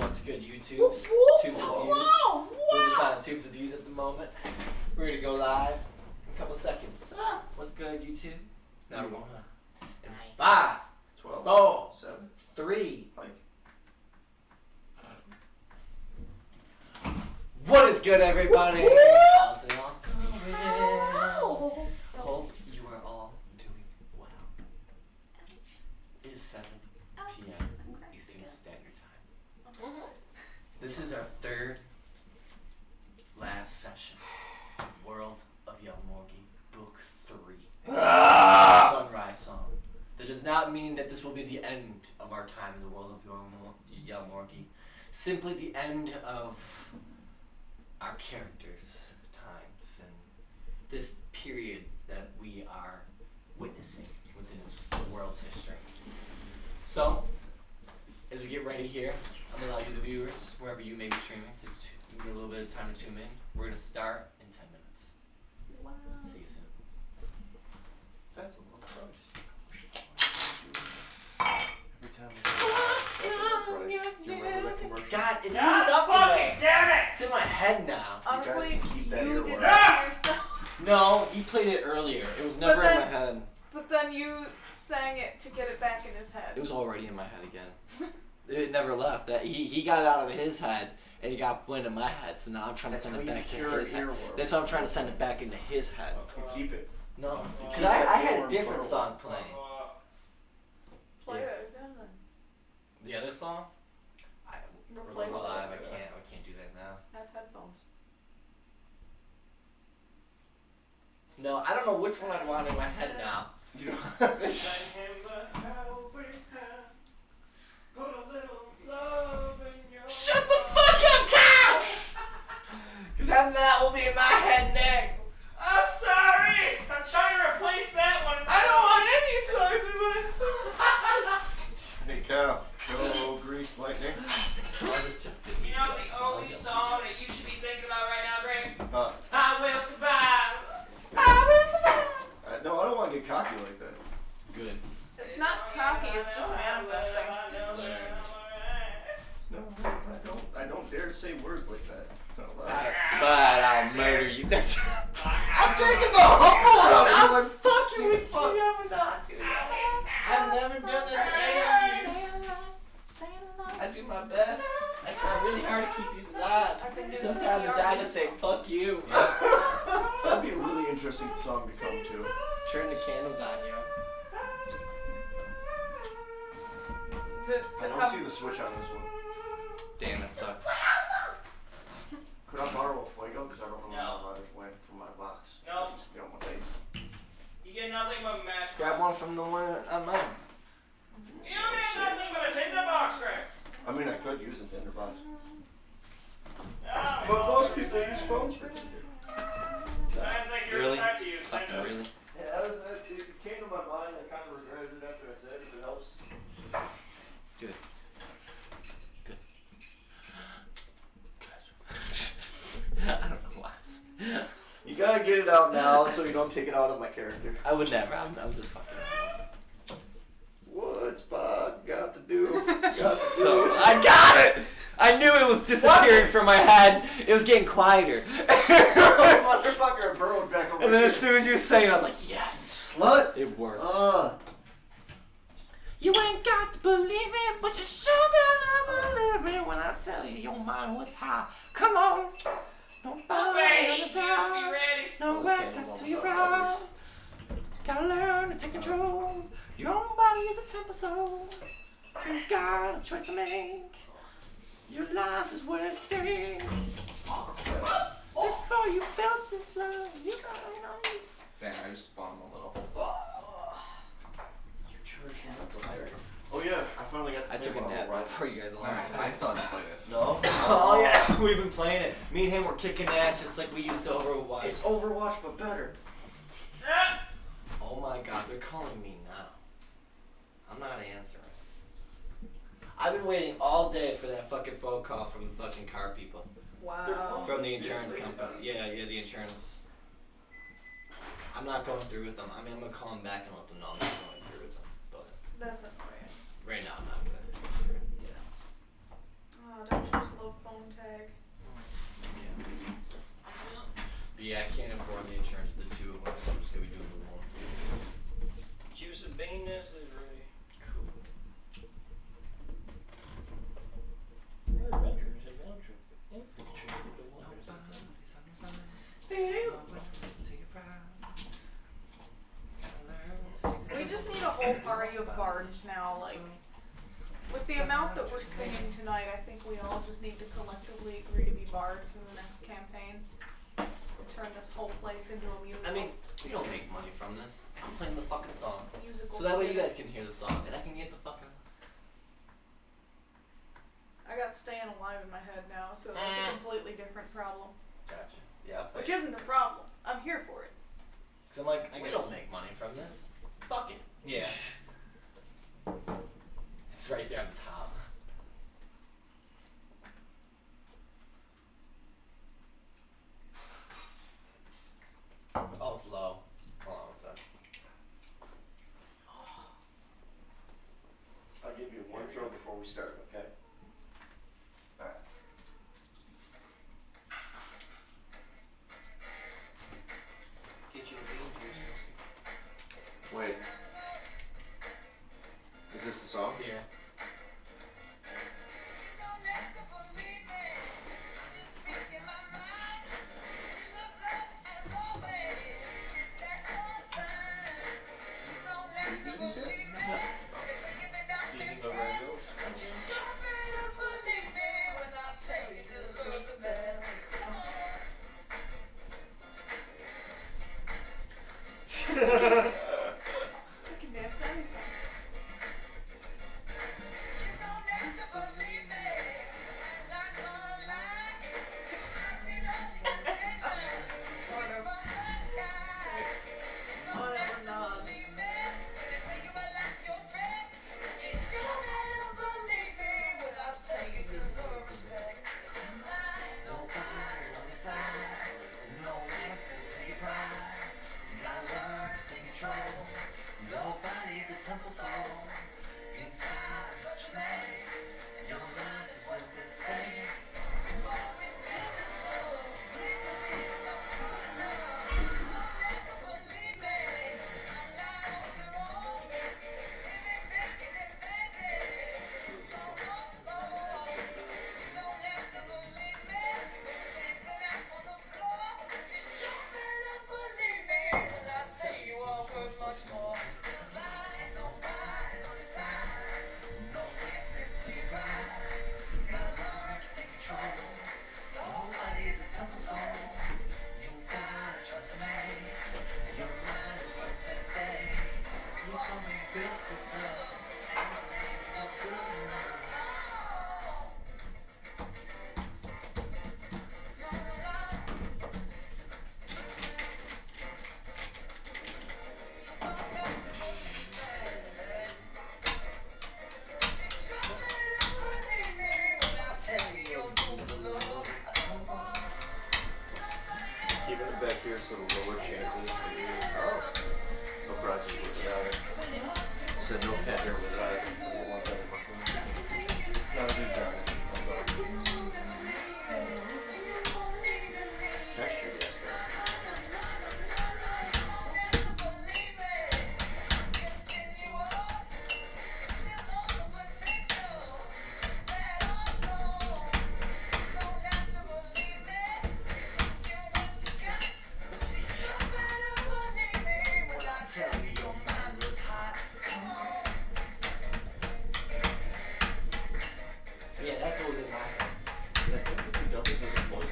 What's good, YouTube? Tubes of views. We're just on tubes of views at the moment. We're gonna go live in a couple seconds. What's good, YouTube? Now we're going on. In 5, 12, 4, 7, 3. Mike. What is good, everybody? How's it all going? Hope you are all doing well. It is 7 p.m. Eastern Standard Time. This is our third last session of World of Yelmorgie, Book 3. Sunrise Song. That does not mean that this will be the end of our time in the World of Yelmorgie. Simply the end of our characters' times and this period that we are witnessing within the world's history. So, as we get ready here, I'm going to allow you, the viewers, wherever you may be streaming, to get a little bit of time to tune in. We're going to start in 10 minutes. Wow. See you soon. That's a low price. Every time that's a low price. Do you remember that commercial? God, it's stuck in there. Damn it! It's in my head now. Honestly, You guys can keep that you in did your that to yourself. No, he played it earlier. It was never in my head. But then you sang it to get it back in his head. It was already in my head again. It never left. That he got it out of his head and he went in my head. So now I'm trying to send it back to his head. That's why I'm trying to send it back into his head. You keep it. No, because I had a different song playing. Play it again. The other song? Replace We're live. it. I can't do that now. Have headphones. No, I don't know which one I'd want in my head now. You know. Shut the fuck up, Cass! Because then that will be in my head next. I'm sorry! I'm trying to replace that one. I don't want any songs in my Hey, Cal. Go grease lightning. So I just jumped in. You know the only song that you should be thinking about right now, Greg? Huh. I will survive. I will survive. No, I don't want to get cocky like that. Good. It's not cocky, it's just manifesting. No, I don't dare say words like that. No, Out of spite, I'll murder you. That's. I'm taking the humble route because I'm fucking with you. I'm not doing that. I've never done that to any of you. I do my best. I try really hard to keep you alive. Sometimes I die to say fuck you. That'd be a really interesting song to come to. Turn the candles on, yo. I don't see the switch on this one. Damn, that sucks. Could I borrow a Fuego? Because I don't know where No. my lighters went from my box. No. Just be on my plate. You get nothing but match. Grab one from the one on mine. You get nothing but a tinderbox, Greg. I mean, I could use a tinderbox. Yeah, we But all most do. people use phones for Tinder. Sounds like you're Really? the type to use Fucking Tinder. really? Yeah, it came to my mind. I kind of regretted it after I said it, if it helps. Good. Good. Good. I don't know why. You gotta get it out now so you don't take it out on my character. I would never. I'm just fucking. What's Bob got to do? Got to So do. I got it. I knew it was disappearing from my head. It was getting quieter. Motherfucker burrowed back over And then here. as soon as you were saying it, I was like, yes. Slut! It worked. You ain't got to believe it, but you sure gonna believe it when I tell you your mind was high. Come on, nobody Wait, on you the used to be side. ready. No Let's access get to them your all ride. Gotta learn to take control. Your own body is a temper soul. You got a choice to make. Your life is what it says. Before you felt this love, you gotta know. Bang, I just spawned a little. You charged me up the higher. Oh yeah, I finally got to I play took a Marvel nap Rivals. before you guys I left. still haven't played it. No? Oh yeah, we've been playing it. Me and him were kicking ass just like we used to Overwatch. It's Overwatch, but better. Ah, Oh my god, they're calling me now. I'm not answering. I've been waiting all day for that fucking phone call from the fucking car people. Wow. From the insurance company. Yeah, the insurance. I'm not going through with them. I mean, I'm gonna call them back and let them know I'm not going through with them. But That's annoying. right now, I'm not gonna answer it. Yeah. Oh, don't bards now. Like, with the amount that we're singing tonight, I think we all just need to collectively agree to be bards in the next campaign. And turn this whole place into a musical. I mean, we don't make money from this. I'm playing the fucking song. Musical So that way you theater. guys can hear the song and I can get the fucking... I got Staying Alive in my head now, so that's a completely different problem. Gotcha. Yeah, I'll play Which isn't a problem. I'm here for it. Cause I'm like, we don't make money from this. Fuck it. Yeah. It's right there on the top. Oh, it's low. Hold on one sec. I'll give you one throw before we start, okay? Alright. Get you a bean juice. Wait. Is this the song? Here. Fucking damn sound. Nobody's a temple soul. Inside what you say. Your life is what's at stake. Take it slow. Nobody's a temple soul. You gotta trust me. Your mind is what's at stake. You come and build this love. You're good enough. Keep it back here so the lower chances for you. Oh. No prizes without it. Said no cat here without it. I don't want that in my phone. It's not a good time. Texture, yes, Tell me your mind was hot. Yeah, that's what was in my head. Yeah, technically doubles as a poison.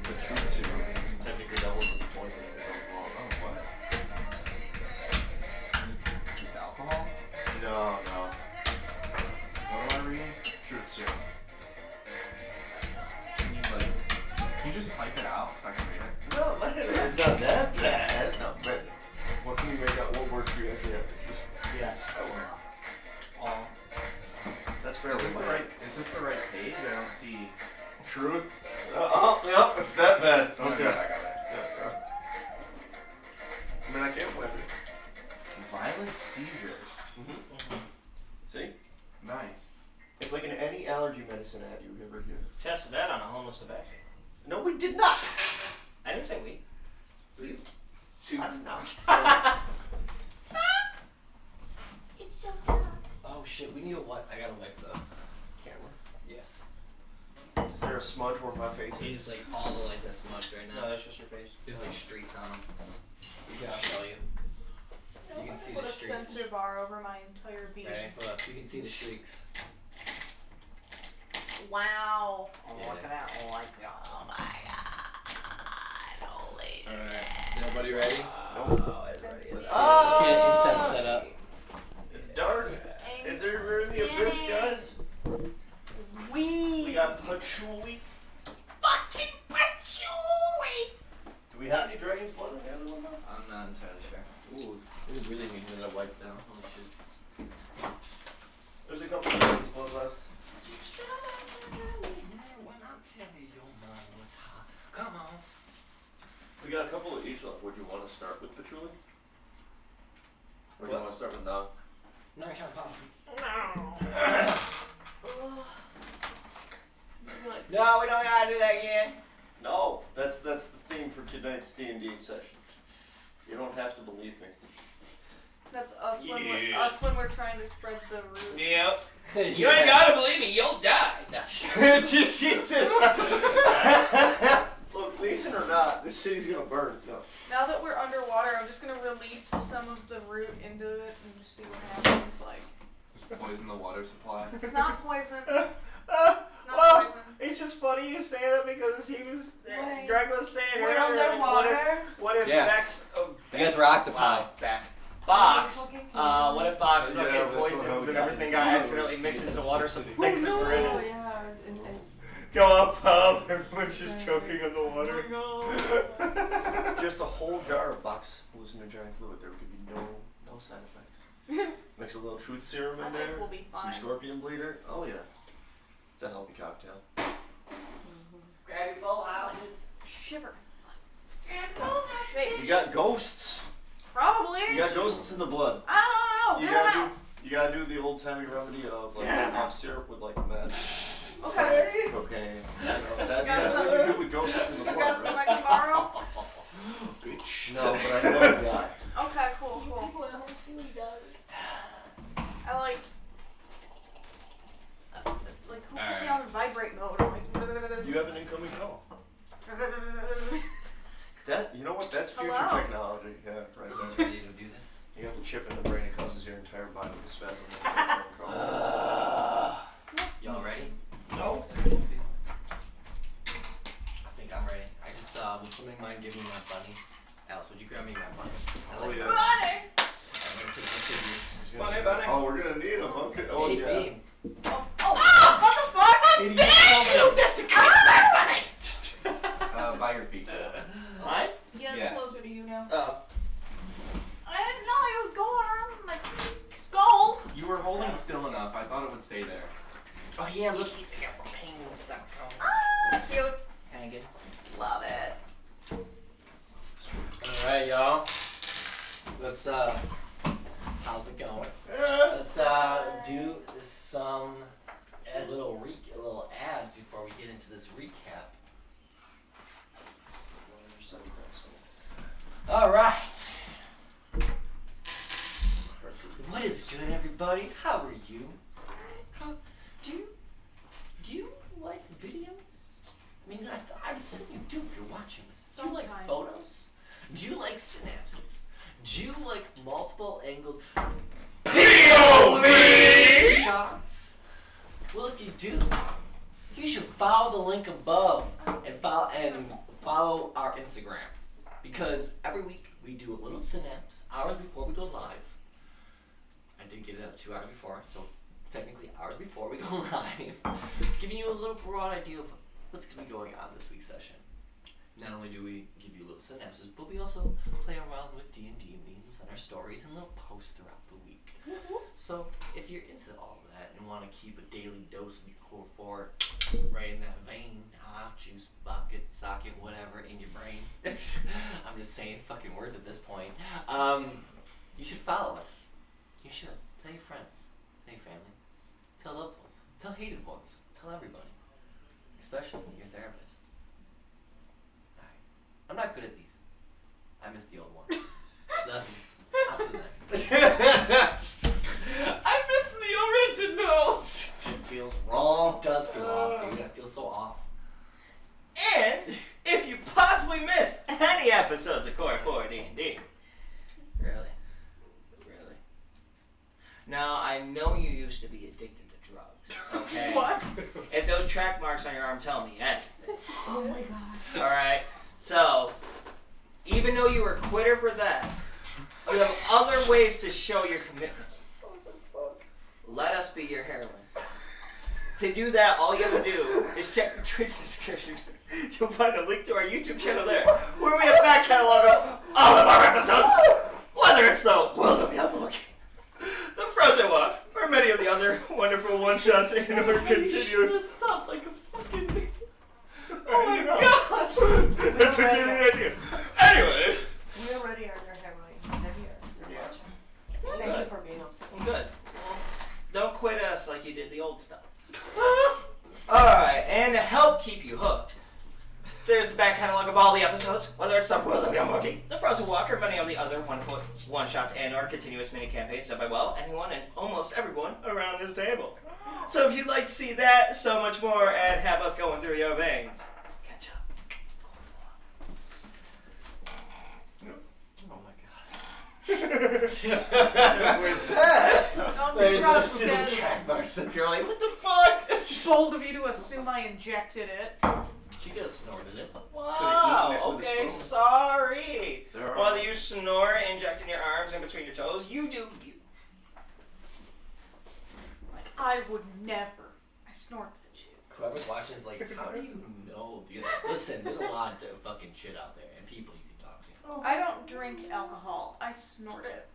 The truth serum technically doubles as a poison if it goes wrong. Oh, what? Just alcohol? No, no. What am I reading? Truth serum. Can you just type it out so I can read it? No, it's not that bad. No, but what can you make out? What words do you actually have to use? Yes. All. That's fairly Is it the light. right? Is it the right page? I don't see. Truth? Yep, it's that bad. No, Okay. no, I got it. Yeah. I mean, I can't blame you. Violent seizures. See? Nice. It's like in any allergy medicine ad you ever hear. Tested that on a homeless tobacco. No, we did not. I didn't say we. 3, 2. I did not. It's so dark. Oh shit, we need a what? I gotta wipe the Camera. yes. Is there a smudge where my face It is? is like all the lights are smudged right No, now. that's just your face. There's like streaks on them. Yeah, I'll show you. see Put the a streaks. sensor bar over my entire V. Ready? Look, you can see the streaks. Wow. Yeah. Look at that. Oh my god. Holy Alright. Is everybody ready? Let's Let's get an incense set up. It's dark. Is there really the abyss, guys? We got patchouli. Fucking patchouli! Do we have any dragon's blood in the other one? I'm not entirely sure. Ooh, it was really neat that I wiped down. Holy shit. There's a couple of dragon's blood left. When I tell you your mind what's hot. Come on. We got a couple of each left. Would you want to start with patchouli? Or do you What? want to start with Nog? No, you're trying to pop. No, we don't gotta do that again. No, that's the theme for tonight's D&D session. You don't have to believe me. That's us when Yes. we're trying to spread the root. Yep. You ain't gotta believe me, you'll die. Jesus. Look, listen or not, this city's gonna burn. No. Now that we're underwater, I'm just gonna release some of the root into it and just see what happens. Like, Just poison the water supply. it's not poison. Well, It's not poison. it's just funny you say that because Greg was saying We're earlier, like, underwater. what if Yeah. Bex, You guys are octopi. wow, back. Box, Fucking what if Box Yeah, fucking that's what poisons we and got. everything got accidentally mixed into water supply? Oh yeah. Go up, everyone's just choking on the water. Just a whole jar of box hallucinogenic fluid. There could be no side effects. Mix a little truth serum in I there. think we'll be Some fine. scorpion bleeder. Oh yeah. It's a healthy cocktail. Grab your full houses. Shiver. You got ghosts. Probably. You got ghosts in the blood. I don't You know. I don't gotta know. do. You gotta do the old timey remedy of like cough syrup with like meth, Okay. cocaine. That's got some- what you do with ghosts in the You blood, got some right? I can borrow? Bitch. No, but I know the guy. Okay, cool. I like who put me Alright. on vibrate mode? I'm like, You have an incoming call. That, you know what? That's future Hello? technology. Yeah, right You guys there. ready to do this? You have to chip in the brain. It causes your entire body to spasm. Y'all ready? No. I think I'm ready. I just, would somebody mind giving me my bunny? Alice, would you grab me my bunny? I Oh like yeah. I'm gonna take the figures. Bunny, bunny. Oh, we're gonna need them. Okay. Oh Hey, yeah. babe. what the fuck? Katie, You desecrated my bunny! By your feet. Mine? Yeah, it's Yeah. closer to you now. Oh. I didn't know he was going on my skull. You were holding still enough. I thought it would stay there. Oh yeah, look, I got my penguin socks on. Ah, cute. Hanging. Love it. Alright, y'all. Let's, how's it going? Let's, do some little ads before we get into this recap. Alright. What is good, everybody? How are you? Do you like videos? I mean, I assume you do if you're watching this. Do you like Sometimes. photos? Do you like synapses? Do you like multiple angled POV shots? Well, if you do, you should follow the link above and follow our Instagram, because every week we do a little synapse hours before we go live. I did get it up 2 hours before, so technically hours before we go live, giving you a little broad idea of what's going to be going on this week's session. Not only do we give you little synapses, but we also play around with D&D memes on our stories and little posts throughout the week. So if you're into all of that and want to keep a daily dose of your core 4 right in that vein, juice, bucket, socket, whatever in your brain. I'm just saying fucking words at this point. You should follow us. You should. Tell your friends. Tell your family. Tell loved ones. Tell hated ones. Tell everybody. Especially your therapist. Alright. I'm not good at these. I miss the old ones. Love you. I'll see you next. I miss the originals. It feels wrong. It does feel off, dude. I feel so off. And if you possibly missed any episodes of Core 4 D&D, really, Now, I know you used to be addicted to drugs, okay? What? If those track marks on your arm tell me anything. Oh my god. Alright? So, even though you were a quitter for that, you have other ways to show your commitment. Let us be your heroine. To do that, all you have to do is check the Twitch description. You'll find a link to our YouTube channel there, where we have back catalog of all of our episodes, whether it's the World of Yelmorgie, the Frozen Walk, or many of the other wonderful one-shots in our continuous. Sound like a fucking. Oh my god! That's what gave me the idea. Anyways. We already are your heroine. You're watching. Thank you for being upset. Well, good. Well, don't quit us like you did the old stuff. Alright, and to help keep you hooked, there's the back catalog of all the episodes, whether it's the World of Yelmorgie, the Frozen Walk, or many of the other wonderful one-shots and our continuous mini-campaigns done by, well, anyone and almost everyone around this table. So if you'd like to see that, so much more, and have us going through your veins, catch up. Oh my god. With that, Don't They be just proud see the because track marks and you're like, what the fuck? it's bold of you to assume I injected it. She could have snorted it. Wow, eaten it with a okay, spoon. sorry. There are- Whether you snore injecting your arms in between your toes, you do you. Like, I would never. I snort that shit. Whoever's watching is like, how do you know? Listen, there's a lot of fucking shit out there and people you can talk to. I don't drink alcohol. I snort it.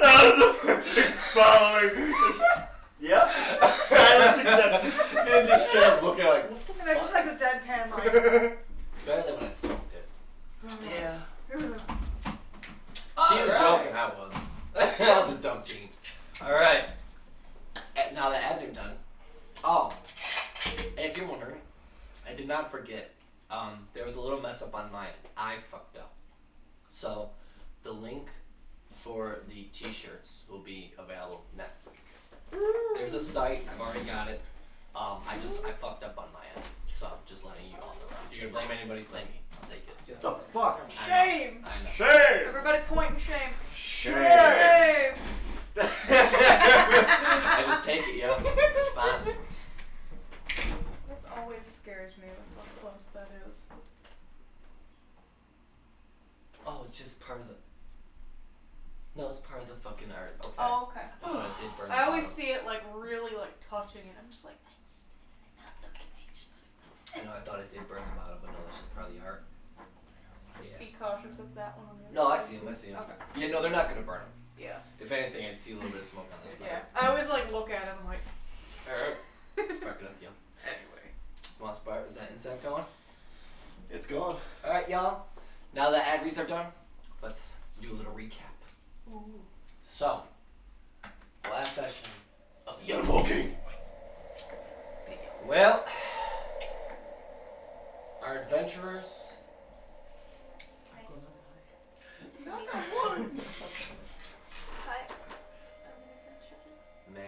That was the perfect following. Yep. Silence accepted. And just sort of looking like, what the And I just like the deadpan like. It's better than when I smoked it. Yeah. She was joking, I wasn't. That was a dumb teen. Alright. Now the ads are done. Oh. And if you're wondering, I did not forget. There was a little mess up on mine. I fucked up. So, the link for the t-shirts will be available next week. There's a site, I've already got it. I fucked up on my end. So, I'm just letting you all know. If you're gonna blame anybody, blame me. I'll take it. what the fuck? Shame! I know. Shame! Everybody point and shame. Shame! Shame! I just take it, yo. It's fine. This always scares me with how close that is. Oh, it's just part of the. No, it's part of the fucking art. Okay. Oh, okay. I thought it did burn I the always bottom. see it like really like touching it. I'm just like, I know, I thought it did burn the bottom, but no, that's just part of the art. just Yeah. be cautious of that one on your No, I see them. I see them. Okay. Yeah, no, they're not gonna burn them. Yeah. If anything, I'd see a little bit of smoke on this. Yeah. I always like look at it. I'm like, Alright. Spark it up, yo. Anyway. Come on, Spark. Is that incense going? It's gone. Alright, y'all. Now that ad reads are done, let's do a little recap. ooh. So, last session of Yelmorgie. Well, our adventurers. Hi. Man.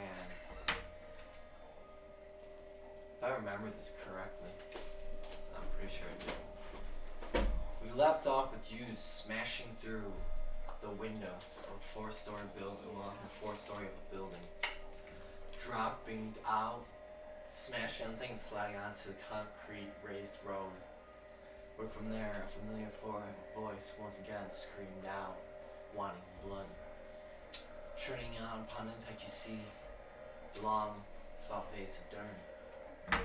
If I remember this correctly, I'm pretty sure I do. We left off with you smashing through the windows of a fourth-story building, well, the fourth story of a building, dropping out, smashing things, sliding onto the concrete raised road. Where from there, a familiar voice once again screamed out, wanting blood. Turning on upon impact, you see the long, soft face of Dern with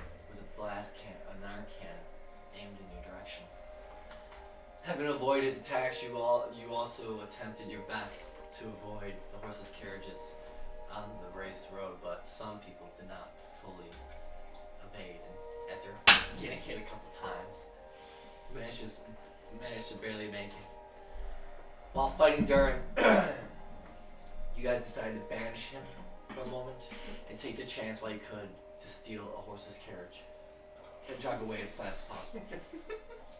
a an arm cannon aimed in your direction. Having avoided his attacks, you also attempted your best to avoid the horses' carriages on the raised road, but some people did not fully evade, and after getting hit a couple times, managed to barely make it. While fighting Durin, you guys decided to banish him for a moment and take the chance while you could to steal a horse's carriage and drive away as fast as possible.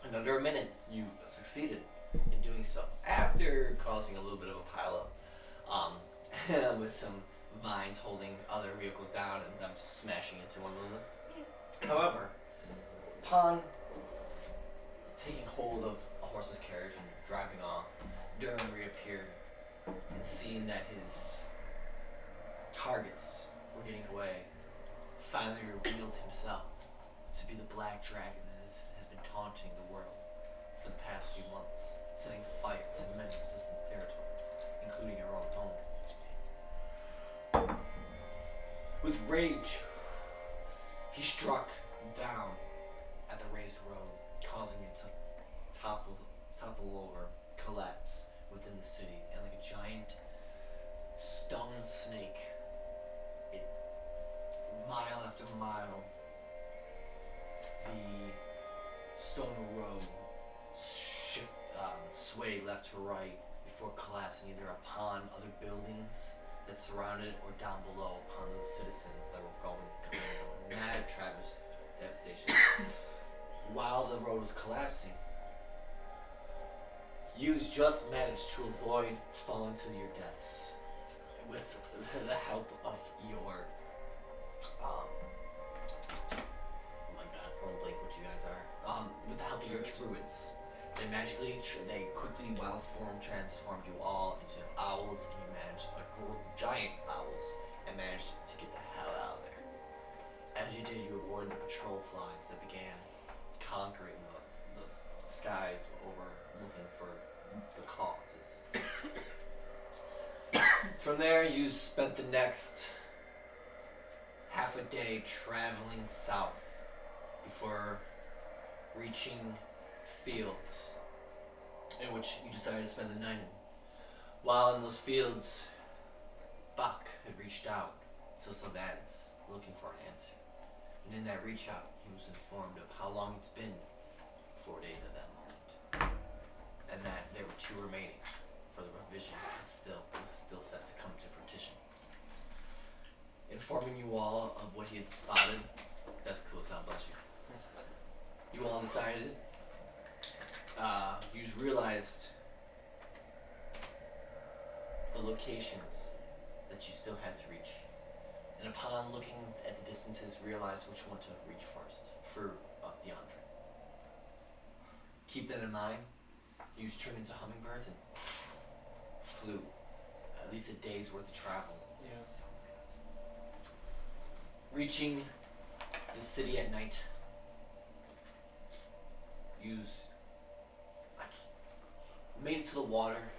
In under a minute, you succeeded in doing so, after causing a little bit of a pileup, with some vines holding other vehicles down and them smashing into one another. However, upon taking hold of a horse's carriage and driving off, Durin reappeared and seeing that his targets were getting away, finally revealed himself to be the black dragon that has been taunting the world for the past few months, setting fire to many resistance territories, including your own home. With rage, he struck down at the raised road, causing it to topple over, collapse within the city, and like a giant stone snake, it mile after mile, the stone road swayed left to right before collapsing either upon other buildings that surrounded it or down below upon those citizens that were coming mad Travis devastation. While the road was collapsing, yous just managed to avoid falling to your deaths with the help of your oh my god, I'm going blank what you guys are. With the help of your druids. They quickly, well formed, transformed you all into owls, and you managed giant owls, and managed to get the hell out of there. As you did, you avoided the patrol flies that began conquering the skies over, looking for the causes. From there, you spent the next half a day traveling south before reaching fields in which you decided to spend the night in. While in those fields, Buck had reached out to Sylvanus looking for an answer. And in that reach out, he was informed of how long it's been, 4 days at that moment. And that there were 2 remaining for the revision that was still set to come to fruition. Informing you all of what he had spotted, that's cool, God bless you. You all decided, you realized the locations that you still had to reach. And upon looking at the distances, realized which one to reach first, for DeAndre. Keep that in mind. You turned into hummingbirds and flew at least a day's worth of travel. Yeah. Reaching the city at night, made it to the water,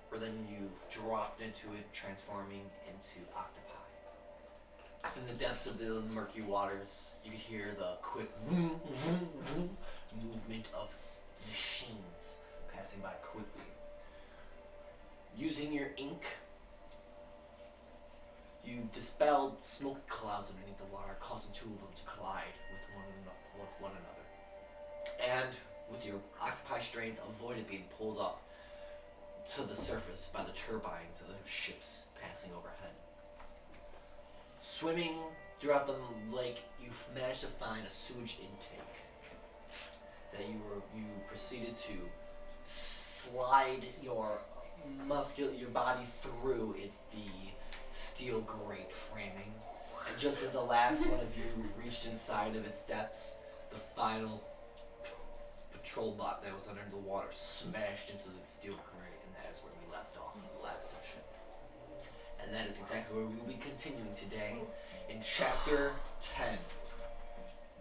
where then you've dropped into it, transforming into octopi. Within the depths of the murky waters, you could hear the quick vroom, vroom, vroom movement of machines passing by quickly. Using your ink, you dispelled smoke clouds underneath the water, causing 2 of them to collide with one another. And with your octopi strength, avoided being pulled up to the surface by the turbines of the ships passing overhead. Swimming throughout the lake, you've managed to find a sewage intake that you proceeded to slide your body through the steel grate framing. And just as the last one of you reached inside of its depths, the final patrol bot that was under the water smashed into the steel grate, and that is where we left off in the last session. And that is exactly where we will be continuing today in Chapter 10,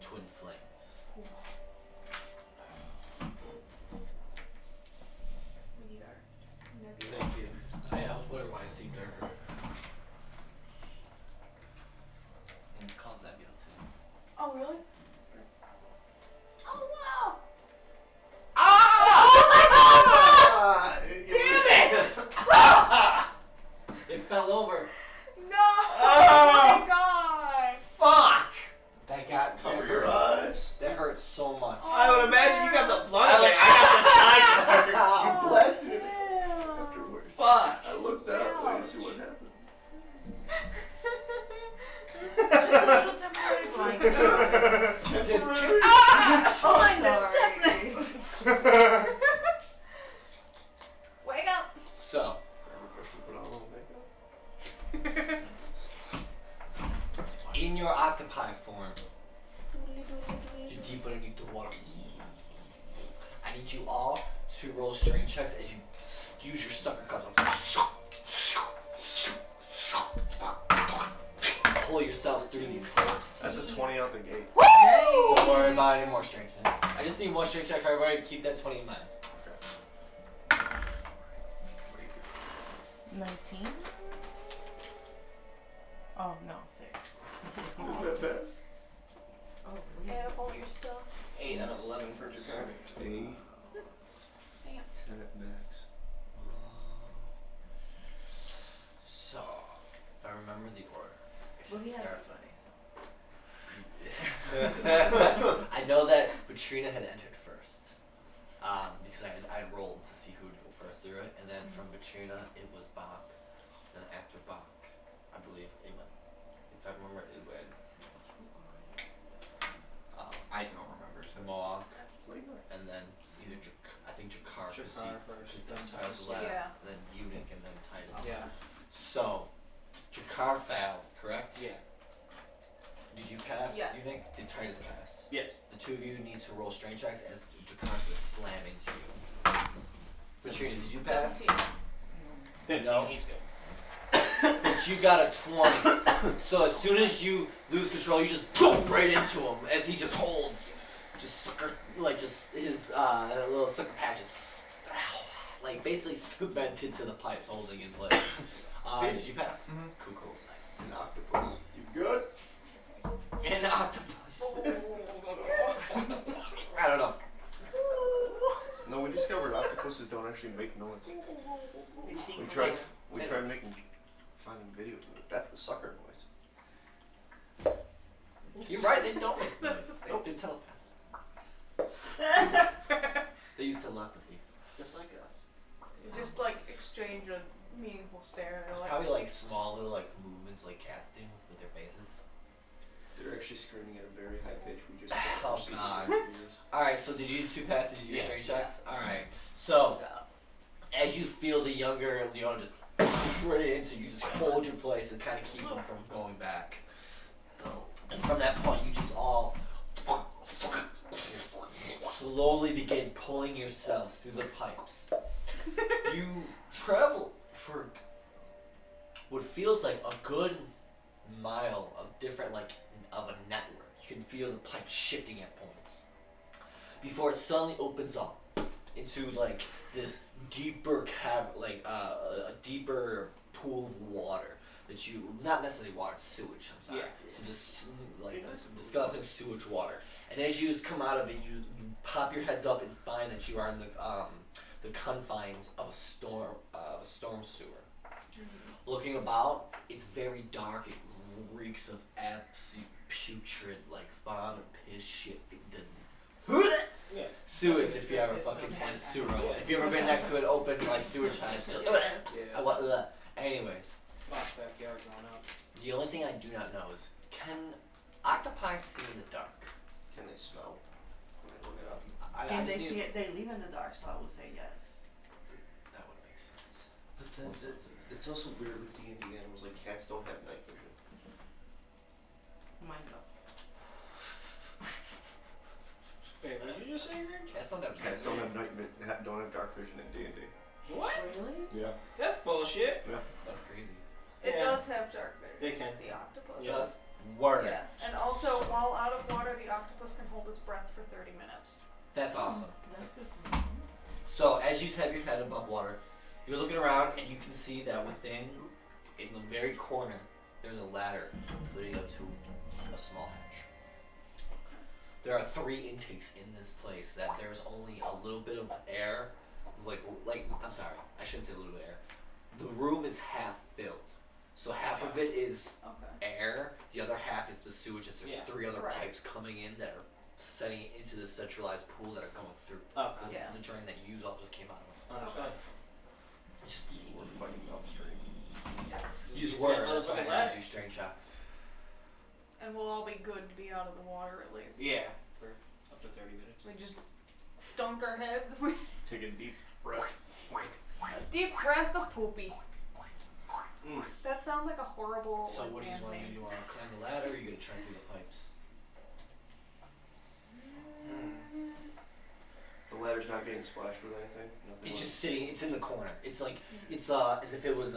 Twin Flames. We need our nebula. Thank you. I was wondering why it seemed darker. And it's called Nebula too. Oh, really? Oh, wow! It fell over. No! Oh my god! Fuck! That got Cover your eyes. all to roll strength checks as you use your sucker cups. Pull yourselves through these pipes. That's a 20 out the gate. Don't worry about any more strength checks. I just need more strength checks for everybody. Keep that 20 in mind. 19? Oh, no, 6. Is that bad? Oh, Add up all your stuff. 8 out of 11 for Jakar. 8. Damn. 10 at max. So, if I remember the order. Well, he has Start- a 20, so. I know that Katrina had entered first, because I'd rolled to see who would go first through it, and then from Katrina it was Bach, then after Bach, I believe it went. If I remember, it went. I don't remember. To Mohawk, and then either I think Jakar Jakar because first, then then Titus Titus. left, Yeah. then Eunuch, and then Titus. Yeah. So, Jakar failed, correct? Yeah. Did you pass? Yes. You think? Did Titus pass? Yes. The two of you need to roll strength checks as Jakar's going to slam into you. Katrina, did you pass? 17. 15, No. he's good. But you got a 20. So as soon as you lose control, you just boom right into him as he just holds, just sucker, like just his little sucker patches, like basically cemented to the pipes, holding in place. Did you pass? Mhm. Cool. An octopus. You good? And the octopus. I don't know. No, we discovered octopuses don't actually make noise. We tried finding videos of it. That's the sucker noise. You're right. They don't make noise. That's the same. Nope, they're telepathic. They use telepathy. Just like us. You just like exchange a meaningful stare. It's They're like, probably like small little like movements like cats do with their faces. They're actually screaming at a very high pitch. We just Oh, can't God. perceive their ears. Alright, so did you do 2 passes of your Yes. strength checks? Alright. So, as you feel the younger Leona just right into you, just hold your place and kind of keep him from going back. And from that point, you just all slowly begin pulling yourselves through the pipes. You travel for what feels like a good mile of different, like, of a network. You can feel the pipes shifting at points before it suddenly opens up into like this deeper a deeper pool of water that you, not necessarily water, it's sewage. I'm sorry. Yeah. So this disgusting sewage water, and as you come out of it, you pop your heads up and find that you are in the confines of a storm sewer. Looking about, it's very dark. It reeks of absolute putrid, like vomit, piss, shit. Yeah. Sewage. If you ever fucking had a sewer, if you ever been next to an open like sewage hatch, Yeah. anyways, Lost backyard going up. the only thing I do not know is, can octopi see in the dark? Can they smell? Can I look it up? I And just they need- see it, they leave in the dark, so I would say yes. That would make sense. But then it's also weird with D&D animals. Like cats don't have night vision. Mine does. Wait, what did you just say, Greg? Cats don't have Cats don't have don't have dark vision in D&D. What? Really? Yeah. That's bullshit. That's crazy. it Yeah. does have dark vision. They can. The octopus. Yes. Word. Yeah. And also, while out of water, the octopus can hold its breath for 30 minutes. That's awesome. That's good to know. So as you have your head above water, you're looking around and you can see that within, in the very corner, there's a ladder leading up to a small hatch. There are 3 intakes in this place that there's only a little bit of air, like I'm sorry, I shouldn't say a little bit of air. The room is half filled. So half of it is Okay. air, the other half is the sewage. There's Yeah. 3 other Right. pipes coming in that are setting it into the centralized pool that are going through. Okay. Yeah. The drain that you all just came out of. Understood. It's just, We're fighting upstream. use You word, can't that's why I let us had look to do strength checks. And we'll all be good to be out of the water at least. Yeah. For up to 30 minutes. We just dunk our heads. We Take a deep breath. deep breath of poopy. Mm. That sounds like a horrible. So like, what do you man want to do? name. You want to climb the ladder or are you going to try through the pipes? The The ladder's not getting splashed with anything? Nothing It's like- just sitting. It's in the corner. It's like it's as if it was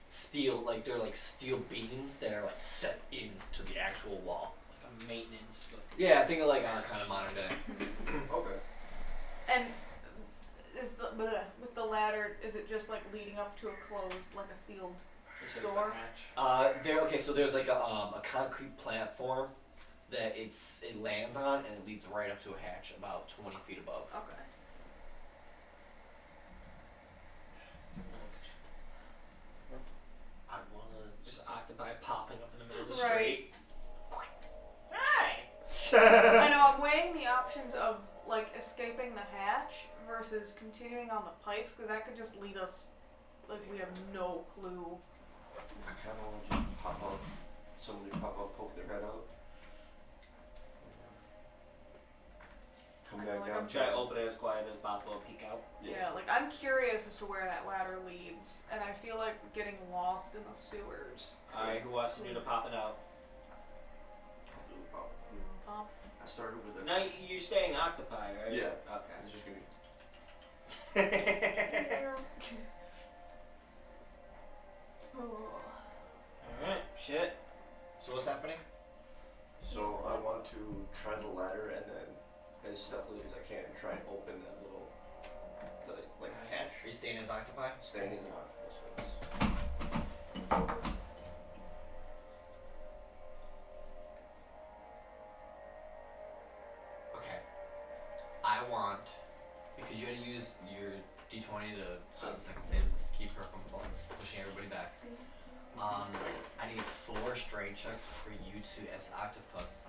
steel. Like they're like steel beams that are like set into the actual wall. Like a maintenance. Yeah, I think of like our kind of modern day. Okay. And is with the ladder, is it just like leading up to a closed, like a sealed door? There. Okay, so there's like a concrete platform that it lands on, and it leads right up to a hatch about 20 feet above. Okay. I wanna just octopi popping up in the middle of the Right. street. Hey! I know, I'm weighing the options of like escaping the hatch versus continuing on the pipes, because that could just lead us, like we have no clue. I kind of want to just pop up. Somebody pop up, poke their head out. Come I back feel like down. I'm Try to open it as quiet as possible and peek out. Yeah, like I'm curious as to where that ladder leads, and I feel like getting lost in the sewers. Alright, who wants to do the popping out? Pop. I started with Now you're staying octopi, right? Yeah. Okay. It's just gonna be. Alright, shit. So what's happening? So I want to try the ladder and then, as stealthily as I can, try and open that little, like a hatch. Are you staying as octopi? Staying as an octopus for this. Okay. I want, because you had to use your d20 to on the second save to keep her from falling, pushing everybody back. I need 4 strength checks for you to, as octopus,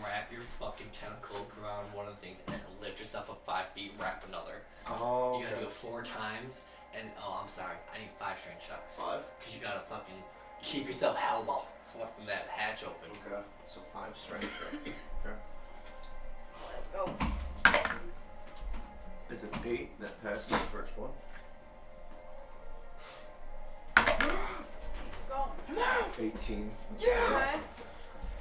wrap your fucking tentacle around one of the things and then lift yourself up 5 feet, wrap another. Oh. You gotta do it 4 times, and I'm sorry, I need 5 strength checks. 5? Because you gotta fucking keep yourself held while flipping that hatch open. Okay. So 5 strength checks. Okay. Let's go. It's an 8 that passes the first one. Go. 18. Okay.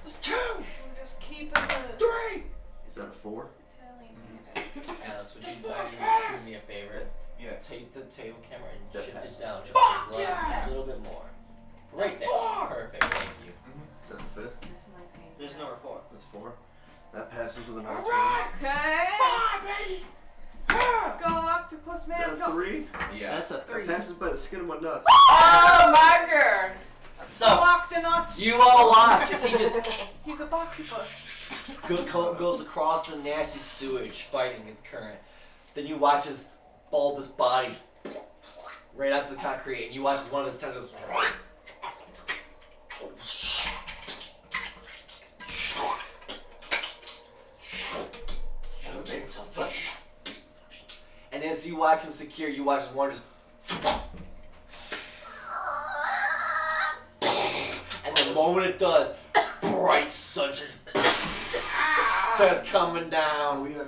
It's 2! I'm just keeping the 3! Is that a 4? tally. Alice, would you do me a favor? Yeah. Take the table camera and That shift passes. it down just a little bit more. Right there. Perfect, thank you. Is that the 5th? This is my thing. There's no report. That's 4. That passes with another Okay. Go octopus 10. man, Is that go. a 3? Yeah. That's a 3. That passes by the skin of my nuts. Oh my god! So, Octonauts. you all watch as he just He's a octopus. goes across the nasty sewage fighting its current. Then you watch his bulbous body right onto the concrete, and you watch as one of his tentacles and as you watch him secure, you watch one just and the moment it does, bright sunshine starts coming down. Oh yeah,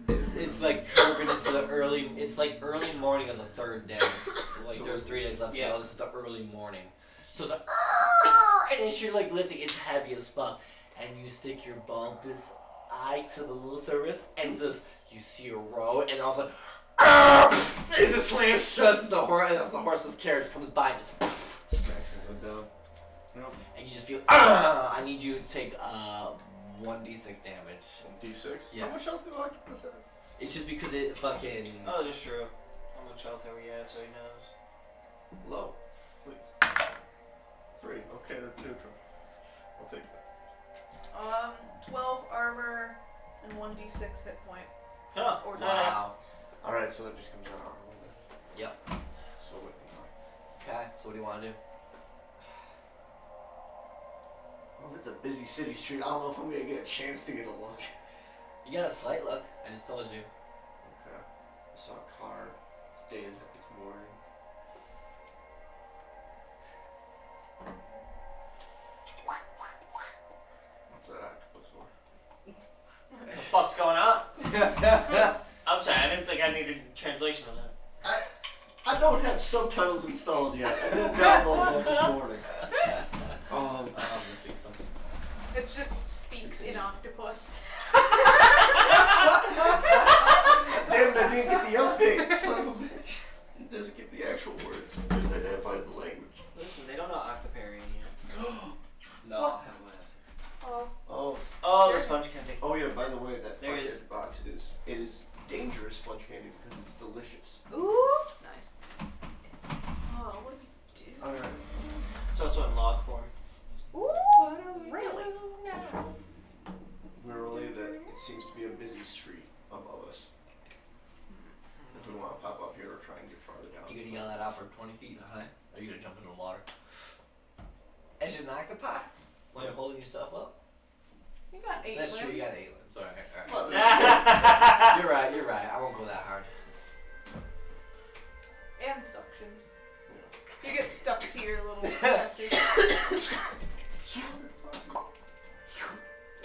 because It's like curving into the early. It's like early morning of the 3rd day. Like So- there's 3 days left. Yeah. So this is the early morning. So it's like, and as you're like lifting, it's heavy as fuck, and you stick your bulbous eye to the little surface, and it's just you see a row, and all of a sudden, as the slam shuts, the horse, and as the horse's carriage comes by, and just, smacks his head down. and you just feel. I need you to take 1d6 damage. 1d6? How Yes. much health do octopus have? It's just because it fucking. Oh, that's true. How much health are we at so he knows? Low, please. 3. Okay, that's neutral. I'll take that. 12 armor and 1d6 hit point. Huh. Or Wow. Alright, so that just comes down a little bit. Yep. So wait, Okay, so what do you want to do? well, if it's a busy city street, I don't know if I'm gonna get a chance to get a look. You got a slight look. I just told you. Okay. I saw a car. It's day. It's morning. What's that octopus for? What the fuck's going on? I'm sorry, I didn't think I needed translation of that. I don't have subtitles installed yet. I didn't download them this morning. I'm gonna see something. It just speaks in octopus. damn it, I didn't get the update, son of a bitch. It doesn't give the actual words. It just identifies the language. Listen, they don't know Octoparian yet. No, I'll have one after. Oh. Oh, the sponge candy. Oh yeah, by the way, that There fucking is- box it is dangerous sponge candy because it's delicious. Ooh. Nice. Oh, what do we do? Alright. It's also in log form. Ooh. Really? We're really that it seems to be a busy street above us. Do we want to pop up here or try and get farther down? You gonna yell that out from 20 feet high? Or are you gonna jump into the water? As an octopi? When you're holding yourself up? You got 8 That's limbs. true, you got 8 limbs. Alright, Well, alright. You're right. I won't go that hard. And suctions. You get stuck to your little catchers.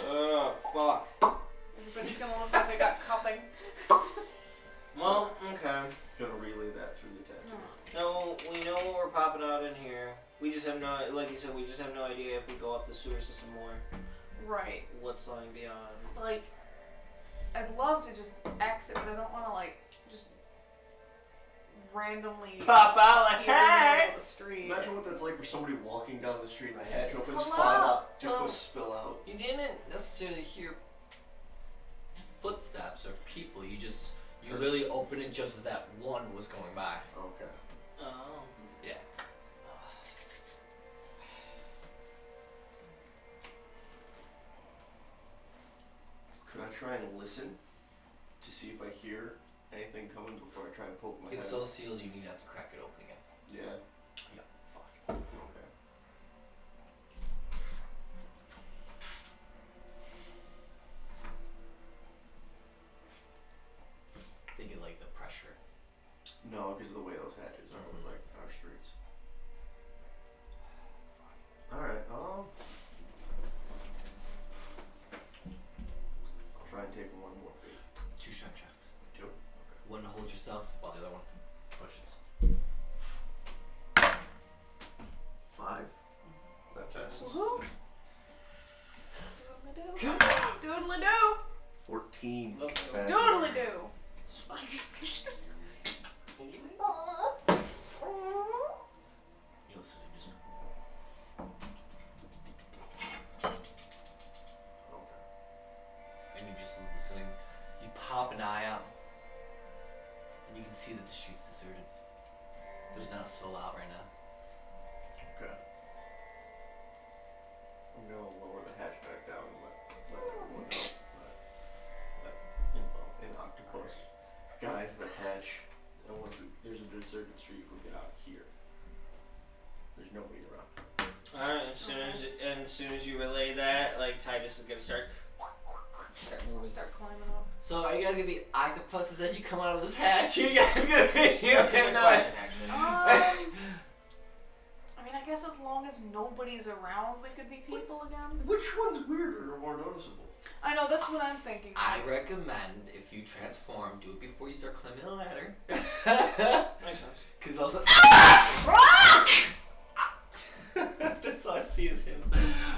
Oh, fuck. Everybody's gonna look like they got cupping. Well, okay. Gonna relay that through the tattoo. No, we know what we're popping out in here. We just have no, like you said, we just have no idea if we go up the sewer system more. Right. What's lying beyond. It's like, I'd love to just exit, but I don't want to like just randomly Pop out like, appear in the hey! middle of the street. Imagine what that's like for somebody walking down the street and the hatch Just opens, come 5 out. up, just Hello. go spill out. You didn't necessarily hear footsteps or people. You literally opened it just as that one was going by. Okay. Oh. Yeah. Could I try and listen to see if I hear anything coming before I try and poke my It's head? so sealed you need to have to crack it open again. Yeah. Yeah. Fuck. Okay. Thinking like the pressure. No, because of the way those hatches are with like our streets. Alright, I'll try and take one more feet. 2 strength checks. 2? One to hold yourself while the other one pushes. 5. That passes. Woohoo! Doodly-doo. Doodly-doo. 14. Lovely. Passes. Doodly-doo. You listen and just Okay. and you just listening. You pop an eye out, and you can see that the street's deserted. There's not a soul out right now. Okay. I'm gonna lower the hatch back down and let everyone know that in octopus guys the hatch. And once there's a deserted street, we get out of here. There's nobody around. Alright, as soon as you relay that, like Titus is gonna start moving. Start climbing up. So are you guys gonna be octopuses as you come out of this hatch? You guys gonna be That's a good question, actually. I mean, I guess as long as nobody's around, we could be people again. Which one's weirder or more noticeable? I know, that's what I'm thinking. I recommend if you transform, do it before you start climbing the ladder. Makes sense. Cause also that's all I see is him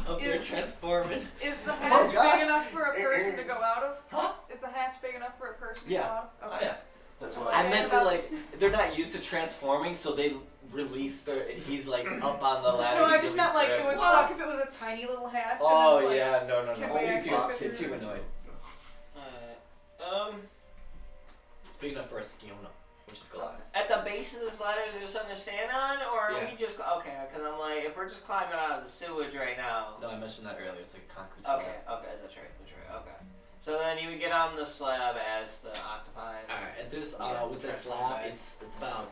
up there transforming. Is the hatch God. big enough for a person to go out of? Huh? Is the hatch big enough for a person to Yeah. go out of? Oh Okay. yeah. That's why I meant to like they're not used to transforming, so they release their and he's like up on the ladder. No, he I just meant like released it would their- suck if it was a tiny little hatch. Oh and it's like, yeah, no. can we Only actually Bob fit It's through? humanoid. Alright. It's big enough for a Skiona, which is Goliath. At the base of this ladder, is there something to stand on, or are Yeah. we just okay? Because I'm like, if we're just climbing out of the sewage right now. No, I mentioned that earlier. It's like a concrete slab. Okay, that's right. Okay. So then you would get on the slab as the octopi. Alright, and this Yeah, with the transform slab, back. it's about.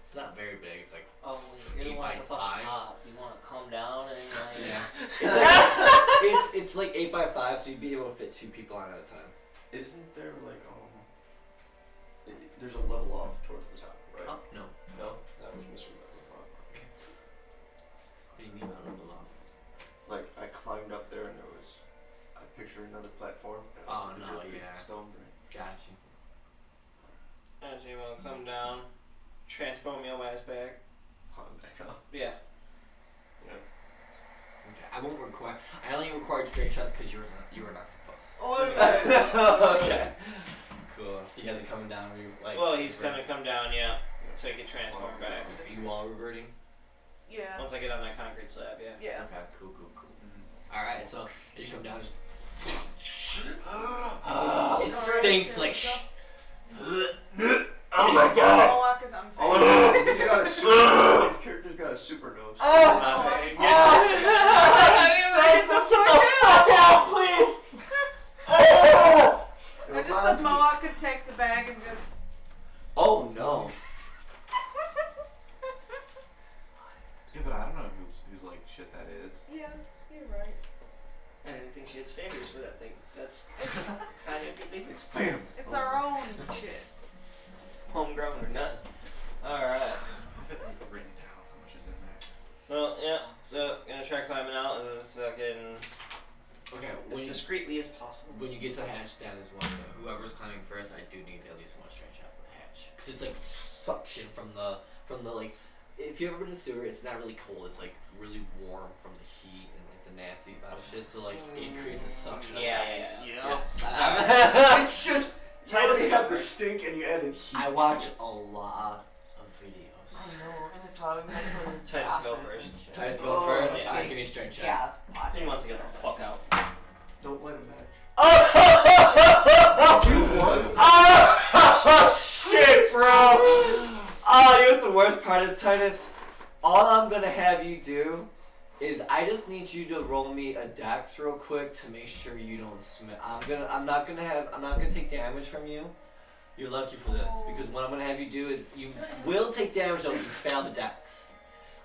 It's not very big. It's like Oh, you're the 8 one by at the fucking 5. top. You want to come down and like. yeah. It's like 8 by 5, so you'd be able to fit 2 people on at a time. isn't there like there's a level off towards the top, right? Oh no. No, that was misremembered. What do you mean by level off? Like I climbed up there and I pictured another platform. And Oh, it was no, just a yeah. stone brick. Got you. And so you want to come down, transform your ass back. Climb back up. Yeah. Yeah. Okay. I won't require. I only required straight shots because you were an octopus. minutes. Okay. Cool. So you guys are coming down. Well, he's gonna come down, yeah, so he can transform back. Are you all reverting? Yeah. Once I get on that concrete slab, yeah. Yeah. Okay. Cool. Alright, so as you come down, just it stinks like Oh my god! Mohawk is unfair. Oh, he got a super. His character's got a super nose. Get the fuck out, please! I just said Mohawk could take the bag and just. Oh no. Yeah, but I don't know who's like shit that is. Yeah, you're right. I didn't think she had standards for that thing. That's kind of ridiculous. Bam! It's our own shit. Homegrown or not. Alright. I bet you've written down how much is in there. Well, yeah, so gonna try climbing out as fucking okay. as discreetly as possible. When you get to the hatch, that is one. Whoever's climbing first, I do need at least one strength shot for the hatch, because it's like suction from the like. If you've ever been in a sewer, it's not really cold. It's like really warm from the heat and like the nasty about shit. So like it creates a suction. Yeah. Yes. It's just. You already have the stink and you added heat. I watch a lot of videos. I know, we're gonna talk about Titus, go first. Titus, go first. Yeah. Alright, give me a strength check. Yeah, watch. He wants to get the fuck out. Don't let him match. Oh! 2-1. Oh shit, bro! Oh, you know what the worst part is, Titus? All I'm gonna have you do is I just need you to roll me a dex real quick to make sure you don't I'm not gonna take damage from you. You're lucky for this, because what I'm gonna have you do is you will take damage though if you fail the dex.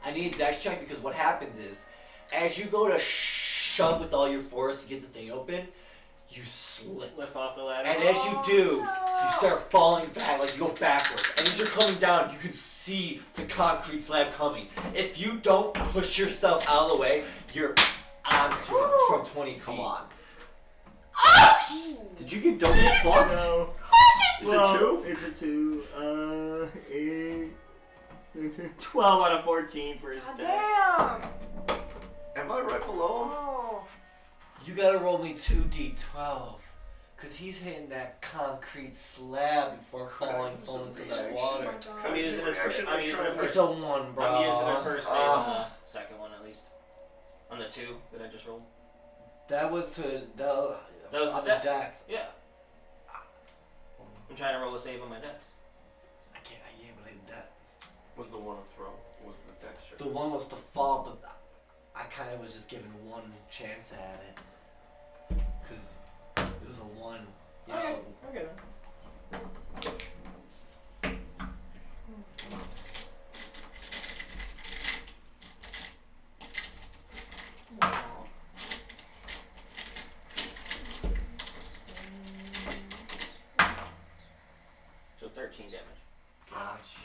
I need a dex check, because what happens is as you go to shove with all your force to get the thing open, you slip. Lift off the ladder. And as you do, you start falling back, like you go backwards. And as you're coming down, you can see the concrete slab coming. If you don't push yourself out of the way, you're onto it from 20 feet. Come on. Did you get double fucked? No. Is it 2? It's a 2. 12 out of 14 for his God dex. damn! Am I right below him? Oh. You gotta roll me 2d12. Cause he's hitting that concrete slab before falling into that water. I'm using it first. It's a 1, bro. I'm using it first and the second one at least. On the 2 that I just rolled. That was That was on the the deck. Yeah. I'm trying to roll a save on my dex. I can't believe that. Was the one a throw? Was the texture? The one was to fall, but I kind of was just given one chance at it. Because it was a 1. You know? Okay. So 13 damage. Got you.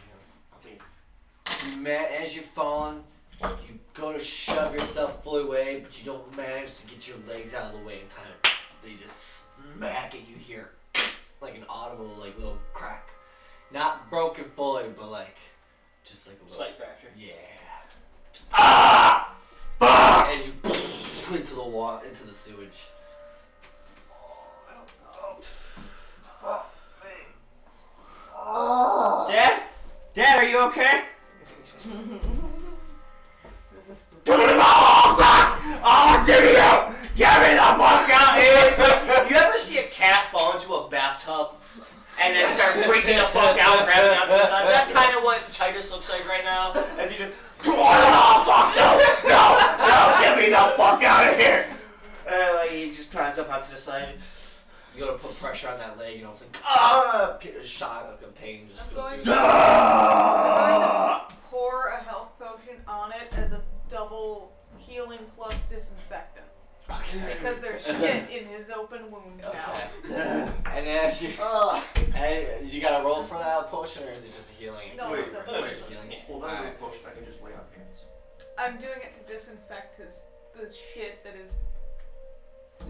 As you're falling, you go to shove yourself fully away, but you don't manage to get your legs out of the way in time. They just smack and you hear like an audible like little crack. Not broken fully, but like just like a little Slight fracture. Yeah. Ah! Fuck! As you into the water, into the sewage. Dad? Dad, are you okay? Oh, get me out! Get me the fuck out! You ever see a cat fall into a bathtub and then start freaking the fuck out, grabbing onto the side? That's kind of what Titus looks like right now. As he just, oh fuck no, get me the fuck out of here! And like he just climbs up onto the side. You gotta put pressure on that leg, you know, it's like shock of pain just I'm goes going through. to pour a health potion on it as a double healing plus disinfectant. Okay. Because there's shit in his open wound now. Okay. And as you, and you gotta roll for that potion, or is it just a healing? No, Wait, it's a wait. potion. Healing. Hold on, Alright. potion. I can just lay on hands. I'm doing it to disinfect the shit that is.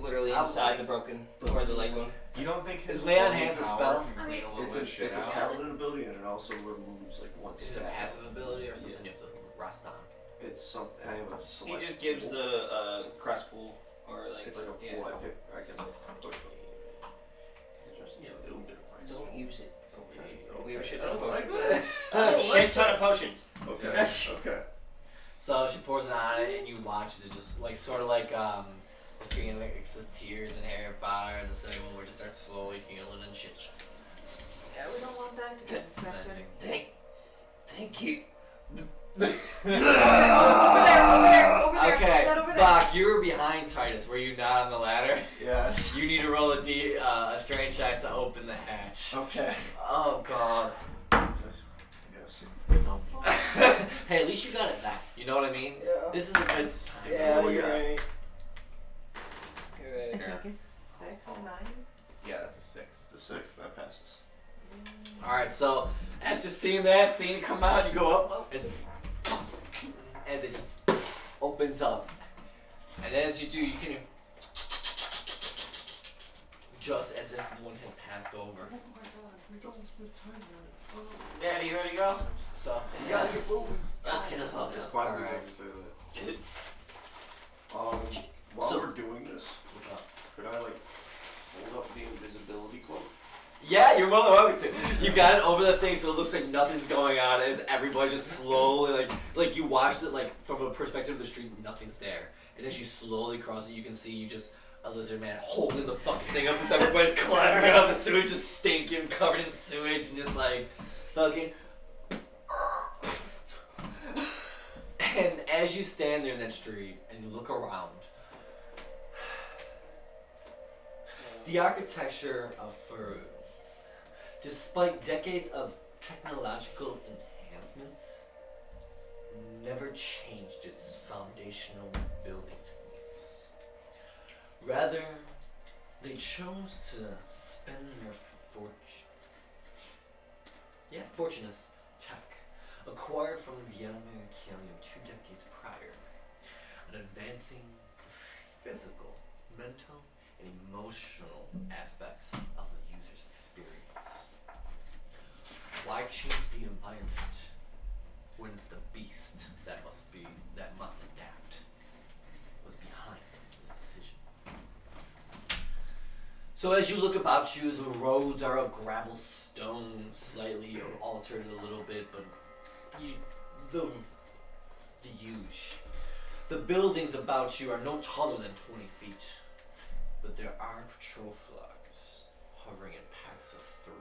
Literally inside the broken, or the leg wound. You don't think his Is lay on holy hands a power spell? can clean a little It's bit a of shit it's a out? paladin ability, and it also removes like one Is it a stat. passive ability or something you have to rest on? It's something. I have a He select. just gives the crust pool Or like It's like a yeah. pool. I can push it. Just need a little bit of ice. Don't use it. Okay. We have a shit I ton of don't like potions. that. A shit ton of potions. Okay. Okay. So she pours it on it, and you watch it just like sort of like the Phoenix's tears in Harry Potter, and the second one where it just starts slowly healing and shit. Yeah, we don't want that to get infected. Thank you. Over there. Okay, Over there. Bach, you were behind Titus. Were you not on the ladder? Yes. You need to roll a strength check to open the hatch. Okay. Oh god. Yes. Hey, at least you got it back. You know what I mean? Yeah. This is a good sign. Yeah, Oh, you're yeah. right. I think it's 6 or 9. Yeah, that's a 6. It's a 6. That passes. Alright, so after seeing that scene come out, you go up and as it opens up. And as you do, you can just as if one had passed over. Oh my god, we don't spend time on it. Daddy, you ready to go? So You gotta get moving. Let's get the fuck As up. quietly as I Alright. can say that. Dude. While So- we're doing this, what's up? could I like hold up the invisibility cloak? Yeah, you're more than welcome to. You got it over the thing so it looks like nothing's going on as everybody just slowly like you watch it like from a perspective of the street, nothing's there. And as you slowly cross it, you can see you just a lizard man holding the fucking thing up as everybody's climbing out of the sewage, just stinking, covered in sewage, and just like fucking. And as you stand there in that street and you look around, the architecture of Faru, despite decades of technological enhancements, never changed its foundational building techniques. Rather, they chose to spend their fortuneous tech acquired from Yelmorgie 2 decades prior on advancing the physical, mental, and emotional aspects of the user's experience. Why change the environment when it's the beast that must adapt was behind this decision? So as you look about you, the roads are of gravel stone, slightly altered a little bit, but the huge. The buildings about you are no taller than 20 feet. But there are patrol flags hovering in packs of 3,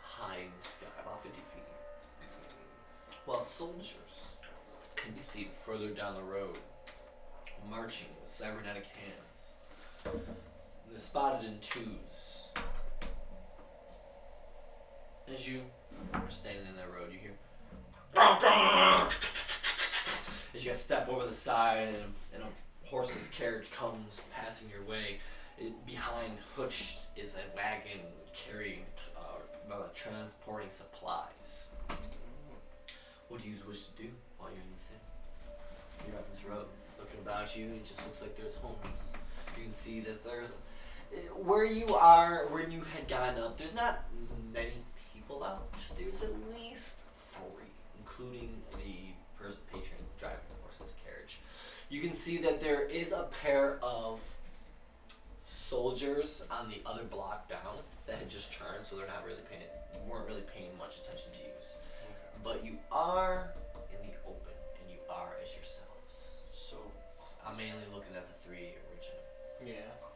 high in the sky, about 50 feet. While soldiers can be seen further down the road, marching with cybernetic hands. They're spotted in 2s. As you are standing in that road, you hear as you guys step over the side and a horseless carriage comes passing your way. Behind Hutch is a wagon carrying transporting supplies. What do you wish to do while you're in the city? You're up this road, looking about you. It just looks like there's homes. You can see that there's where you are, where you had gone up. There's not many people out. There's at least 3, including the patron driving the horseless carriage. You can see that there is a pair of soldiers on the other block down that had just turned, so they're not really weren't really paying much attention to you. But you are in the open, and you are as yourselves. So, I'm mainly looking at the 3 original. Yeah.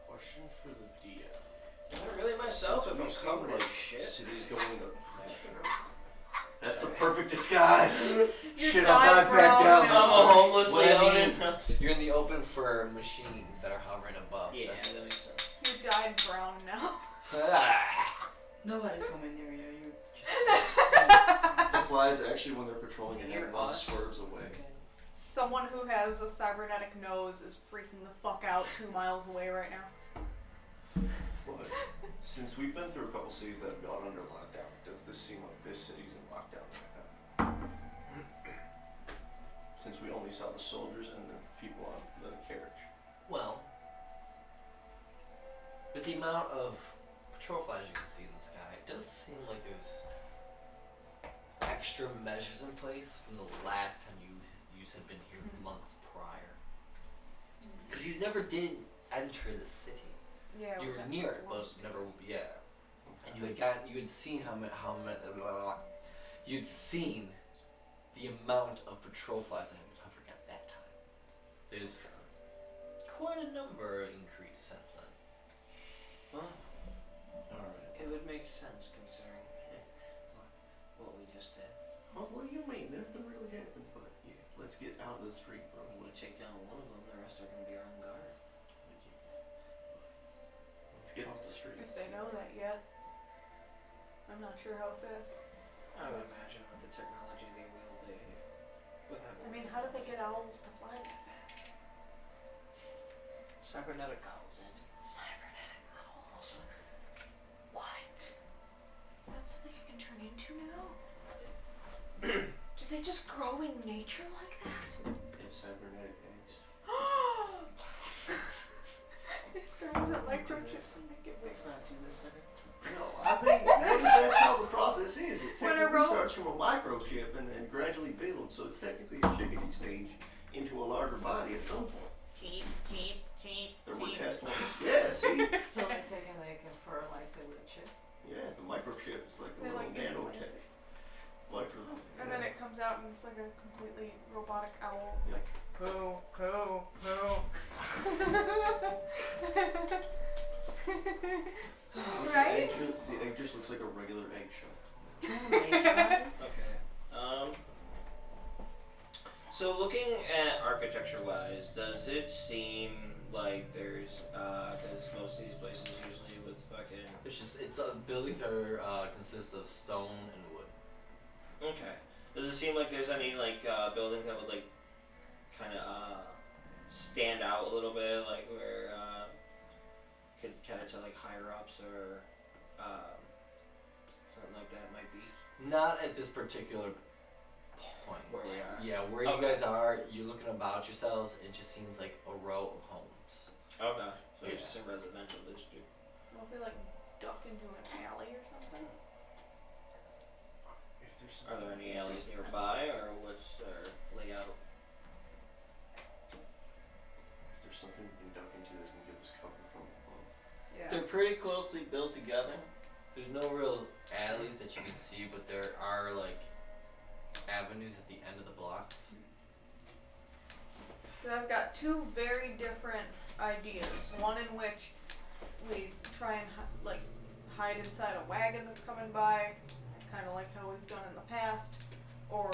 question for the DM. Not really myself if I'm Since we've covered seen, in like, shit. cities going to. That's the perfect disguise. Shit, died, I'll dive bro. back down. I'm a homeless What I mean Leonin. is, you're in the open for machines that are hovering above. Yeah, that makes sense. You dyed brown now. Nobody's coming near you. You The flies actually, when they're patrolling it, Near one us. swerves away. Someone who has a cybernetic nose is freaking the fuck out 2 miles away right now. But since we've been through a couple cities that have gone under lockdown, does this seem like this city's in lockdown right now? Since we only saw the soldiers and the people on the carriage. Well, with the amount of patrol flags you can see in the sky, it does seem like there's extra measures in place from the last time you had been here months prior. Because Because you never did enter the city. Yeah. You we were got near it, but close. never. Yeah. And you had seen how many. You'd seen the amount of patrol flies that had been hovering at that time. There's quite a number increase since then. Well, Alright. it would make sense considering what we just did. Well, what do you mean? Nothing really happened, but yeah, let's get out of the street, bro. When we take down one of them, the rest are going to be on guard. Let's get off the streets. If they know that yet. I'm not sure how fast. I would imagine with the technology they will, they would have. I mean, how did they get owls to fly that fast? Cybernetic owls, Cybernetic owls. What? Is that something I can turn into now? Do they just grow in nature like that? They have cybernetic eggs. It starts a microchip and make it big. Let's not do this second. No, I mean, that's how the process is. It When a technically ro- starts from a microchip and then gradually builds, so it's technically a chickadee stage into a larger body at some point. Cheep, cheep, cheep, There were cheep. test ones. Yeah, see? So they take and they can fertilize it with a chip. Yeah, the microchip is like a They little like nanotech. And then it comes out and it's like a completely robotic owl. Yeah. Like, poo, poo, poo. Right? The egg just looks like a regular eggshell. Okay. So looking at architecture-wise, does it seem like there's, because most of these places usually with fucking. Buildings are consist of stone and wood. Okay. Does it seem like there's any like buildings that would like kind of stand out a little bit, like where could kind of tell like higher ups or something like that might be? Not at this particular point. Where we are. Yeah, where you guys are, you're looking about yourselves. It just seems like a row of homes. Okay. So it's Yeah. just a residential district. Will we like duck into an alley or something? If there's Are there something- any alleys nearby, or what's their layout? If there's something we can duck into that can give us cover from above. Yeah. They're pretty closely built together. There's no real alleys that you can see, but there are like avenues at the end of the blocks. So I've got two very different ideas. One in which we try and hide inside a wagon that's coming by, kind of like how we've done in the past, or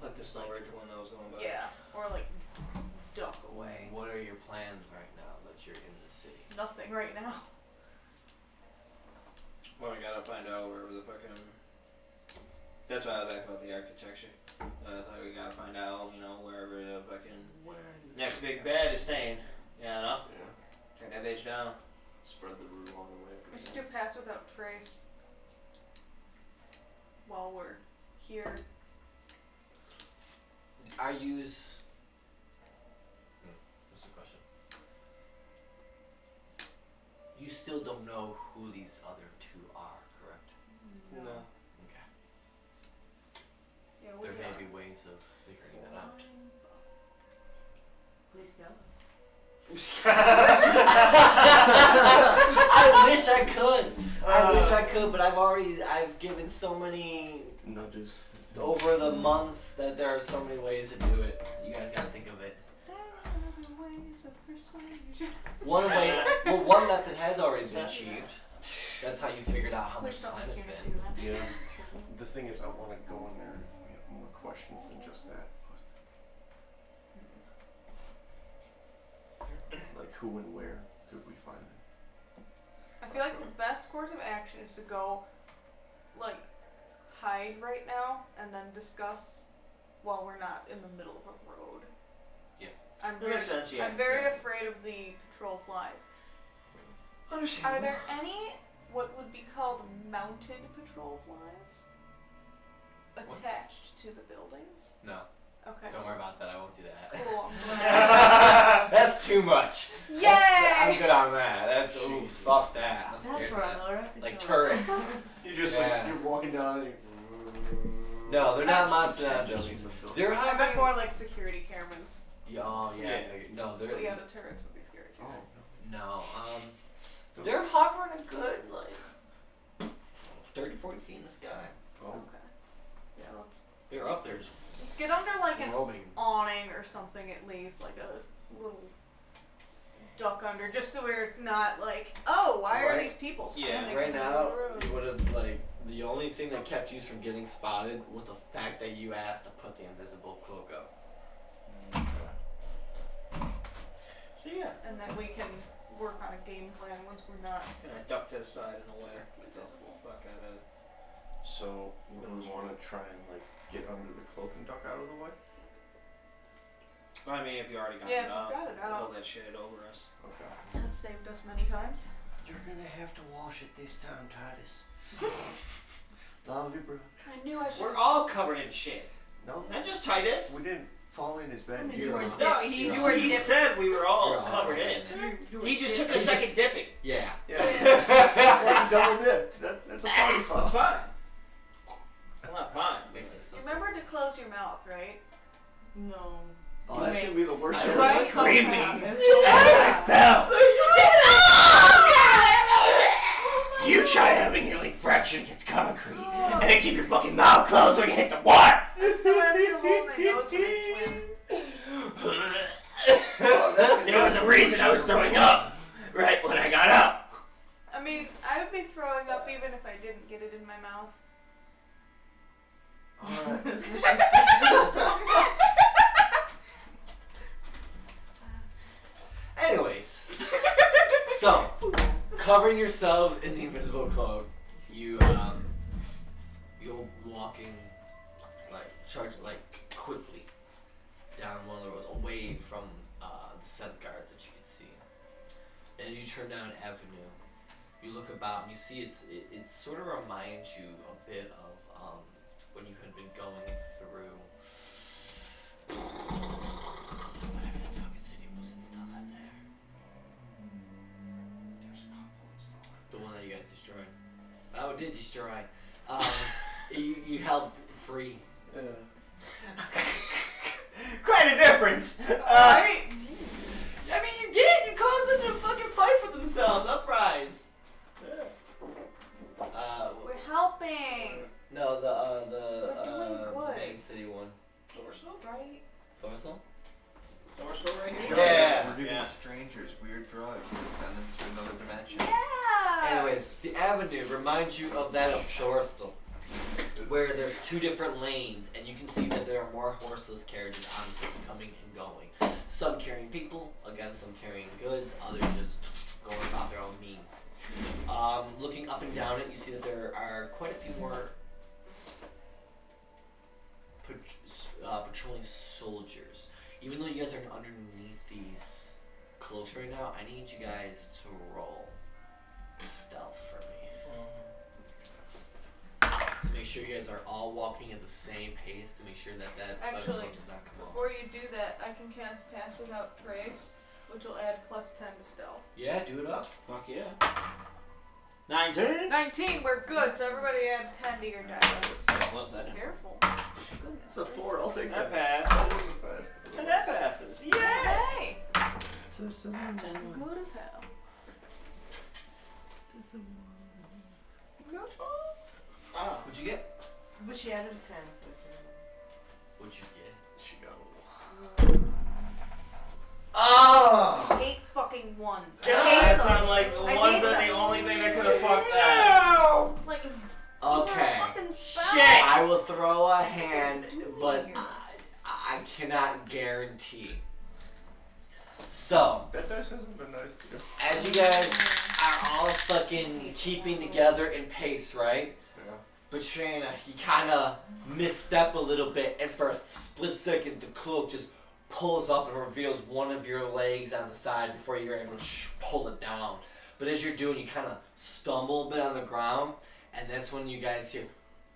Like the Snow Ridge one that was going by. yeah, or like duck away. What are your plans right now that you're in the city? Nothing right now. Well, we gotta find out wherever the fucking. That's why I was asking about the architecture. I thought we gotta find out, wherever the fucking next big bed is staying. Yeah, enough. Yeah. Turn that bitch down. Spread the root along the way. We should do pass without trace while we're here. I use. What's the question? You still don't know who these other two are, correct? No. Okay. Yeah, There may be ways of figuring that out. Please tell us. I wish I could. I wish I could, but I've given so many Nudges. over the months that there are so many ways to do it. You guys gotta think of it. Ways of persuasion. One method has already been achieved. That's how you figured out how much Please don't time make it's Kieran been. do that. Yeah. The thing is, I want to go in there if we have more questions than just that. But like who and where could we find them? I feel like the best course of action is to go, hide right now and then discuss while we're not in the middle of a road. Yes. I'm That very, makes sense, yeah. I'm very afraid of the patrol flies. Understandable. Are there any what would be called mounted patrol flies attached to the buildings? No. Okay. Don't worry about that. I won't do that. Cool. I'm glad. That's too much. Yay! I'm good on that. That's ooh, Jesus. fuck that. I'm That's scared for of that. another episode. Like turrets. You just Yeah. you're walking down and No, they're not mounted on Just buildings. from the building. They're I meant having. more like security cameras. Oh, yeah. Yeah. No, they're. But yeah, the turrets would be scary too. No, they're hovering a good, like, 30, 40 feet in the sky. Oh. Okay. Yeah, They're up there just let's get under like an roaming. awning or something at least, like a little duck under, just so where it's not like, oh, why are Right. these people Yeah, standing Right in the now, middle of the road? you would have, like, the only thing that kept you from getting spotted was the fact that you asked to put the invisible cloak up. So yeah, And then we can work on a game plan once we're not. and I duck to the side in a way. Get the fuck out of. So would we want to try and like get under the cloak and duck out of the way? I mean, if you already got Yeah, it if up, you've got it out. hold that shit over us. Okay. That's saved us many times. You're gonna have to wash it this time, Titus. Love you, bro. I knew I should. We're all covered in shit. No, Not just Titus. we didn't fall in his bed. You were No, he said we were all You're all covered in. He just took a He's second just- dipping. Yeah. Yeah. That's a double dip. That's a party That's foul. fine. I'm not fine. Makes me so You remember to close your mouth, right? No. Oh, that's gonna be the worst. I shit. was Right? screaming. It's I so fell. You try having your leg fractured against concrete, and then keep your fucking mouth closed when you hit the water. I still have to hold my nose when I swim. Oh, that's There was a reason I was throwing up right when I got up. I mean, I would be throwing up even if I didn't get it in my mouth. Anyways, so covering yourselves in the invisible cloak, you're walking quickly down one of the roads away from the set guards that you can see. And as you turn down Avenue, you look about and you see it sort of reminds you a bit of when you had been going through whatever the fucking city was installed in there. There's a couple installed. The one that you guys destroyed. Oh, did destroy. You helped free. Yeah. Quite a difference. I mean, you did. You caused them to fucking fight for themselves. Uprise. We're helping! No, We're doing the good. main city one. So we're still, Right? Thorsel? so we're still right here. Yeah. We're giving Yeah. strangers weird drugs that send them to another dimension. Yeah! Anyways, the avenue reminds you of that of Thorsel, where there's two different lanes, and you can see that there are more horseless carriages on the street coming and going. Some carrying people, again, some carrying goods, others just going about their own means. Looking up and down it, you see that there are quite a few more patrolling soldiers. Even though you guys are underneath these cloaks right now, I need you guys to roll stealth for me. To make sure you guys are all walking at the same pace, to make sure that other Actually, cloak does not come off. Before you do that, I can cast Pass Without Trace, which will add +10 to stealth. Yeah, do it up. Fuck yeah. 19. 19, we're good, so everybody add 10 to your dice. Well, that, Careful. Goodness. It's a 4. I'll take that that. passes. And that passes. Yeah. Hey! It's a 7. Good as hell. Oh. What'd you get? But she added a 10, so I said. What'd you get? She got a little. Oh! 8 fucking ones. That sound like the I ones hate that them. the only thing that could have fucked that. Like, Okay. fucking spell. Shit. I will throw a hand, but I cannot guarantee. So, That dice hasn't been nice to you. as you guys are all fucking keeping together in pace, right? Yeah. But Shayna, he kind of misstep a little bit, and for a split second, the cloak just pulls up and reveals one of your legs on the side before you're able to pull it down. But as you're doing, you kind of stumble a bit on the ground, and that's when you guys hear,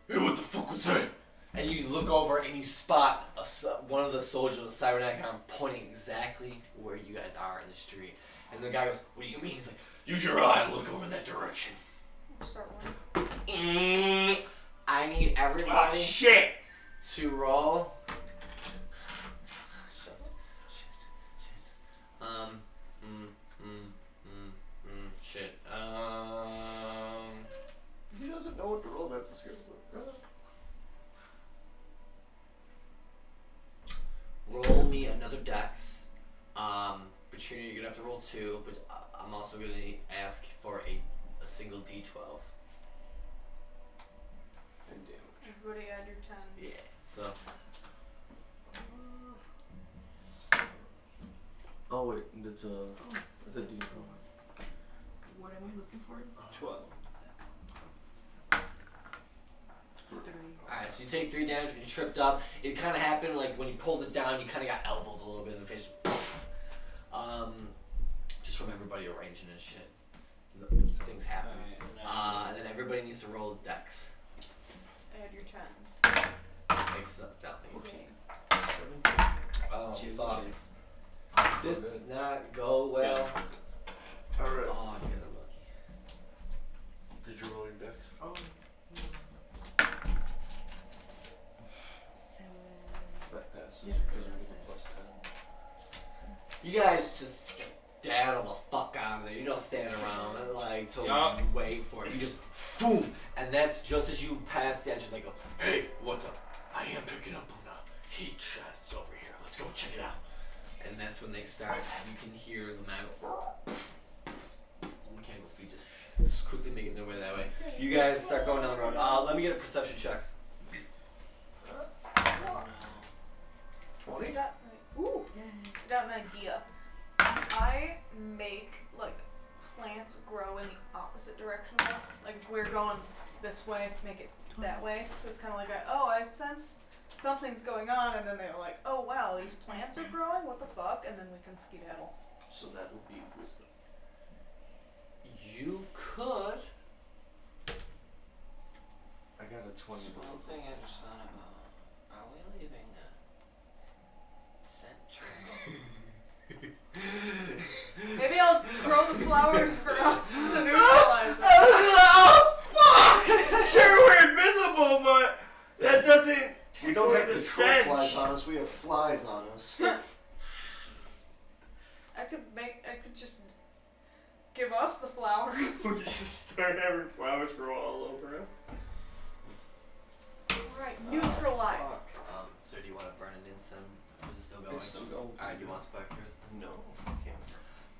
"Hey, what the fuck was that?" And you look over and you spot one of the soldiers with a cybernetic arm pointing exactly where you guys are in the street. And the guy goes, "What do you mean?" He's like, "Use your eye and look over in that direction." Start one. I need Oh, everybody shit. to roll. to roll that. Let's go. Roll me another dex. Petunia, you're gonna have to roll 2, but I'm also gonna ask for a single d12. And damage. Everybody add your 10. Yeah. So. Oh wait, that's a D. What am I looking for? 12. Alright, so you take 3 damage when you tripped up. It kind of happened like when you pulled it down, you kind of got elbowed a little bit in the face. Just from everybody arranging and shit. Things happen. And then everybody needs to roll dex. Add your 10s. Makes stealthy. Okay. Oh, fuck. This does not go well. Alright. Oh, you're lucky. Did you roll your dex? Oh. 7. That passes Yeah, because that's we it. have +10. You guys just daddle the fuck out of it. You don't stand around and like to wait for it. You just boom, and that's just as you pass the edge. They go, "Hey, what's up? I am picking up on a heat shot. It's over here. Let's go check it out." And that's when they start. You can hear the mechanical feet just quickly making their way that way. You guys start going down the road. Let me get a perception checks. 20? Ooh, got an idea. I make like plants grow in the opposite direction of us. Like if we're going this way, make it that way. So it's kind of like, I sense something's going on, and then they're like, oh wow, these plants are growing. What the fuck? And then we can skedaddle. So that would be wisdom. You could. I got a 20. One thing I just thought about. Are we leaving a scent trail? Maybe I'll grow the flowers for us to neutralize it. Oh fuck! Sure, we're invisible, but that doesn't. We don't have the control stench. flies on us, we have flies on us. I could just give us the flowers. We just start having flowers grow all over us. Right, neutralize. So do you want to burn an incense? Is it still going? It's still going. Alright, do you want specters? No, I can't.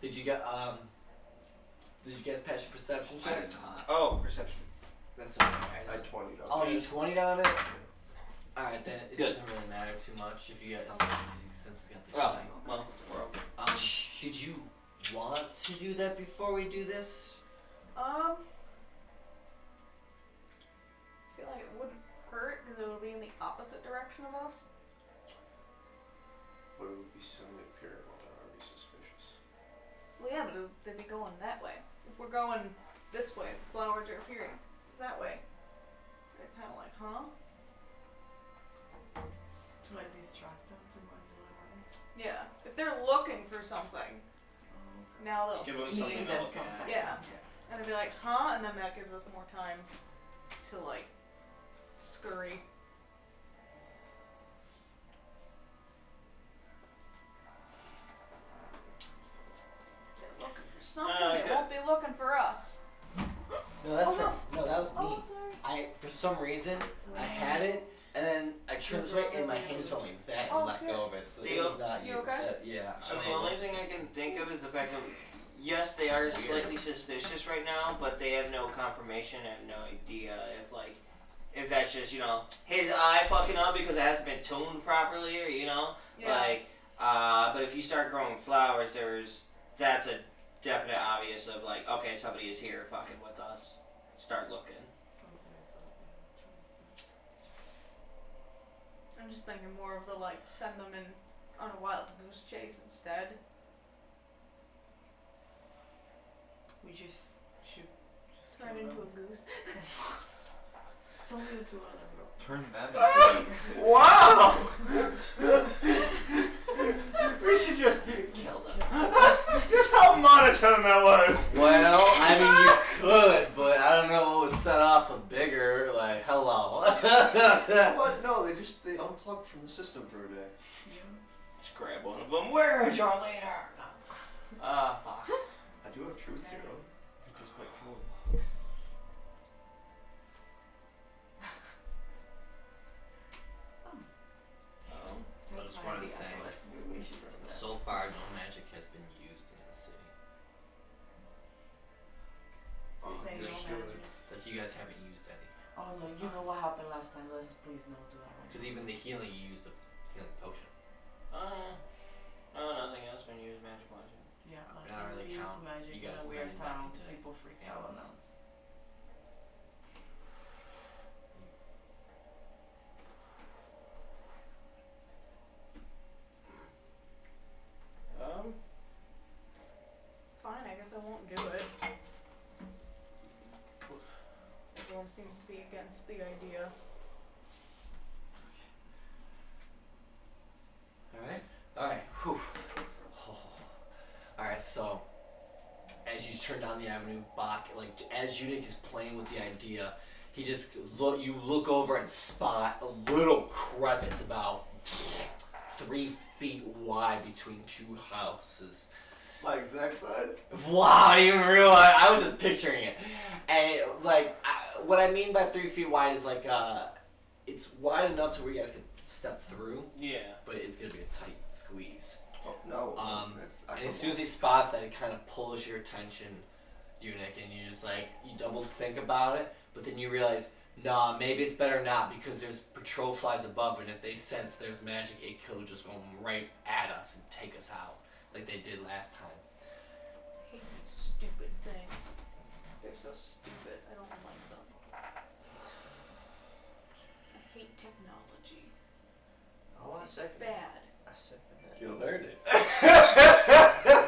Did you guys pass your perception checks? Oh, perception. That's okay. I 20'd up. Oh, you 20'd on it? Alright, then it Good. doesn't really matter too much if you guys, since it's got the Oh, 20. well, we're okay. Did you want to do that before we do this? I feel like it wouldn't hurt because it would be in the opposite direction of us. But it would be semi-apparent while they're already suspicious. Well, yeah, but they'd be going that way. If we're going this way, the flowers are appearing that way. They're kind of like, huh? To like distract them to mind the way. Yeah. If they're looking for something, now they'll Give them see something to that look at. Yeah. And they'll be like, huh? And then that gives us more time to like scurry. If they're looking for something, they won't be looking for us. No, that's Oh, no, that was me. Oh, sorry. For some reason, I had it, and then I turned this way, and my hand just went like that and Oh, let shit. go of it. So it Deal. was not You okay? Yeah. So the only thing I can think of is the fact that, yes, they are slightly suspicious right now, but they have no confirmation and no idea if that's just, his eye fucking up because it hasn't been tuned properly, or, Yeah. but if you start growing flowers, that's a definite obvious of like, okay, somebody is here fucking with us. Start looking. I'm just thinking more of the like send them in on a wild goose chase instead. We just should just Turn into a goose. It's only the two of them, bro. Turn them into Wow! We should just kill them. Just how monotone that was. Well, I mean, you could, but I don't know what was set off a bigger, like, hello. What? No, they unplugged from the system for a day. Just grab one of them. Where is your leader? Fuck. I do have truth serum. You just might kill him. you know what happened last time, let's please not do that right Because even the healing, you used a healing potion. Nothing else when you use magic wise. Yeah, last Not time really we used count. magic You in guys a weird went back town. into People freaked out on animals. us. Fine, I guess I won't do it. Everyone seems to be against the idea. Alright. Whew. Alright, so as you turn down the avenue, Bach, like as Eunuch is playing with the idea, he just you look over and spot a little crevice about 3 feet wide between two houses. My exact size. Wow, I didn't even realize. I was just picturing it. And what I mean by 3 feet wide is like it's wide enough to where you guys can step through. Yeah. But it's gonna be a tight squeeze. Oh, no. And as soon as he spots that, it kind of pulls your attention, Eunuch, and you just like you double think about it. But then you realize, nah, maybe it's better not because there's patrol flies above, and if they sense there's magic, it could just go right at us and take us out, like they did last time. I hate these stupid things. They're so stupid. I don't like them. I hate technology. Oh, I It's second. bad. I second that. You learned it.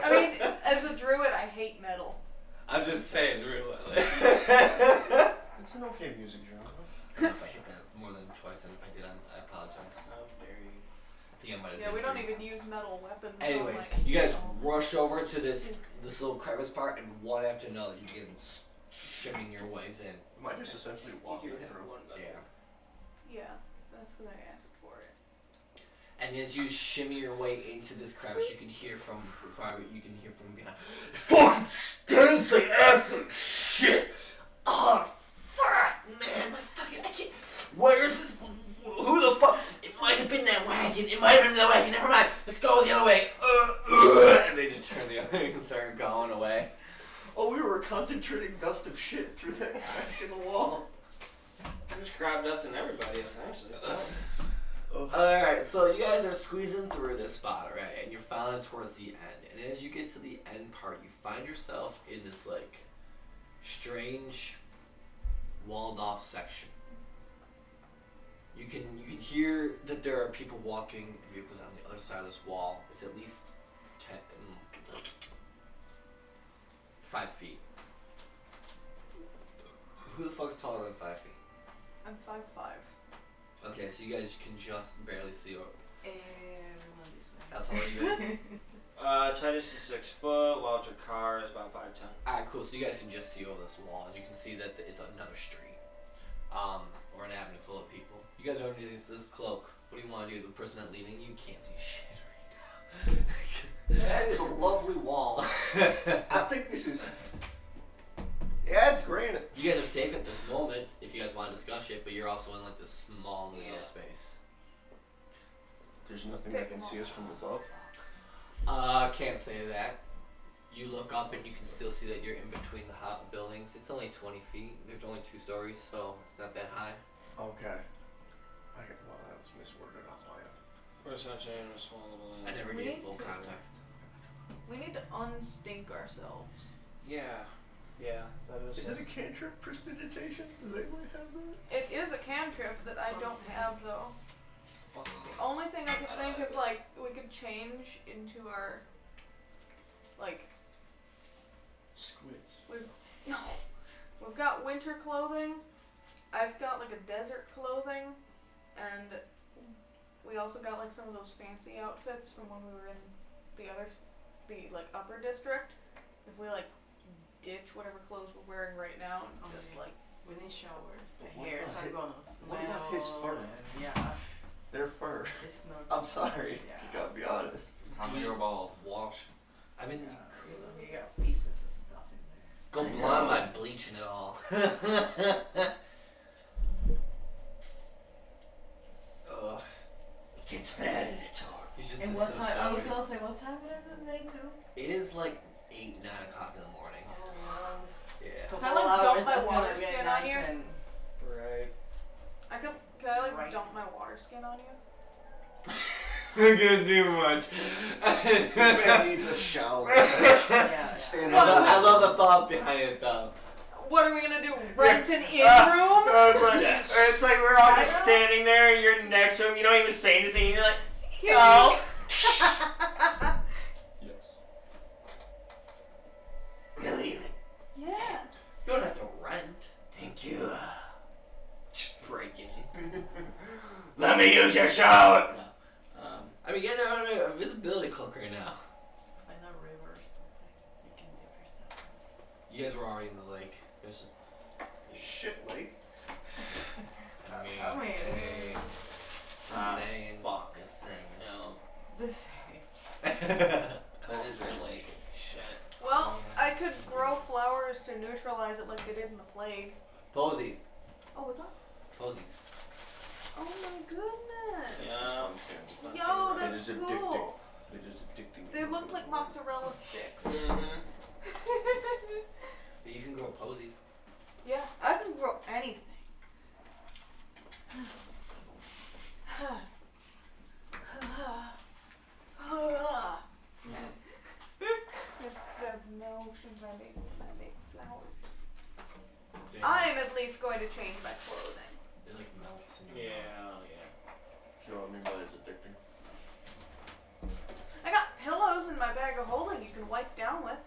I mean, as a druid, I hate metal. I'm just saying, really. It's an okay music genre. I don't know if I hit that more than twice, and if I did, I apologize. How dare you? I think I might have. Yeah, we don't even use metal weapons. so, Anyways, like, you guys metal. rush over to this little crevice part, and one after another, you begin shimming your ways in. Am I just essentially walking through? Yeah. Yeah, that's because I asked for it. And as you shimmy your way into this crevice, you can hear from behind. It fucking stinks like absolute shit. Oh fuck, man, I can't. Where's this? Who the fuck? It might have been that wagon. Never mind. Let's go the other way. And they just turn the other way and start going away. Oh, we were a concentrating gust of shit through that crack in the wall. Just grabbed us and everybody, essentially. Alright, so you guys are squeezing through this spot, right? And you're filing towards the end. And as you get to the end part, you find yourself in this, like, strange, walled off section. You can hear that there are people walking, vehicles on the other side of this wall. It's at least 5 feet. Who the fuck's taller than 5 feet? I'm 5'5". Okay, so you guys can just barely see over. Everyone this way. That's all you guys? Titus is 6 foot, while Jakar is about 5'10". Alright, cool. So you guys can just see over this wall, and you can see that it's another street, or an avenue full of people. You guys are underneath this cloak. What do you want to do? The person that's leading you can't see shit right now. That is a lovely wall. I think this is. Yeah, it's granite. You guys are safe at this moment if you guys want to discuss it, but you're also in like this small narrow space. There's nothing that can see us from above. Can't say that. You look up and you can still see that you're in between the buildings. It's only 20 feet. There's only 2 stories, so it's not that high. Okay. Well, that was misworded on my end. We're essentially in a small little I never We gave need full to- context. We need to unstink ourselves. Yeah, that is. Is it a cantrip prestidigitation? Does anybody have that? It is a cantrip that I don't have though. The only thing I could think is like we could change into our like Squids. we've got winter clothing. I've got like a desert clothing, and we also got like some of those fancy outfits from when we were in the like upper district. If we like ditch whatever clothes we're wearing right now and just like We need showers. The What hairs about are his- gonna smell. what about his fur? and Yeah, Their fur. it's not. I'm sorry. Yeah. You gotta be honest. Tell me you're bald. Wash. I mean, Yeah, you got pieces of stuff in there. go blonde by bleaching it all. Ugh. It gets bad and it's hard. He's just And what time? I was gonna say, what time it is in May too? It is like 8, 9 o'clock in the morning. Oh, wow. Yeah. Can I, like, dump my That's gonna water get skin on nice here? and Right. right. dump my water skin on you? We're gonna do much. This man needs a shower. Yeah. Stand I up. love the thought behind it though. What are we gonna do? Rent an in-room? It's like, it's like we're all just standing there, and you're next to him, you don't even say anything, and you're like, no. Yes. Really? Yeah. You don't have to rent. Thank you. Just break in. Let me use your shower! No. I mean, you guys are on a visibility cloak right now. Find a river or something. You can dip yourself. You guys were already in the lake. There's Shit lake. I mean, I mean, hey, just saying. Fuck. Just saying. No. This. That is a lake. Shit. well, I could grow flowers to neutralize it like they did in the plague. Posies. Oh, what's that? Posies. Oh my goodness. Yeah. Yo, It that's is addicting. cool. It is addicting. They look like mozzarella sticks. Mm-hmm. But you can grow posies. Yeah, I can grow anything. It's the notions I make when I make flowers. I'm at least going to change my clothing. It like melts in your Yeah. You know what I mean by it's addicting? I got pillows in my bag of holding you can wipe down with.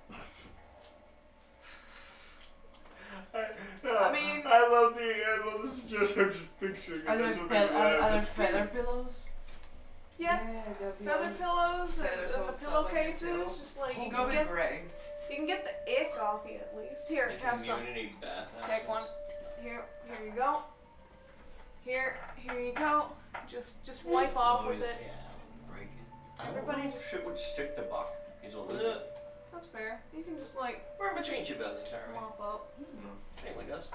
I mean- I love the suggestion. I'm just picturing it. Are there, That's what are makes me laugh. there feather pillows? Yeah, they'll be feather on- pillows feathers and will the stop pillowcases. like this, Just like We'll you go can with get, gray. you can get the ick off you at least. Here, Like have some. community bath. Take one. Here you go. Here you go. Just wipe off with it. Yeah. break it. I don't Everybody- know if shit would stick to Buck. He's a lizard. That's fair. You can just like We're in between two buildings, aren't we? mop up. Anyway, goes.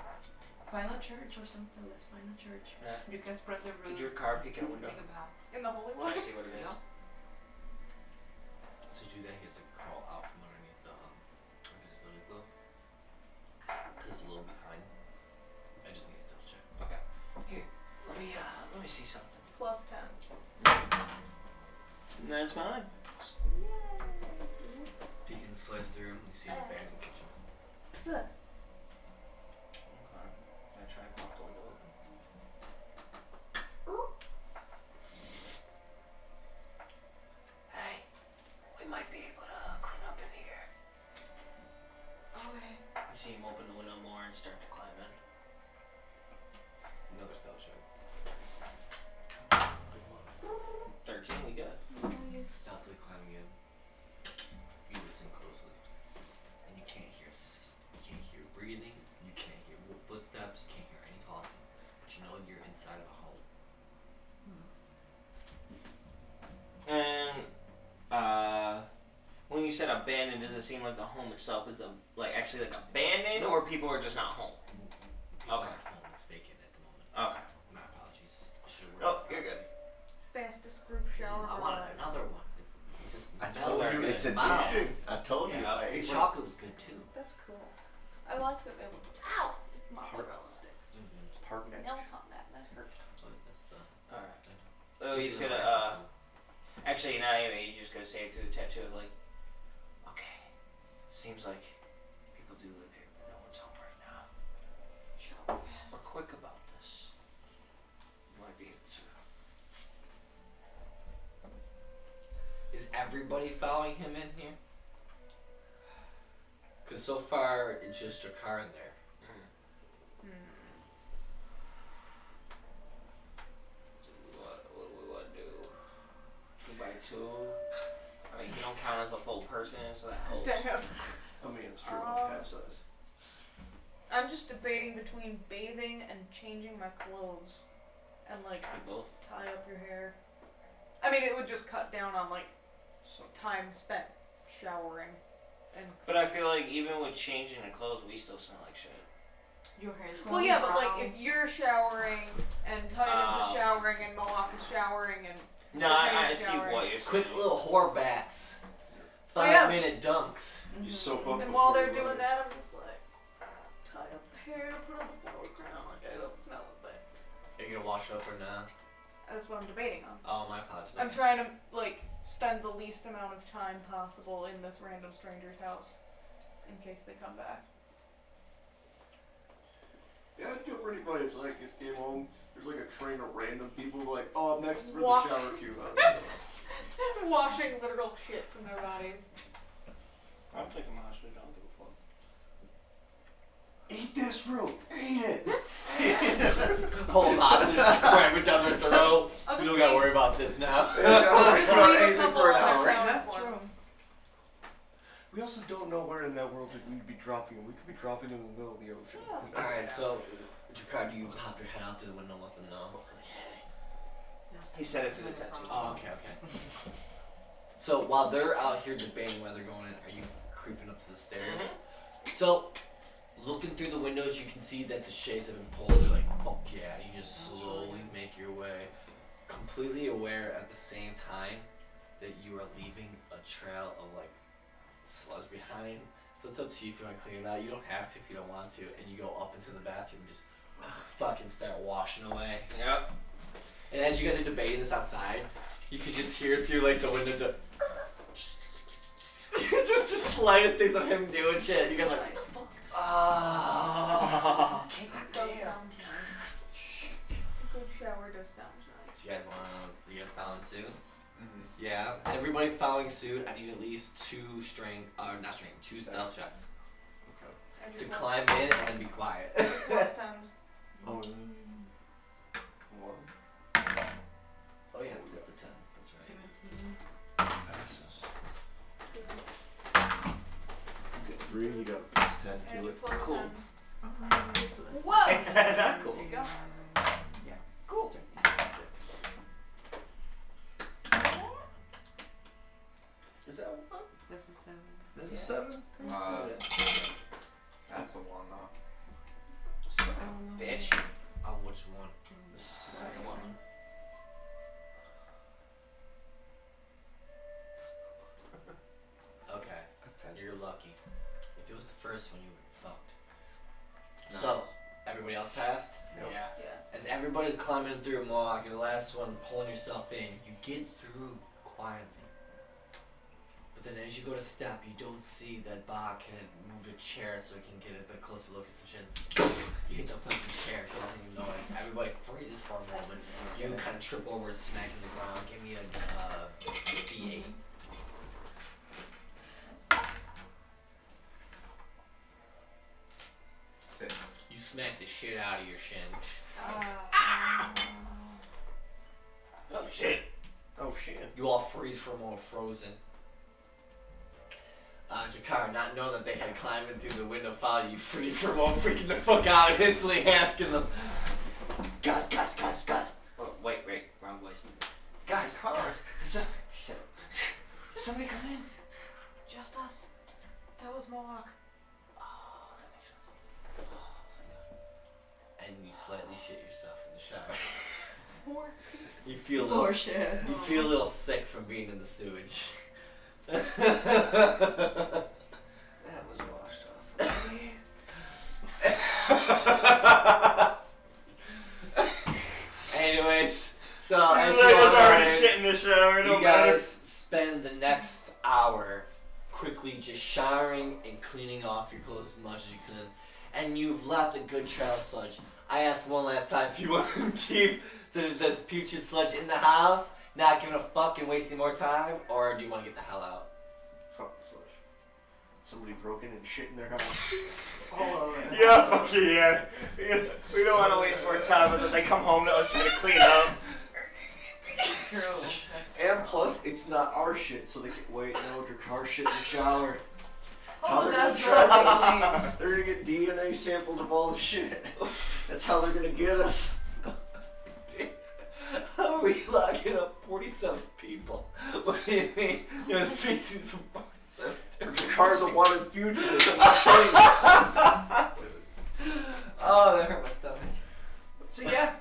Find a church or something. Let's find a church. Yeah. You can spread the Could roof. your car peek in a window? Take a bath. In the holy I water. see what it is. Yeah. To do that, he has to crawl out from underneath the invisibility globe. Cause it's a little behind. I just need a stealth check. Okay. Here, let me see something. Plus 10. And that's mine. If you can slice through him, you see an abandoned kitchen. Good. Okay. I try and pop the window open. Hey, we might be able to clean up in here. Okay. You see him open the window more and start to climb in. Another stealth check. 13, we good. Stealthily climbing in. You listen closely, and you can't hear. You can't hear breathing. You can't hear footsteps. You can't hear any talking. But you know you're inside of a home. And when you said abandoned, does it seem like the home itself is actually like abandoned, or people are just not home? People Okay. aren't home. It's vacant at the moment. Okay. My apologies. I should have. Oh, you're good. Fastest group shower I of our want lives. another one. It's just I melts told in you your it's mouth. addicting. I told you. Yeah. I The ate chocolate was good too. That's cool. I like that they look. Ow! Mozzarella sticks. Park next. Melt on that. That hurt. Oh, that's the. Alright. So We you do could the rice one, too. actually now you just gotta say it through the tattoo of like, okay, seems like people do live here, but no one's home right now. Shower We're fast. quick about this. You might be able to. Is everybody following him in here? Cause so far it's just your car in there. What do we want to do? 2 by 2? I mean, you don't count as a full person, so that helps. Damn. I mean, it's true. Half size. I'm just debating between bathing and changing my clothes, and like Both. tie up your hair. I mean, it would just cut down on like So time spent showering, and But I feel like even with changing the clothes, we still smell like shit. Your hair's well, yeah, but like if you're showering and Titus is showering and Mohawk is showering and No, I Change see showering. what you're saying. Quick little whore baths. Oh, yeah. 5-minute dunks. you soap up. and while before they're you doing run. that, I'm just like tie up the hair, put on the flower crown, like I don't smell it, but Are you gonna wash up or not? That's what I'm debating on. Oh, my apologies. I'm trying to, like, spend the least amount of time possible in this random stranger's house in case they come back. Yeah, I'd feel pretty funny if like it came home, there's like a train of random people like, oh, I'm next for Wash. the shower queue. Washing literal shit from their bodies. I'm taking my hostage. I don't give a fuck. Eat this fruit. Eat it. Hold on, just cram it down their throat. I'll You just don't gotta leave- worry about this now. I'll just Not leave a anything couple for an on the hour. counter That's for true. them. We also don't know where in that world that we'd be dropping them. We could be dropping them in the middle of the ocean. Yeah. Alright, so, Jakar, do you pop your head out through the window and let them know? He said it through the tattoo. Oh, okay. So, while they're out here debating where they're going in, are you creeping up to the stairs? So, looking through the windows, you can see that the shades have been pulled. You're like, fuck yeah. You just slowly make your way, completely aware at the same time that you are leaving a trail of, like, sludge behind. So it's up to you if you want to clean it out. You don't have to if you don't want to. And you go up into the bathroom and just fucking start washing away. Yep. And as you guys are debating this outside, you can just hear through like the window just the slightest things of him doing shit. You guys are like, what the fuck? Ah. Those sound nice. A good shower does sound nice. So you guys following suits? Mm-hmm. Yeah. Everybody following suit, I need at least two stealth checks. And To you climb in and then be quiet. plus 10s. Oh, one. Oh yeah, plus the 10s, that's right. 17. Passes. You get 3, you got a plus 10 And to you it. plus Cool. 10s. Whoa! Not cool. There you go. Cool. Is that one? That's a 7. That's a 7? That's the one though. Bitch. Oh, which one? The second one. Okay, you're lucky. If it was the first one, you would have fucked. So, everybody else passed? Yeah. Yeah. As everybody's climbing through Mohawk, you're the last one pulling yourself in. You get through quietly. But then as you go to step, you don't see that Bob can move a chair so he can get a bit closer look at some shit. You hit the fucking chair, can't any noise. Everybody freezes for a moment. You kind of trip over and smack in the ground. Give me a D8. You smack the shit out of your shin. Oh shit. Oh shit. You all freeze for a moment, frozen. Jakar, not knowing that they had climbed in through the window, followed you, freeze for a moment, freaking the fuck out, and instantly asking them, Guys. Oh, wait, wrong voice. Guys. Shit. Did somebody come in? Just us. That was Mohawk. oh, that makes sense. And you slightly shit yourself in the shower. More. You feel a little, shit. you feel a little sick from being in the sewage. That was washed off. Anyways, so as Like, you there's all already are, shit in the shower. you No guys matter. spend the next hour quickly just showering and cleaning off your clothes as much as you can, and you've left a good trail of sludge. I asked one last time if you want to keep this putrid sludge in the house, not giving a fuck and wasting more time, or do you want to get the hell out? Fuck the sludge. Somebody broke in and shit in their house. All over it. Yeah, fuck yeah. We don't want to waste more time, but then they come home to us trying to clean up. And plus, it's not our shit, so they can wait. No, Drakkar shit in the shower. That's how they're gonna that's try to see. They're gonna get DNA samples of all the shit. That's how they're gonna get us. How are we locking up 47 people? What do you mean? You're facing the Drakkar's a wanted fugitive. I'm not kidding. Oh, that hurt my stomach. So yeah.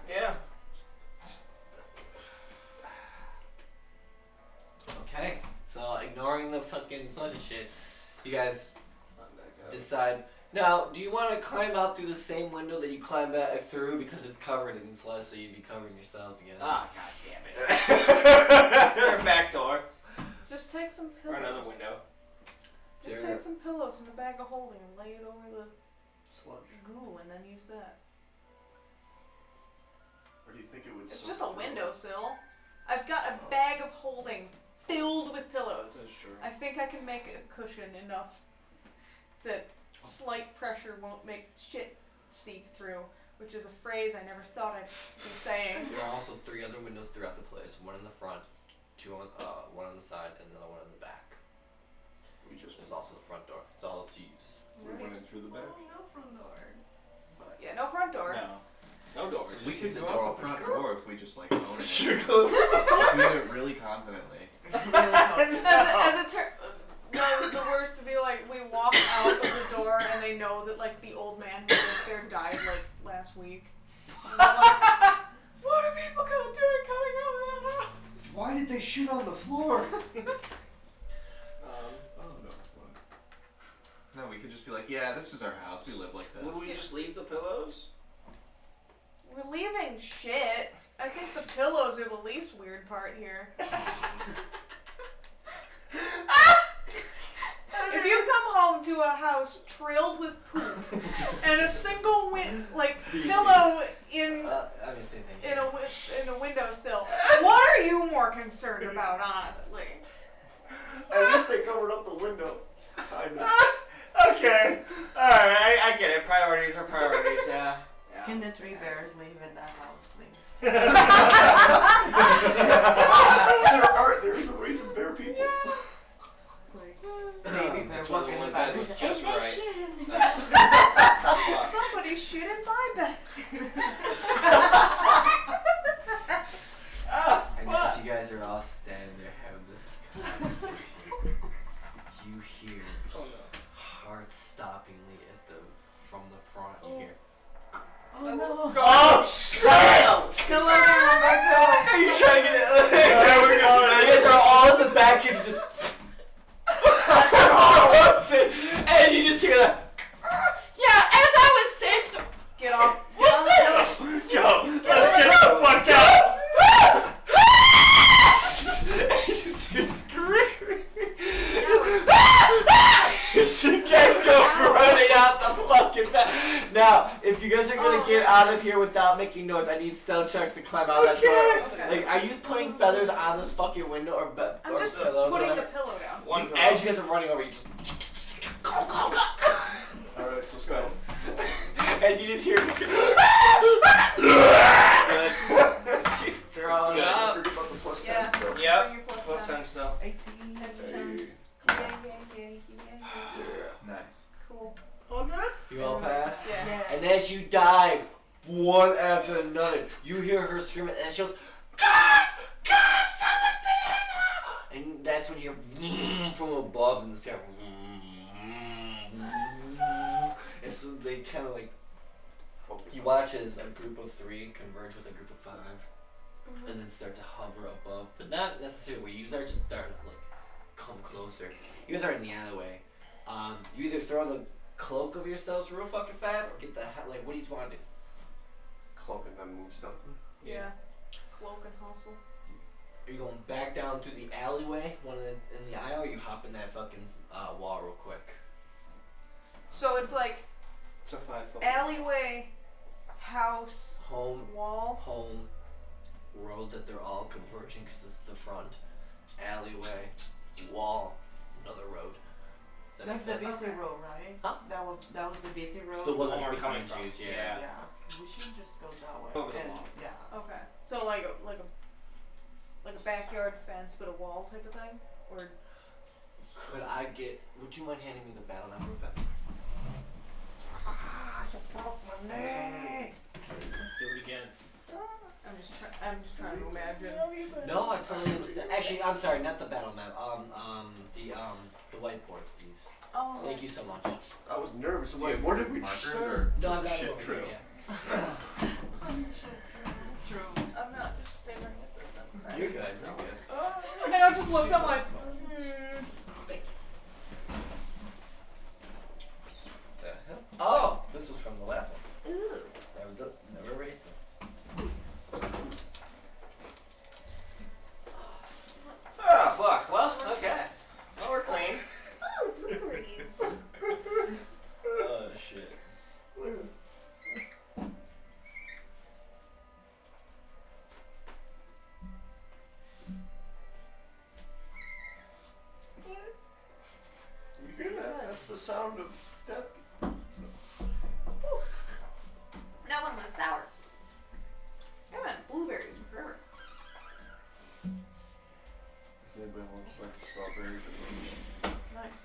Okay, so ignoring the fucking sludge and shit, you guys decide Now, do you want to climb out through the same window that you climbed out through because it's covered in slush, so you'd be covering yourselves again? Ah, god damn it. Is there a back door? Just take some Or pillows. another window? Just There- take some pillows and a bag of holding and lay it over the Sludge. goo and then use that. Or do you think it would It's soak just a through? windowsill. I've got a bag of holding filled with pillows. That's true. I think I can make a cushion enough that slight pressure won't make shit seep through, which is a phrase I never thought I'd be saying. There are also 3 other windows throughout the place. One in the front, 2 on, one on the side, and another one in the back. There's also the front door. It's all up to use. We went in through the back. No front door. Yeah, no front door. No. No doors. So we Just could use the go door out the front opener. door if we just like own it. Sure, If we do it really confidently. As a the worst to be like, we walk out of the door and they know that like the old man who lived there died like last week. And they're like, what are people doing coming out of that house? Why did they shoot on the floor? Oh no. What? No, we could just be like, yeah, this is our house. We live like this. Would we just leave the pillows? We're leaving shit. I think the pillows are the least weird part here. If you come home to a house trailed with poop and a single pillow in I mean, same thing. in a windowsill, what are you more concerned about, honestly? At least they covered up the window. Kind of. Okay. Alright, I get it. Priorities are priorities, yeah. Can the 3 bears live in that house, please? There's some recent bear people. Baby bear That's why the walking one about. bed was Ain't just that right. shit in the That's- Somebody shit in my bed. And as you guys are all standing there having this conversation, you hear heart-stoppingly from the front, you hear, Oh no. Oh, shit! Hello, let's go. are you trying to get it? There we go. You guys are all in the back, you just and you just hear that, yeah, as I was safe. Get off. Get on the pillow. Yo, let's get the fuck out! And you just hear screaming. You guys go running out the fucking back. Now, if you guys are gonna get out of here without making noise, I need stealth checks to climb out that door. Okay. Like, are you putting feathers on this fucking window or I'm just pillows? putting or the whatever? pillow down. One As you guys are running over, you just go, go, go. Alright, so stealth. As you just hear, she's throwing Good. up. Forget about the plus Yeah. 10 stuff. Yep. Bring your plus Plus 10 tens. still. 18. Tens. Yeah. Nice. Cool. You all pass? Yeah. Yeah. And as you dive, one after another, you hear her screaming, and she goes, God! God, someone's been in now! And that's when you hear from above in the sky. And so they kind of like, Focus you on watch as a group of 3 converge with a group of 5, and then start to hover above, but not necessarily where you guys are, just start to like come closer. You guys are in the alleyway. You either throw the cloak over yourselves real fucking fast, or get the hell, like, what do you want to do? cloak and then move stuff. Yeah. Cloak and hustle. Are you going back down through the alleyway, one in the aisle, or you hop in that fucking wall real quick? So it's like It's a 5-foot. alleyway, house, Home, wall. home, road that they're all converging because this is the front. Alleyway, wall, another road. Does that That's the make sense? busy road, right? Huh? That was the busy road. The one Where that's we're coming behind from. you, yeah. Yeah. We should just go that way. Over the And, wall. yeah. Okay. So like a backyard fence, but a wall type of thing, or Would you mind handing me the battle map real fast? Do it again. I'm just trying to imagine. No, I totally understand. Actually, I'm sorry, not the battle map. The whiteboard, please. Oh. Thank you so much. I was nervous. I'm Do you like, have where did we markers start? or- No, I'm not Shit over true. here yet. True. I'm not just staring at this. I'm You're good. You're good. And I just looks up like, Thank you. The hell? sound of death. That one was sour. I haven't had blueberries in forever. If anybody wants like strawberries or peach. Nice.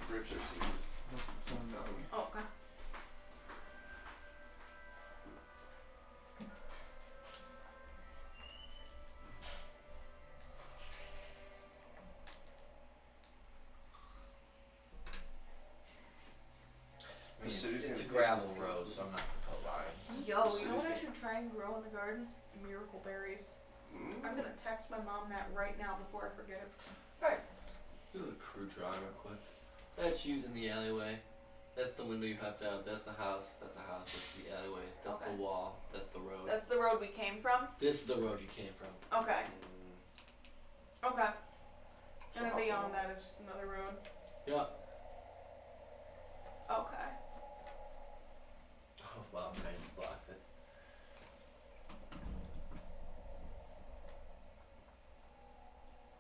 Grapes are seeds. Oh, okay. I mean, The city's it's a gonna gravel be- road, so I'm not gonna put lines. Yo, you know what I should try and grow in the garden? Miracle berries. I'm gonna text my mom that right now before I forget it. Do a crew drawing real quick. That's using the alleyway. That's the window you popped out. That's the house. That's the house. That's the alleyway. That's Okay. the wall. That's the road. That's the road we came from? This is the road you came from. Okay. Okay. And then So- beyond that is just another road. Yeah. Okay. Oh wow, Titus blocks it.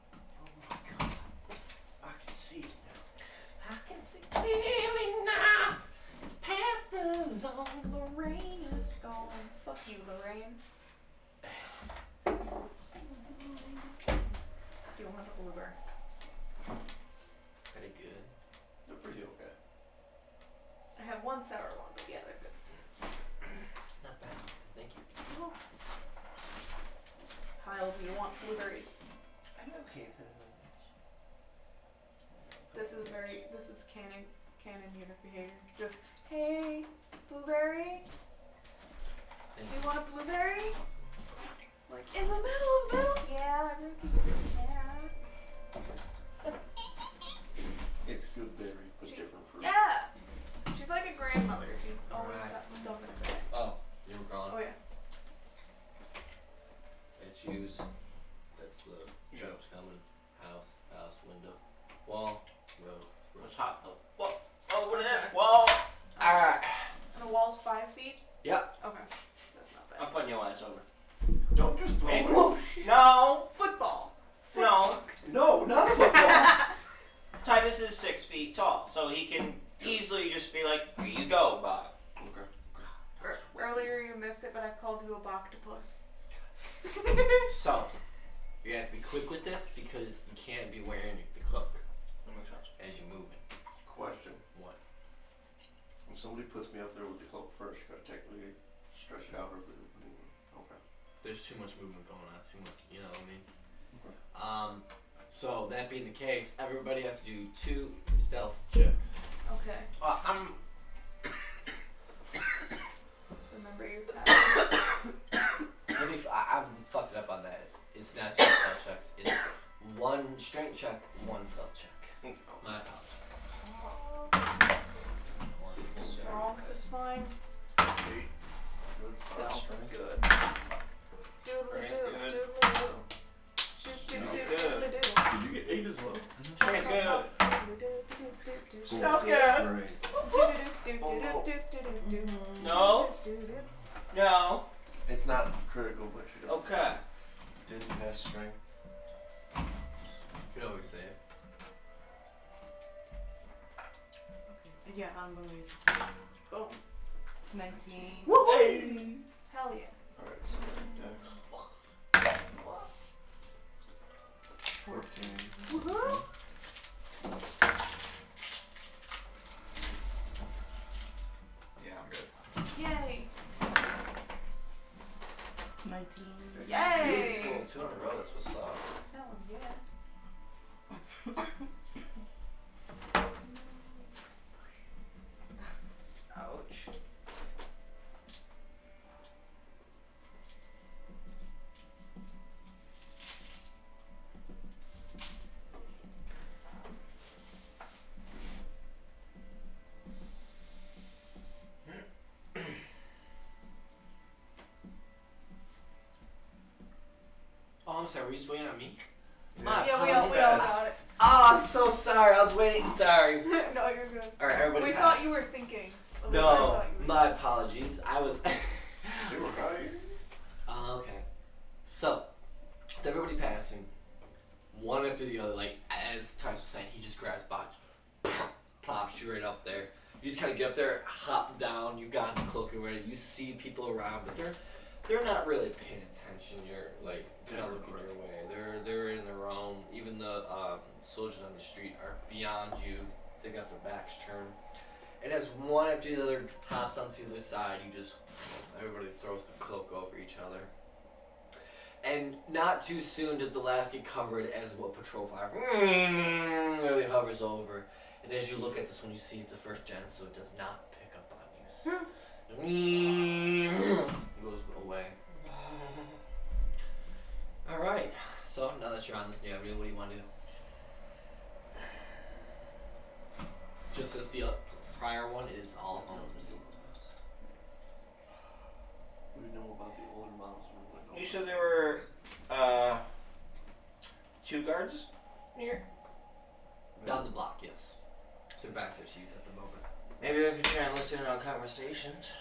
Oh my god. I can see it now. I can see clearly now. It's past the zone. Lorraine is gone. Fuck you, Lorraine. Do you want a blueberry? Pretty good. They're pretty okay. I have one sour one, but yeah, they're good. Not bad. Thank you. Kyle, do you want blueberries? I'm okay for that. This is canon unit behavior. Just, hey, blueberry? Do you want a blueberry? Like, in the middle of middle? Yeah, everyone can use a snack. It's good berry, but She- different fruit. Yeah! She's like a grandmother. She's always Alright. got stuff in her bag. Oh, you were gone. Oh, yeah. That's use. That's the jumps coming. House. House. Window. Wall. Road. Road. Top. What? Oh, what is Okay. that? Wall. Alright. And the wall's 5 feet? Yep. Okay. That's not I'm bad. putting your ass over. Don't just throw Hey, it. no. Football! No. No, not football. Titus is 6 feet tall, so he can easily just be like, here you go, Bob. Okay. Earlier you missed it, but I called you a boctopus. So, you're gonna have to be quick with this because you can't be wearing the cloak That makes sense. as you're moving. Question. What? When somebody puts me up there with the cloak first, you gotta technically stretch it out or okay. There's too much movement going on. Too much. You know what I mean? Okay. So that being the case, everybody has to do 2 stealth checks. Okay. Remember your time. I'm fucked up on that. It's not 2 stealth checks. It's 1 strength check, 1 stealth check. My apologies. Strong is fine. Good Stealth is stuff. good. Doodle Very doo, good. doodle doo. Very Doodle good. doo. Did you get 8 as well? Very good. Sounds good. No. No. It's not critical, but you don't. Okay. Didn't pass strength. Could always say it. Yeah, I'm gonna use this. Boom. 19. Woo! Hell yeah. Alright, so Dex. 14. Woohoo! Yeah, I'm good. Yay! 19. Yay! Beautiful. 2 in a row. That's what's up. Hell yeah. Ouch. Oh, I'm sorry. Were you just waiting on me? Yeah, we all apologies. got it. Oh, I'm so sorry. I was waiting. Sorry. No, you're good. All right, everybody. We pass. thought you were thinking. At least I No, thought you were. my apologies. I was. They were right. Okay. So, with everybody passing, one after the other, like as Titus was saying, he just grabs Botch. plops you right up there. You just kind of get up there, hop down. You've got the cloak ready. You see people around, but they're not really paying attention. They're not looking your way. They're in their own. Even the soldiers on the street are beyond you. They got their backs turned. And as one after the other hops onto the other side, everybody throws the cloak over each other. And not too soon does the last get covered as what patrol fire really hovers over. And as you look at this one, you see it's a first gen, so it does not pick up on you. Goes away. Alright, so now that you're on this new area, what do you want to do? Just as the prior one, it is all homes. We know about the older models. You said there were 2 guards here? Down the block, yes. Their backs are to use at the moment. Maybe we could try and listen in on conversations.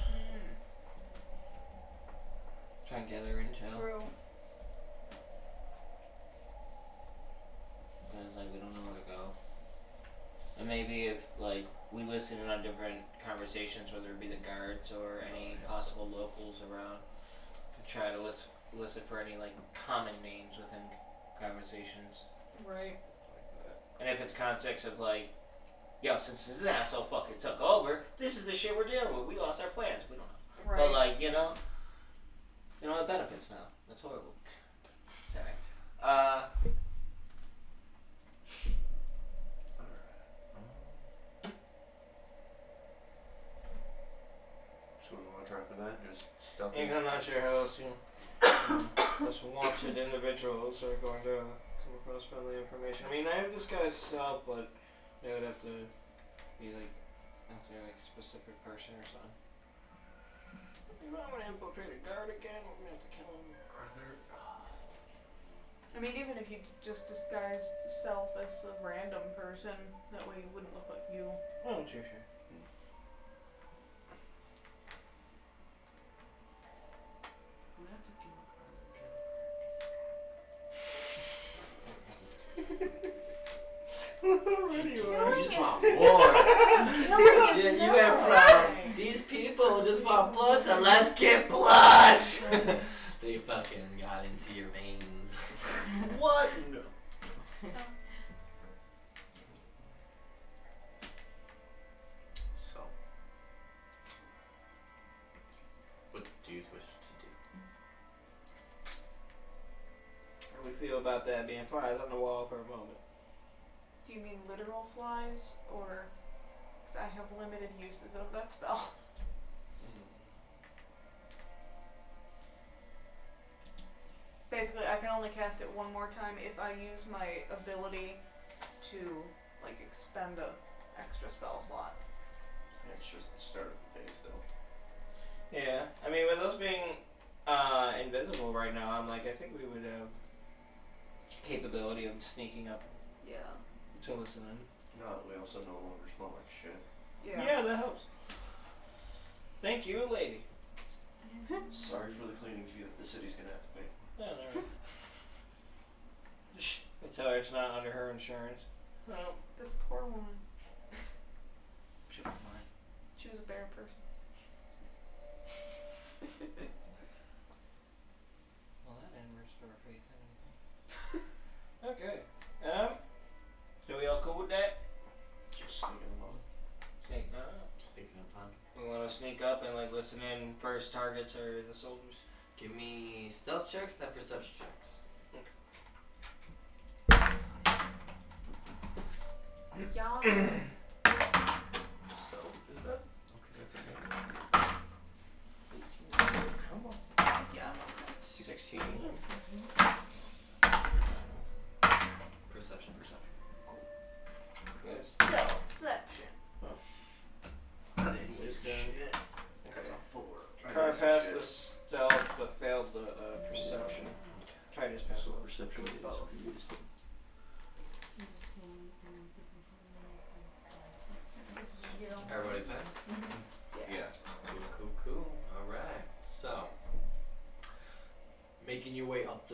Try and gather intel. True. Because we don't know where to go. And maybe if we listen in on different conversations, whether it be the guards or any possible locals around, to try to listen for any common names within conversations. Right. And if it's context of yo, since this asshole fucking took over, this is the shit we're dealing with. We lost our plans. We don't know. Right. But you know the benefits now. That's horrible. Sorry. So we want to try for that? Just stuff. I'm not sure how else those wanted individuals are going to come across friendly information. I mean, I have this guy's cell, but they would have to be after a specific person or something. You know, I'm gonna infiltrate a guard again. We're gonna have to kill him. Are there? I mean, even if you just disguised yourself as a random person, that way you wouldn't look like you. Oh, sure. You just want war. You went from these people just want blood to let's get blood. They fucking got into your veins. What? No. So, what do you wish to do? How do we feel about that being flies on the wall for a moment? Do you mean literal flies, or? Because I have limited uses of that spell. Basically, I can only cast it one more time if I use my ability to, expend a extra spell slot. It's just the start of the day still. Yeah, I mean, with us being invisible right now, I think we would have capability of sneaking up Yeah. to listen in. No, we also no longer smell like shit. Yeah. That helps. Thank you, lady. Sorry for the cleaning fee that the city's gonna have to pay. Yeah, no. I tell her it's not under her insurance. Well, This poor woman. she don't mind. She was a bear person. Well, that didn't restore faith in anything. Okay. So we all cool with that? Just sneaking them on. Sneaking up on. We want to sneak up and listen in. First targets are the soldiers. Give me stealth checks, then perception checks. Yeah. So, is that? Okay, that's okay. Come on. Yeah. 16. Perception. Good. Stealthception. I didn't use shit. That's a 4. Car passed the stealth but failed the perception. Titus passed So it. perception is wisdom. Everybody pass? Yeah. Cool. Alright. So, making your way up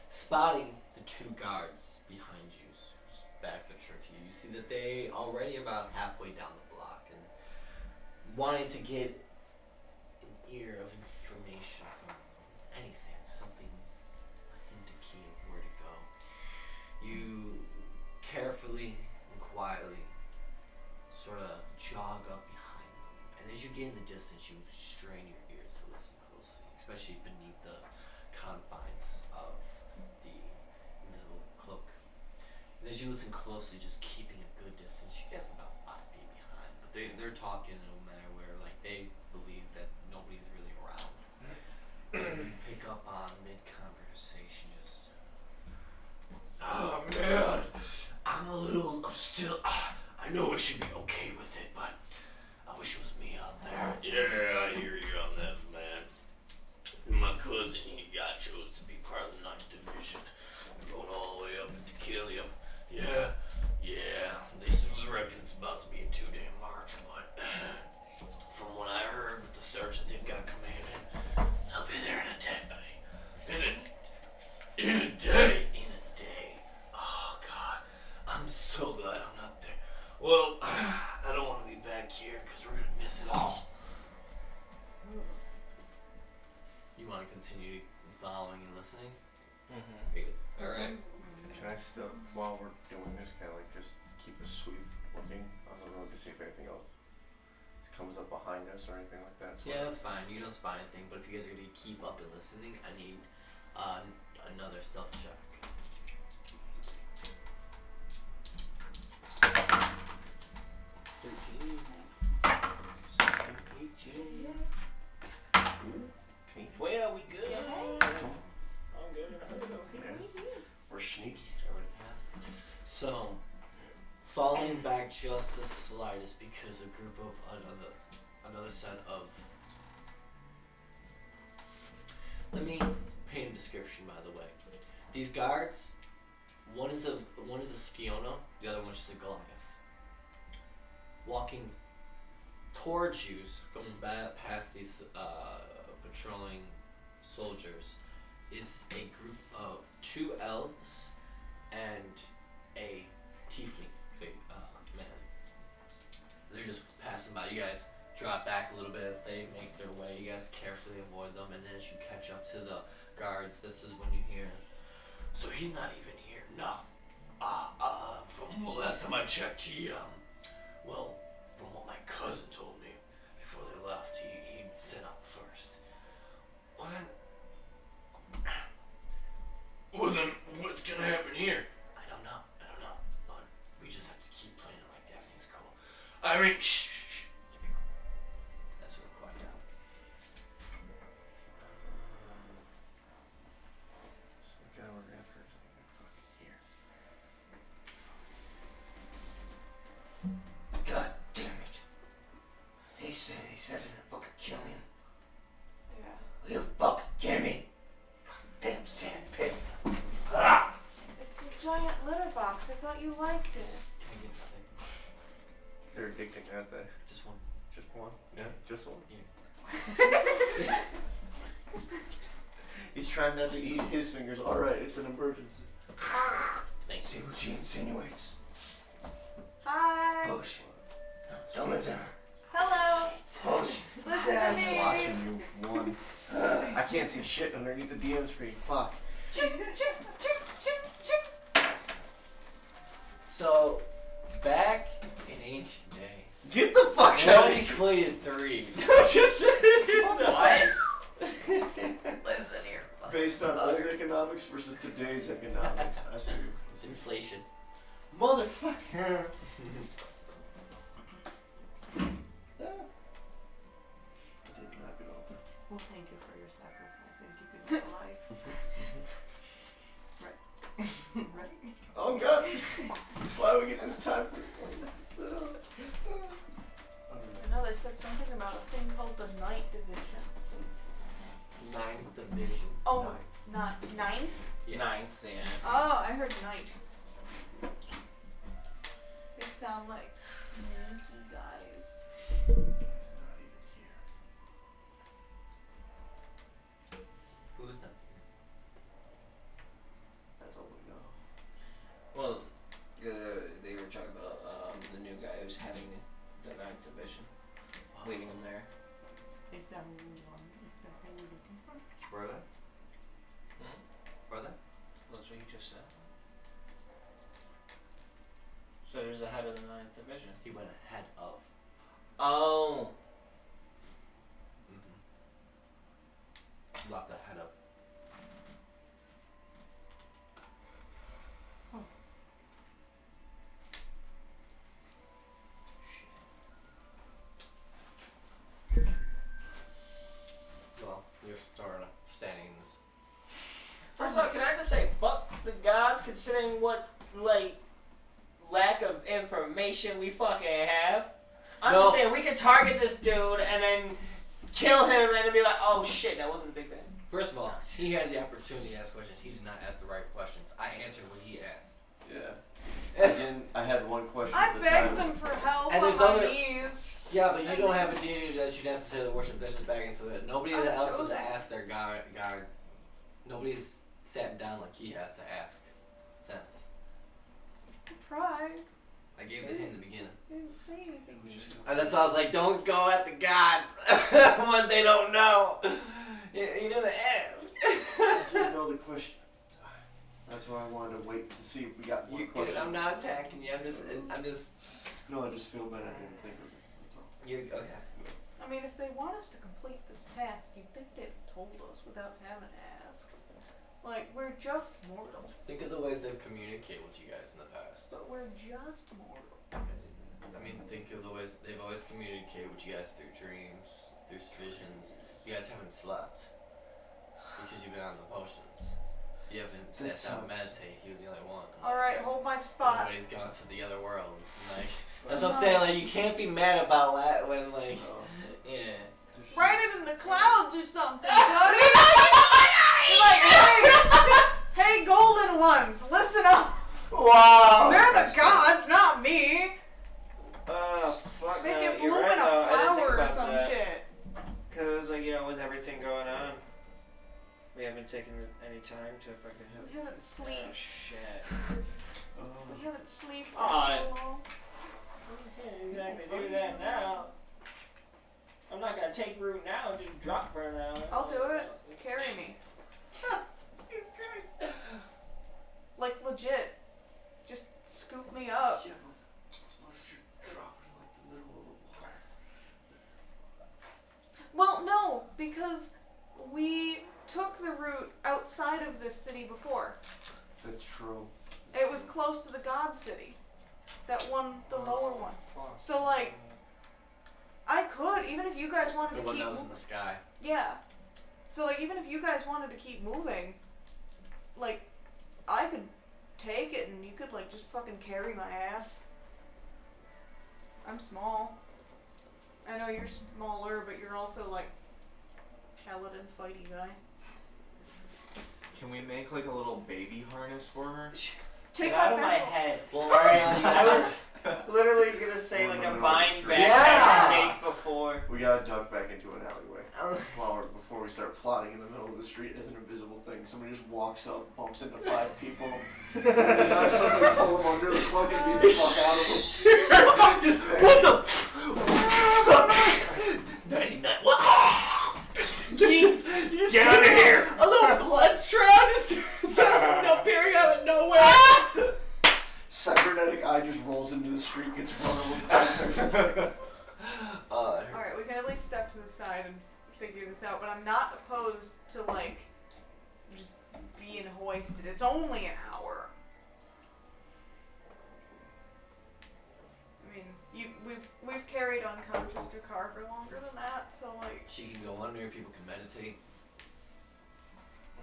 spotting the 2 guards behind you. backs their shirt to you. You see that they already about halfway down the block and wanting to get an ear of information from anything, something, a hint, a key of where to go. You carefully and quietly sort of jog up behind them, and as you get in the distance, you strain your ears to listen closely, especially beneath the confines of the invisible cloak. And as you listen closely, just keeping a good distance, you guys are about 5 feet behind, but they're talking no matter where, like they believe that nobody's really around. And you pick up on mid-conversation, just, oh man, I'm still, I know I should be okay with it, but I wish it was me out there. Yeah, I hear you on that, man. My cousin, he got chose to be part of the 9th Division. They're going all the way up into Killium. Yeah. They still reckon it's about to be a 2-day march, but from what I heard with the sergeant they've got commanding, I'll be there in a day. In a day. Oh God, I'm so glad I'm not there. Well, I don't want to be back here because we're gonna miss it all. You want to continue following and listening? Mm-hmm. Alright. Can I still, while we're doing this, kind of like just keep a sweep looking on the road to see if anything else comes up behind us or anything like that? Yeah, that's fine. You don't spot anything, but if you guys are going to keep up and listening, I need another stealth check. 13, 16, 18. Well, we good. I'm good. We're sneaky. Everybody passed. So, falling back just the slightest because a group of another set of. Let me paint a description, by the way. These guards, one is a Skiona, the other one's just a Goliath. Walking towards you, going back past these patrolling soldiers, is a group of 2 elves and a tiefling man. They're just passing by. You guys drop back a little bit as they make their way. You guys carefully avoid them, and then as you catch up to the guards, this is when you hear, so he's not even here. No. From the last time I checked, well, from what my cousin told me before they left, he set up first. Well then, what's gonna happen here? I don't know, but we just have to keep playing it like everything's cool. I mean, shh. That's what we're quiet down. So the guy we're after is like fucking here. God damn it. He said in a fucking killing. Yeah. Are you fucking kidding me? Goddamn sandpit. Ah! It's a giant litter box. I thought you liked it. Can I get nothing? They're addicting, aren't they? Just one. Just one? Yeah, just one. Yeah. He's trying not to eat his fingers. Alright, it's an emergency. Thanks. See what she insinuates. Hi. Push. Don't listen. Hello. Push. Listen to me. Watching you, one. I can't see shit underneath the DM screen. Fuck. So, back in ancient days, Get the fuck out one of here. equated 3. Don't you say What? Listen here. Based on old economics versus today's economics. I see. Inflation. Motherfucker. I did knock it over. Well, thank you for your sacrifice and keeping us alive. Right? Oh god. That's why we get this time for I know they said something about a thing called the Night Division. 9th division. Oh, not ninth? Yeah. 9th, yeah. Oh, I heard night. They sound like sneaky guys. He's not even here. Who's not? That's all we know. Well, Brother? Brother? That's what you just said. So there's the head of the 9th division. He went ahead of. Oh. Left ahead of. Well, you're standing in this. First of all, can I just say, fuck the gods, considering what, like, lack of information we fucking have? I'm just saying, we could target this dude and then kill him and then be like, oh shit, that wasn't a big bang. First of all, he had the opportunity to ask questions. He did not ask the right questions. I answered what he asked. Yeah. I had one question I at the begged time. them for help And on there's my other- knees. Yeah, but you don't have a deity that you necessarily worship. There's just bagging so that nobody else has asked their god. Nobody's sat down like he has to ask since. I tried. I gave the hint in the beginning. I didn't say anything. And that's why I was like, don't go at the gods when they don't know. He didn't ask. I didn't know the question. That's why I wanted to wait to see if we got more questions. I'm not attacking you. I'm just. No, I just feel bad I didn't think of it. That's all. You're okay. I mean, if they want us to complete this task, you'd think they'd have told us without having to ask. Like, we're just mortals. Think of the ways they've communicated with you guys in the past. But we're just mortals. I mean, think of the ways they've always communicated with you guys through dreams, through visions. You guys haven't slept because you've been on the potions. You haven't sat down and meditate. He was the only one. Alright, hold my spot. Everybody's gone to the other world. Like, that's what I'm saying. Like, you can't be mad about that when, like, yeah. Write it in the clouds or something, Cody. You're like, hey, golden ones, listen up. Wow. They're the gods, not me. Fuck Make no, it you're bloom right, in a though. I didn't think flower or about some that. shit. Because, like, you know, with everything going on, we haven't taken any time to fucking have. We haven't slept. Oh, shit. We haven't slept for Oh, so long. I can't exactly do that now. I'm not gonna take root now and just drop for now. I'll do it. Carry me. Like, legit. Just scoop me up. Yeah, but what if you're dropping in like the middle of the water? Well, no, because we took the route outside of this city before. That's true. It was close to the God City. That one, the lower one. Fuck. So, like, I could, even if you guys wanted The to one keep that was in the sky. Yeah. So, like, even if you guys wanted to keep moving, like, I could take it and you could, like, just fucking carry my ass. I'm small. I know you're smaller, but you're also, like, paladin fighty guy. Can we make like a little baby harness for her? Take Get out of my pencil. head. Well, Ariana, you I guys was literally gonna say We're like in the a middle of the vine street. backpack Yeah. I made before. We gotta duck back into an alleyway before we start plotting in the middle of the street as an invisible thing. Somebody just walks up, bumps into 5 people, and then somebody pull them under the cloak and beat the fuck out of them. just, what the 99. What? Get out of here! A little blood trail just appearing out of nowhere. Cybernetic eye just rolls into the street, gets run over. Alright, we can at least step to the side and figure this out, but I'm not opposed to, like, just being hoisted. It's only an hour. I mean, we've carried unconscious Drakkar for longer than that, so, like... She can go under, people can meditate.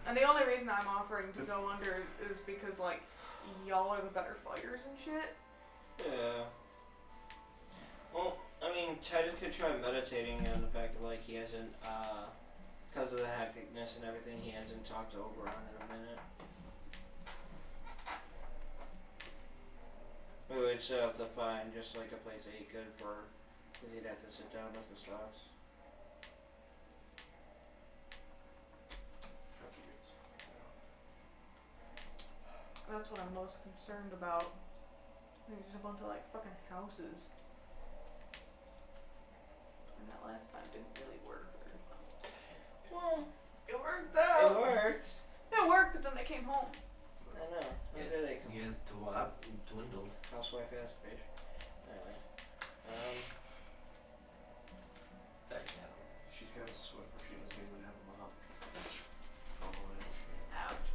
And the only reason I'm offering to go under is because, like, y'all are the better fighters and shit. Yeah. Well, I mean, Titus could try meditating on the fact that, like, he hasn't, because of the hecticness and everything, he hasn't talked to Oberon in a minute. We would still have to find just, like, a place that he could for, because he'd have to sit down with the stuffs. That's what I'm most concerned about. There's just a bunch of, like, fucking houses. And that last time didn't really work very well. Well, it worked out. came home. I know. Where Yes. did they come He has dwindled. Housewife ass bitch. Anyway. Sorry, Chad. She's got a Swiffer. She doesn't even have a mom. Oh, that shit. Ouch.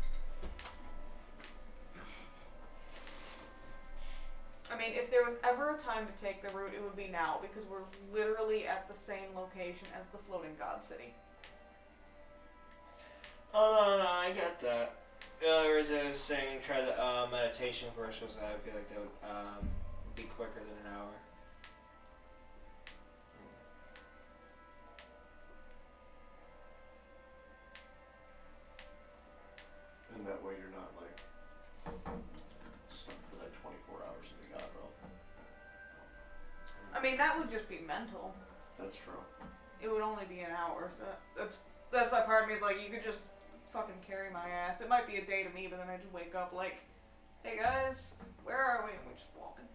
I mean, if there was ever a time to take the route, it would be now, because we're literally at the same location as the floating god city. Oh, no, I get that. The only reason I was saying try the meditation first was that I feel like that would be quicker than an hour. And that way you're not like stuck for like 24 hours in the God realm. I mean, that would just be mental. That's true. It would only be an hour, so that's why part of me is like, you could just fucking carry my ass. It might be a day to me, but then I just wake up like, hey guys, where are we? And we're just walking.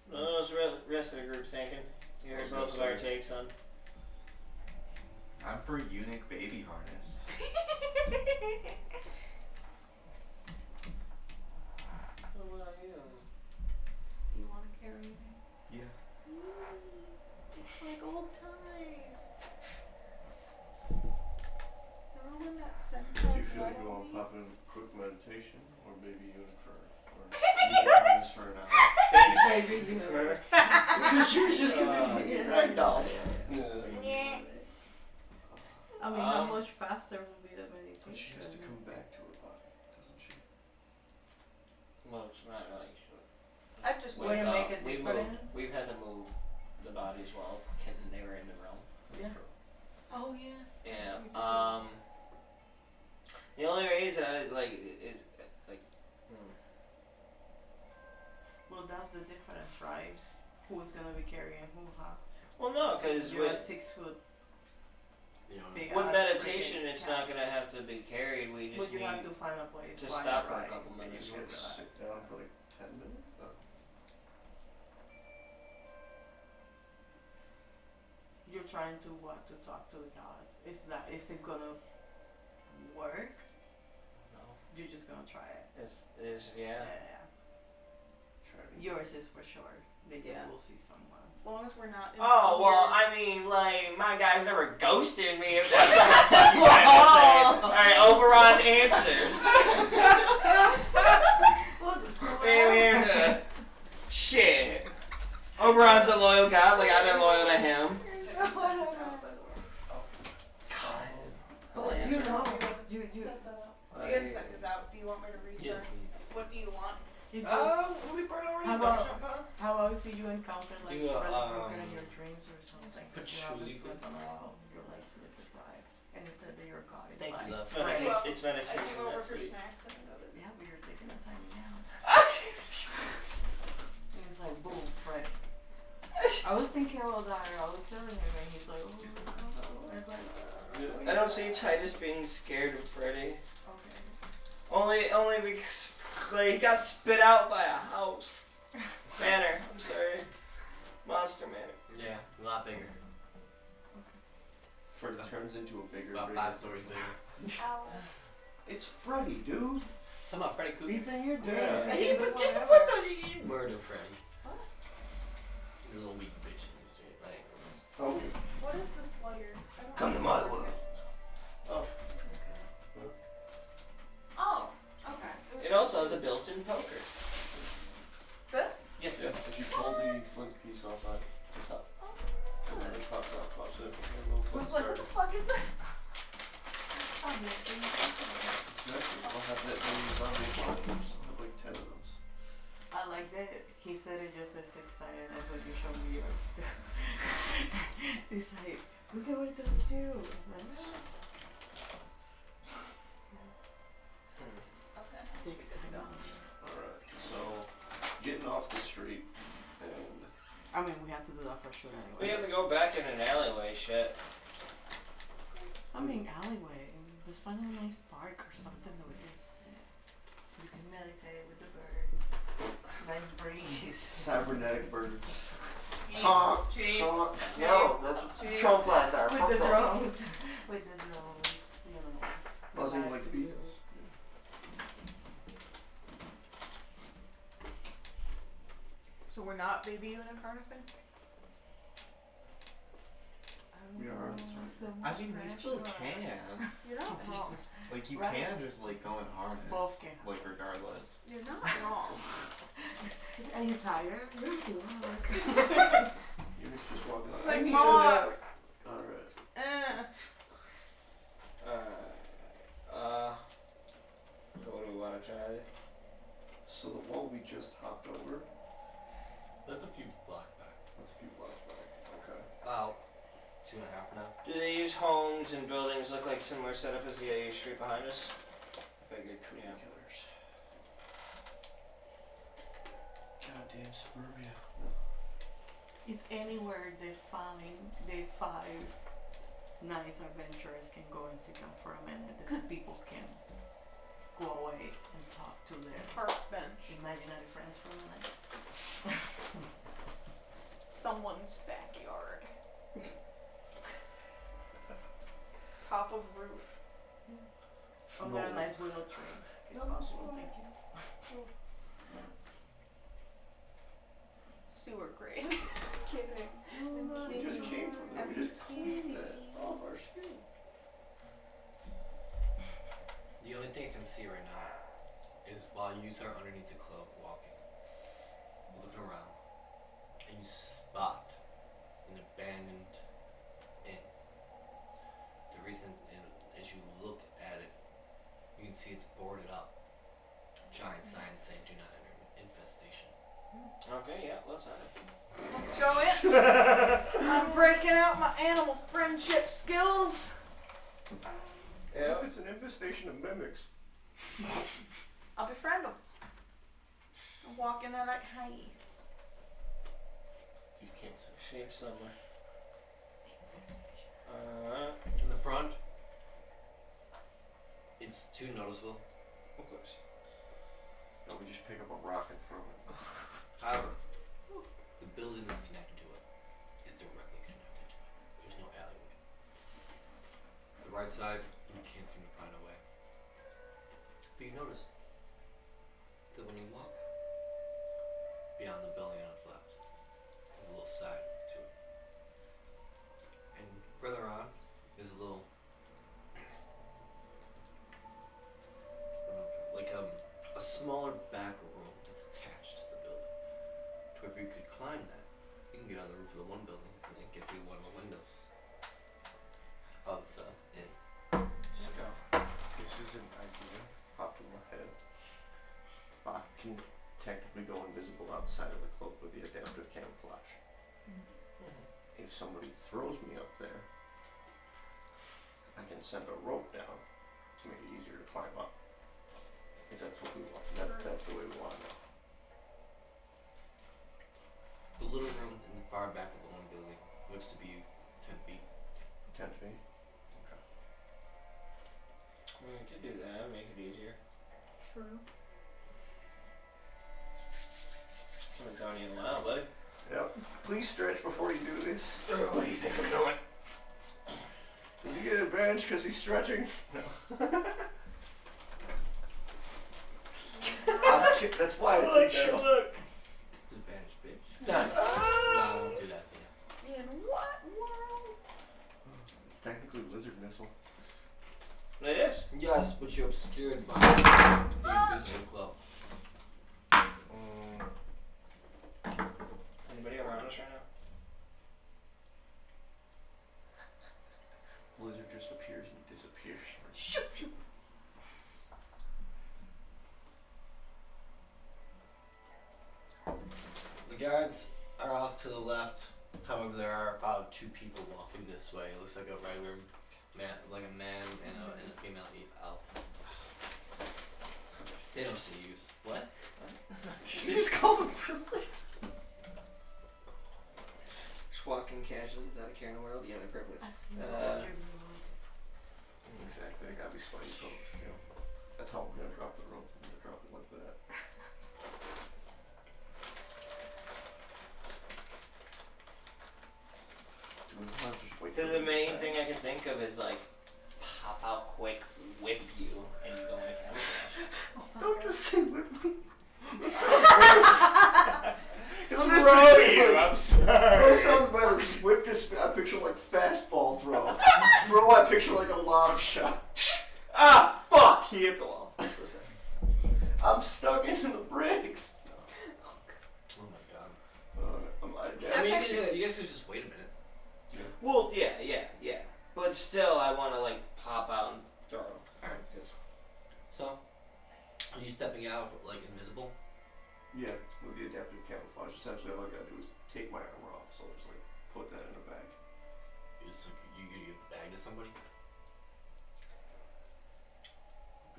What's the rest of the group thinking? You heard both of our takes on. I'm for eunuch baby harness. What about you? You want to carry me? Yeah. It's like old times. Remember when that scent Do you feel like you want to pop in quick meditation or baby eunuch for an hour? Baby, you know. Because she was just gonna be fucking ragdolled. Yeah. I mean, how much faster will be the But she meditation? has to come back to her body, doesn't she? Well, it's not like. I just Would it make a we've difference? We've had to move the bodies while they were in the realm. Yeah. Oh yeah. Yeah. The only reason I like it like. Well, that's the difference, right? Who's gonna be carrying who, huh? Well, no, because You're a with 6 foot You know, big with ass meditation, freaking it's cat. not gonna have to be carried. We just But you need. have to find a place. to while stop you're for a riding, couple and minutes. you Just figure like it out. sit down for like 10 minutes? Oh. You're trying to what? To talk to the gods. Is it gonna work? No. You're just gonna try it. It's yeah. Try to Yours is for sure. Then Yeah. you will see someone. As long as we're not. In Oh well, weird- I mean, like my guy's never ghosted me. If that's what you're trying to say. All right, Oberon answers. Shit. Oberon's a loyal god. Like I've been loyal to him. I'll You answer. know, you. Set that up. The Like, insect is out. Do you want me to read yes, her? please. What do you want? He's just. we burn already. How about if you encounter like Do, Freddy Krueger in your dreams or something? But you have a patchouli, slip please. on a wall. You're like sleep deprived, and instead of your god, it's Thank like. you, love. Freddy. It's I meditation. came over That's for sweet. snacks and I noticed. Yeah, but you're taking a tiny nap. And it's like boom, Fred. I was thinking about that. I was telling him, and he's like, oh, no. It's like, I don't see Titus being scared of Freddy. okay. Only because like, he got spit out by a house. Manor. I'm sorry. Monster Manor. Yeah, a lot bigger. Freddy turns into a bigger. About 5 stories bigger. It's Freddy, dude. Talking about Freddy Krueger. He's in your dreams. Yeah. and Hey, you but do get the whatever. fuck out! You murder Freddy. What? He's a little weak bitch in the street. Like, Okay. What is this lighter? I don't Come to know. my world. Oh. Oh, okay. It also has a built-in poker. This? Yeah. Yeah, if you pull the flint piece off the top, and then it pops out, pops it. A little I flint was like, what starter. the fuck is that? Exactly. I'll have that many zombie bombs. I'll have like 10 of those. I like that. He said it just as excited as when you show me yours too. He's like, look at what it does too. Okay. The excitement. Alright, so getting off the street and I mean, we have to do that for sure anyway. We have to go back in an alleyway. Shit. I mean, alleyway. Let's find a nice park or something that we can sit. We can meditate with the birds. Nice breeze. cybernetic birds. Honk, Cheap. honk. No, that's what Cheap. troll flies are. With the drones. With the drones, you know. Buzzing like relaxing bees. you. So we're not baby unit harnessing? We are. So I much mean, we still pressure. can. You're not wrong. Like, you Right. can just, like, go in harness. Both can. Like, regardless. You're not wrong. Are you tired? You're too work. Unix just walking out. It's like I need a Mark. nap. Alright. What do we want to try? So the wall we just hopped over, That's a few blocks back. that's a few blocks back. Okay. About 2.5 now. Do these homes and buildings look like similar setup as the AU street behind us? I figured, yeah. Killers. Goddamn suburbia. Is anywhere the five nice adventurers can go and sit down for a minute that the people can go away and talk to their Park bench. imaginary friends for a minute? Someone's backyard. Top of roof. Under a nice willow tree. It's possible, thank you. Sewer grade. Kidding. We just came from there. We just cleaned that off our skin. The only thing I can see right now is while you are underneath the cloak walking, looking around, and you spot an abandoned inn. The reason, as you look at it, you can see it's boarded up. Giant sign saying "Do not enter infestation." Okay, yeah, let's have it. Let's go in. I'm breaking out my animal friendship skills. What if it's an infestation of mimics? I'll befriend them. I'm walking in like, hi. You can't see. Shade somewhere. In the front, it's too noticeable. Of course. No, we just pick up a rock and throw it. However, the building that's connected to it is directly connected to it. There's no alleyway. The right side, you can't seem to find a way. But you notice that when you walk beyond the building on its left, there's a little side to it. And further on, there's a little, like a smaller back room that's attached to the building. To where if you could climb that, you can get on the roof of the one building and then get through one of the windows of the inn. So, this is an idea popped in my head. I can technically go invisible outside of the cloak with the adaptive camouflage. If somebody throws me up there, I can send a rope down to make it easier to climb up. If that's what we want. That's the way we want it. The little room in the far back of the one building looks to be 10 feet. 10 feet. We could do that, make it easier. True. Haven't gone in a while, buddy. Yep. Please stretch before you do this. What do you think I'm doing? Does he get advantage because he's stretching? No. That's why it's a show. Look. Disadvantage, bitch. No. No, I won't do that to you. In what world? It's technically lizard missile. It is. Yes, but you're obscured by the invisible cloak. Anybody around us right now? Lizard just appears and disappears. The guards are off to the left. However, there are about 2 people walking this way. It looks like a regular man, like a man and a female elf. They don't see you. What? You just called him privilege. Just walking casually without a care in the world. Yeah, they're privileged. Exactly. They gotta be spidey folks. You know. That's how I'm gonna drop the rope. I'm gonna drop it like that. we want to just wait. The for main them thing I can think of is like pop out quick, whip you, and you go into camouflage. Don't just say whip me. Throw you. I'm sorry. Throw sounds better. Just whip is, I picture like fastball throw. Throw, I picture like a lob shot. Ah, fuck! He hit the wall. That's so sad. I'm stuck into the bricks. Oh my god. I I mean, you guys could just wait a minute. Well, yeah. But still, I want to like pop out and throw. Alright, good. So, are you stepping out like invisible? Yeah, with the adaptive camouflage, essentially all I gotta do is take my armor off, so I'll just like put that in a bag. You gonna give the bag to somebody? It'll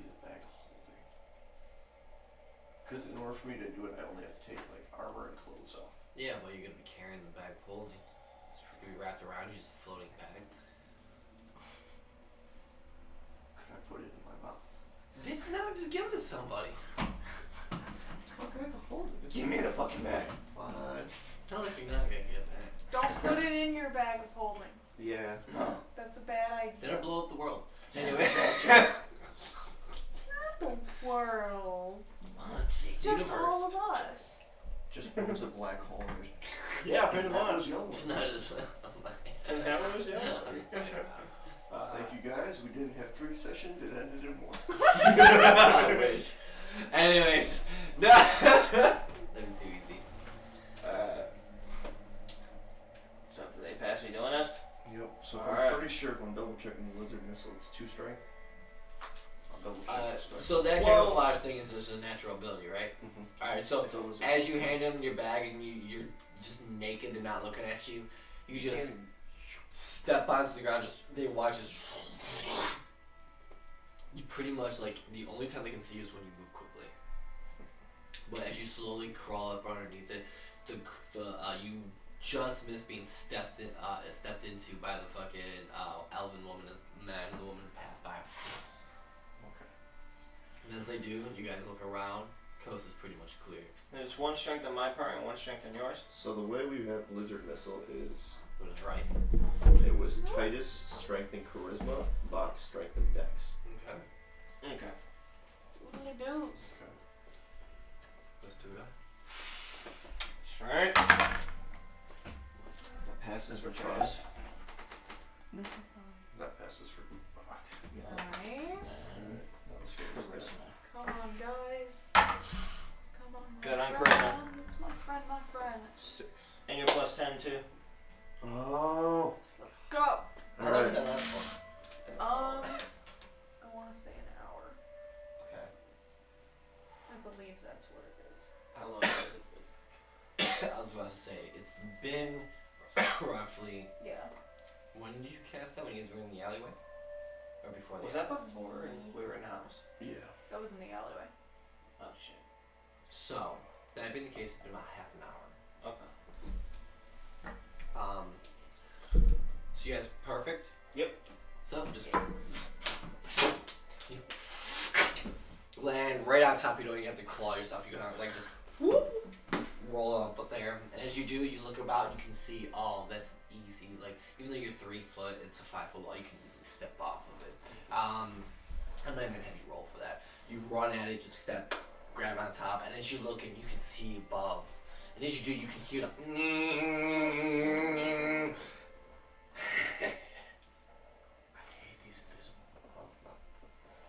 be the bag of holding. Because in order for me to do it, I only have to take like armor and clothes off. Yeah, but you're gonna be carrying the bag of holding. It's gonna be wrapped around you, just a floating bag. Could I put it in my mouth? No, just give it to somebody. It's my bag of holding. Give me the fucking bag. Fine. It's not like you're not gonna get that. Don't put it in your bag of holding. Yeah. No. That's a bad idea. Then it'll blow up the world. Anyway. It's not the world. Well, let's see. Just Universe. all of us. Just forms a black hole. And just Yeah, pretty That much. was Yelmorgie. It's not as And that was Thank you guys. We didn't have 3 sessions. It ended in 1. I wish. Anyways, no. Nothing too easy. So do they pass me doing this? Yep. So if Alright. I'm pretty sure if I'm double checking the lizard missile, it's 2 strength. I'll double check the strength. So that Well- camouflage thing is just a natural ability, right? Mm-hmm. Alright, so It's a lizard. as you hand them your bag and you're just naked, they're not looking at you, you just step onto the ground, they watch as you pretty much like the only time they can see you is when you move quickly. But as you slowly crawl up underneath it, you just miss being stepped into by the fucking elven woman as the man and the woman pass by. Okay. And as they do, you guys look around. Coast is pretty much clear. There's 1 strength on my part and 1 strength on yours. So the way we have lizard missile is But it's right. it was Titus, strength and charisma, Box, strength and dex. Okay. Okay. What do you do? Let's do it. Strength. That passes for Titus. That's a fun. That passes for Bach. Nice. Let's get this down. Come on, guys. Come on, my Good on friend. charisma. It's my friend. 6. And you're plus 10 too. Oh. Let's go. How long was that last one? I want to say an hour. Okay. I believe that's what it is. How long is it? I was about to say, it's been roughly. Yeah. When did you cast that? When you guys were in the alleyway? Or before Was the that before we were in the house? Yeah. That was in the alleyway. Oh shit. So, that being the case, it's been about half an hour. Okay. So you guys perfect? Yep. So, just you land right on top. You don't even have to claw yourself. You can like just whoop, roll up there. And as you do, you look about and you can see, oh, that's easy. Like, even though you're 3 foot, it's a 5 foot wall, you can easily step off of it. I'm not even gonna have you roll for that. You run at it, just step, grab on top, and as you look and you can see above. And as you do, you can hear the I hate these invisible.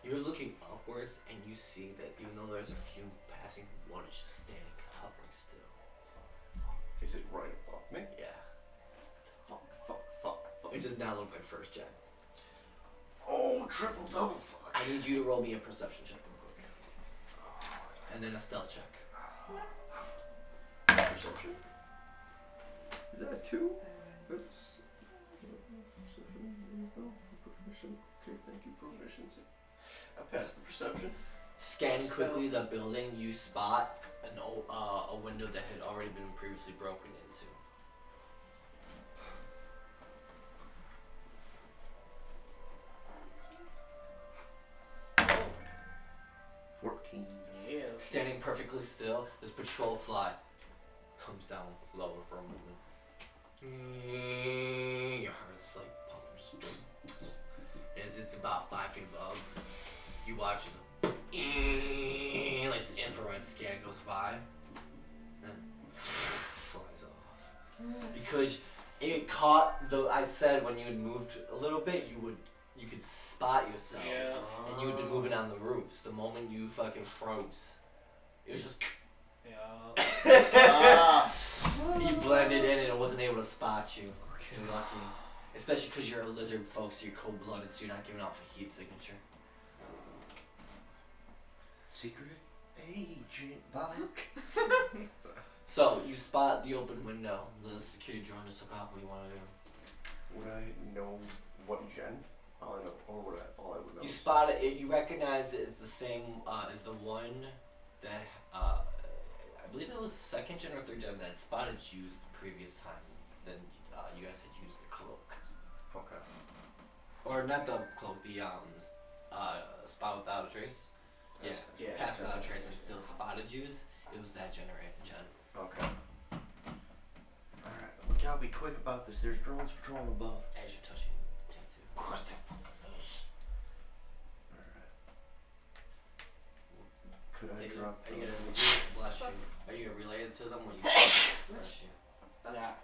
You're looking upwards and you see that even though there's a few passing, one is just standing hovering still. Is it right above me? Yeah. Fuck. It does not look like first gen. Oh, triple double fuck. I need you to roll me a perception check real quick. And then a stealth check. Perception. Is that a 2? 7. That's perception. No proficient. Okay, thank you, proficiency. I passed the perception. Scanning quickly the building, you spot a window that had already been previously broken into. Oh. 14. Yeah. Standing perfectly still, this patrol fly comes down lower for a moment. Your heart's like pumping. Just as it's about 5 feet above, you watch as like this infrared scan goes by, then flies off. Because it caught the. I said when you had moved a little bit, you could spot yourself, and you had been moving on the roofs. The moment you fucking froze, it was just. He blended in and it wasn't able to spot you. You're lucky. Especially because you're a lizard, folks, you're cold-blooded, so you're not giving off a heat signature. Secret agent Valak. So, you spot the open window. The security drone just took off. What do you want to do? Would I know what gen? All I know, or would all I would know? You spot it, you recognize it as the same as the one that, I believe it was 2nd gen or 3rd gen that spotted used the previous time. Then you guys had used the cloak. Okay. Or not the cloak, the spot without a trace. Yeah, pass without a trace and still spotted use. It was that gen. Okay. Alright, we gotta be quick about this. There's drones patrolling above. As you're touching the tattoo. Alright. Could I drop Are you gonna bless you? Are you related to them when you bless you? Yeah.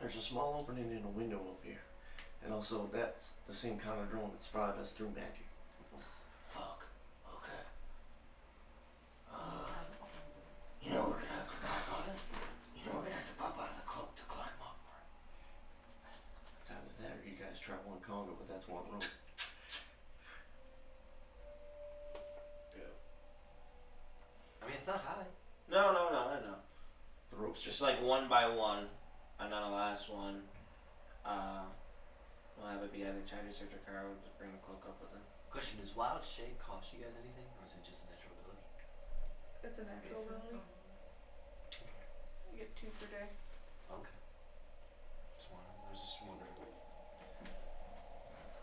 There's a small opening in a window up here. And also, that's the same kind of drone that spotted us through magic. Fuck. Okay. You know we're gonna have to pop out of the cloak to climb up. It's either that or you guys try one condo, but that's one room. I mean, it's not high. No, I know. The rope's Just like one by one, and then the last one, we'll have it be either Chinese or Jakar, we'll just bring the cloak up with him. Question is, wild shape cost you guys anything, or is it just a natural ability? It's a natural ability. You get 2 per day. Okay. I was just wondering.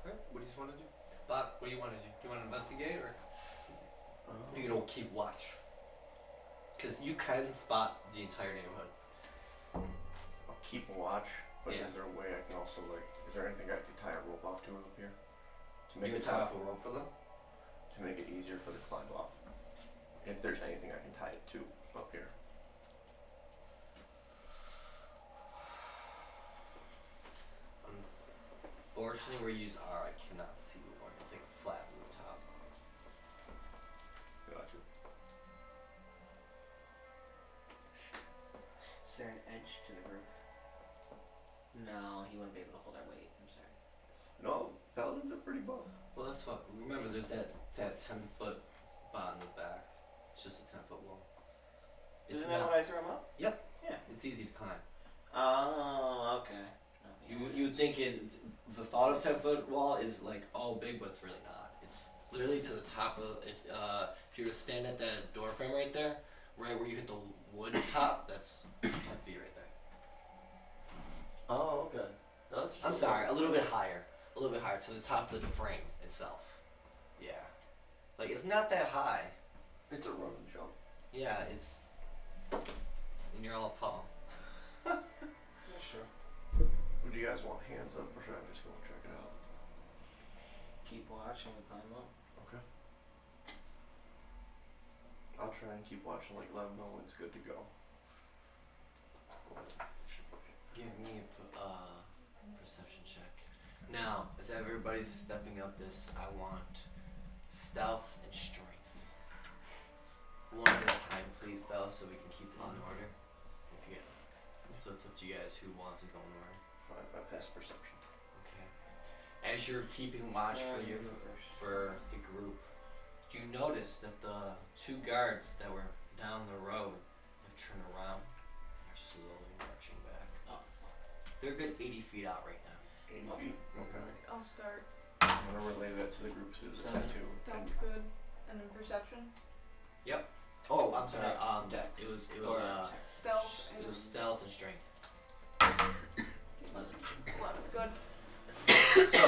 Alright, what do you want to do? Bob, what do you want to do? Do you want to investigate, or are you gonna keep watch? Because you can spot the entire neighborhood. I'll keep a watch, but Yeah. is there a way I can also, like, is there anything I can tie a rope off to up here? To You can tie off a rope for them? To make it easier for the climb off. If there's anything I can tie it to up here. Unfortunately, where you use R, I cannot see one. It's like a flat rooftop. Gotcha. Is there an edge to the roof? No, he wouldn't be able to hold our weight. I'm sorry. No, paladins are pretty bum. Well, that's what. Remember, there's that 10-foot spot in the back. It's just a 10-foot wall. Isn't that what I threw him up? Yep. Yeah. It's easy to climb. Oh, okay. You would think the thought of 10-foot wall is like all big, but it's really not. It's literally to the top of if you were to stand at that door frame right there, right where you hit the wood top, that's 10 feet right there. Oh, okay. I'm sorry, a little bit higher to the top of the frame itself. Yeah, like it's not that high. It's a run and jump. Yeah, it's and you're all tall. Yeah, sure. Would you guys want hands up, or should I just go and check it out? Keep watching and climb up. Okay. I'll try and keep watching, like, let them know when it's good to go. Give me a perception check. Now, as everybody's stepping up this, I want stealth and strength. One at a time, please, though, so we can keep this in order. If you get, so it's up to you guys who wants to go in order. 5 by past perception. Okay. As you're keeping watch for the group, you notice that the 2 guards that were down the road have turned around and are slowly marching back. Oh. They're a good 80 feet out right now. 80 feet. Okay. I'll start. I'm gonna relay that to the group so there's a tattoo. Sounds good. And then perception. Oh, I'm sorry. Dex. It was Stealth. it was stealth and strength. 11. Good. So,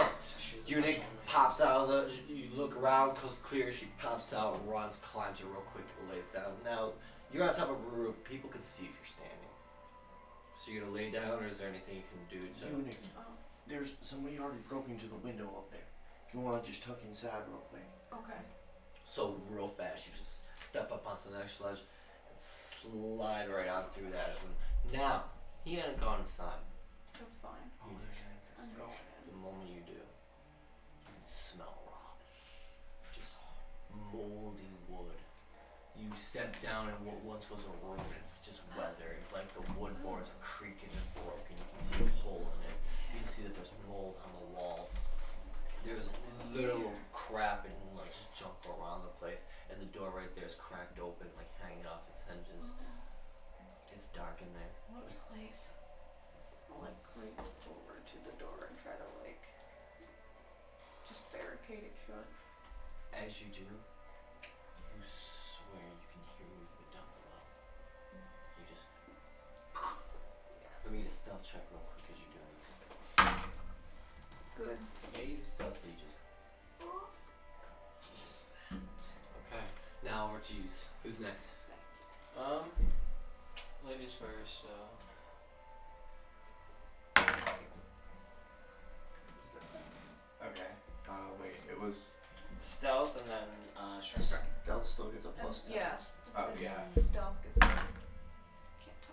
Eunuch pops out of the. You look around, coast clear. She pops out and runs, climbs it real quick, and lays down. Now you're on top of a roof. People can see if you're standing. So you're gonna lay down, or is there anything you can do to? Eunuch, there's somebody already broke into the window up there. If you want to just tuck inside real quick. Okay. So real fast, you just step up onto the next ledge and slide right on through that. Now he hadn't gone inside. That's fine. You I'm going The in. moment you do, you can smell rot. Just moldy wood. You step down in what once was a room. It's just weathered. Like the wood boards are creaking and broken. You can see a hole in it. You can see that there's mold on the walls. There's little crap and like just junk around the place. And the door right there is cracked open, like hanging off its hinges. It's dark in there. What a place. I'll like climb over to the door and try to like just barricade it shut. As you do, you swear you can hear movement down below. You just. Let me get a stealth check real quick as you're doing this. Good. Yeah, you stealthily just. Okay, now over to you. Who's next? Ladies first, so. Okay. Wait, it was. Stealth and then strength. Stealth still gets a plus 10. Yeah. Oh, yeah. Stealth gets. Can't talk.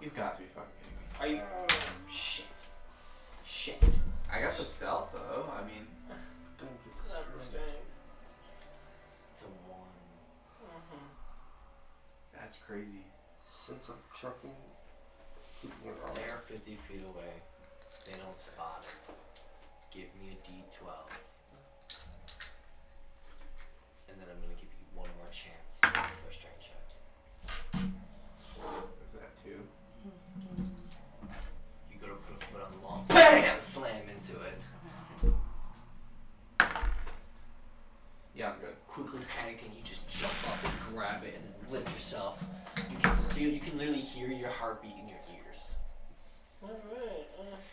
You've got to be fucking kidding me. Are you. Shit. Shit. I got the stealth though. I mean, Don't get the Not the strength. strength. It's a 1. that's crazy. Since I'm chucking, keeping it on. They're 50 feet away. They don't spot it. Give me a D12. And then I'm gonna give you one more chance for a strength check. Was that 2? You go to put a foot on the wall, BAM! Slam into it. Yeah, I'm good. Quickly panicking, you just jump up and grab it and then lift yourself. You can literally hear your heartbeat in your ears. Alright.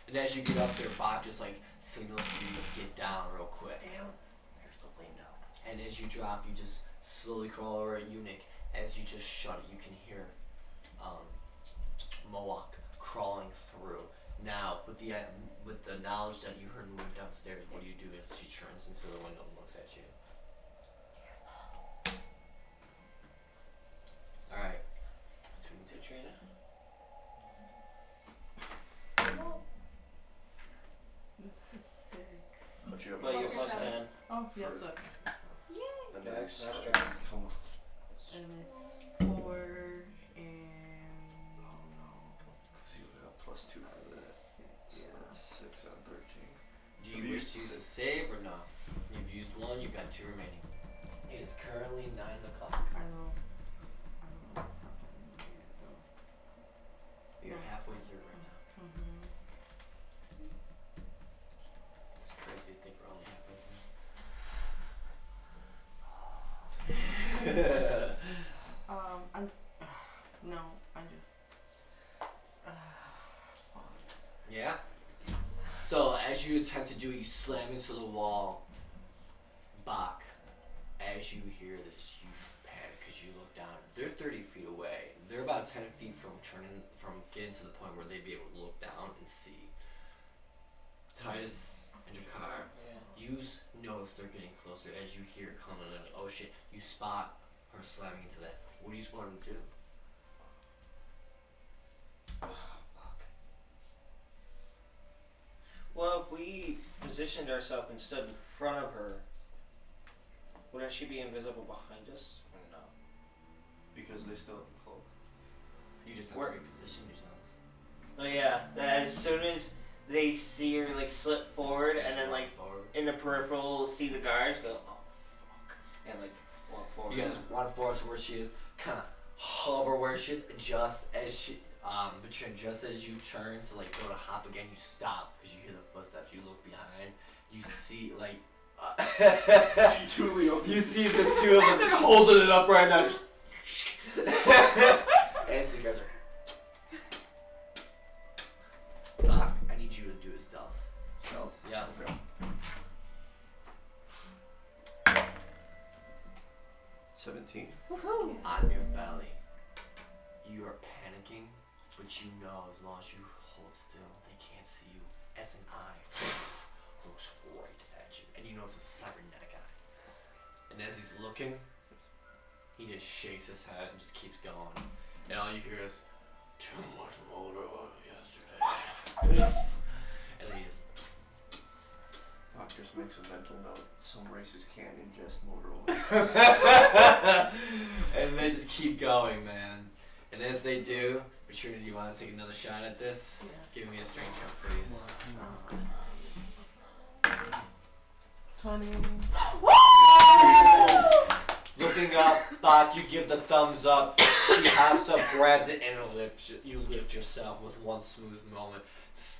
And as you get up there, Bob just like signals for you to get down real quick. Damn, there's the window. And as you drop, you just slowly crawl over a eunuch. As you just shut it, you can hear Mohawk crawling through. Now, with the knowledge that you heard moving downstairs, what do you do as she turns into the window and looks at you? Alright. Between two. Katrina. This is 6. But you have But you're Plus plus your 10. Oh, yeah, so I missed myself. the Okay, next that's one. strength. Come on. And it's 4 and Oh no. Because you got plus 2 for that. 6. So that's 6 on 13. Do you wish to use a save or no? You've used 1, you've got 2 remaining. It is currently 9 o'clock. I don't know what's happening here though. You're halfway through right now. It's crazy to think we're only halfway through. I'm no, I'm just Yeah? So as you attempt to do it, you slam into the wall. Bach, as you hear this, you panic because you look down. They're 30 feet away. They're about 10 feet from getting to the point where they'd be able to look down and see. Titus and Jakar, you notice they're getting closer as you hear it coming in. Like, oh shit, you spot her slamming into that. What do you want to do? Well, if we positioned ourselves and stood in front of her, wouldn't she be invisible behind us? Or no? Because they still have the cloak. You just have Where- to reposition yourselves. Oh yeah, that as soon as they see her like slip forward and then like forward. in the peripheral see the guards go, oh fuck, and like walk forward. You guys run forward to where she is, kind of hover where she is, just as she, just as you turn to like go to hop again, you stop because you hear the footsteps. You look behind, you see like, you see the two of them just holding it up right now. Just and so the guys are. Doc, I need you to do a stealth. Stealth? Yeah. Okay. 17. Woohoo! On your belly. You are panicking, but you know as long as you hold still. They can't see you. As an eye looks right at you, and you know it's a cybernetic eye. And as he's looking, he just shakes his head and just keeps going. And all you hear is, too much motor yesterday. And then he just... Just makes a mental note. Some races can ingest motor oil. And they just keep going, man. And as they do, Patrina, do you want to take another shot at this? Yes. Give me a strength check, please. 20. Looking up, Bach, you give the thumbs up. She hops up, grabs it, and you lift yourself with one smooth moment.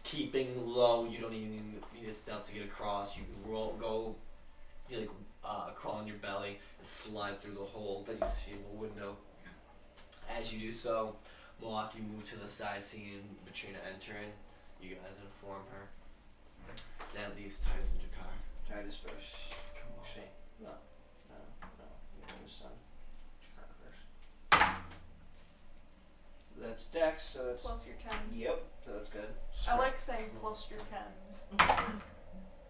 Keeping low, you don't even need a stealth to get across. You crawl on your belly and slide through the hole that you see in the window. As you do so, Mohawk, you move to the side, seeing Patrina entering. You guys inform her. That leaves Titus and Jakar. Titus first. Come on. No. You're going to son. Jakar first. That's Dex, so that's... Plus your 10s. Yep, so that's good. I like saying plus your 10s.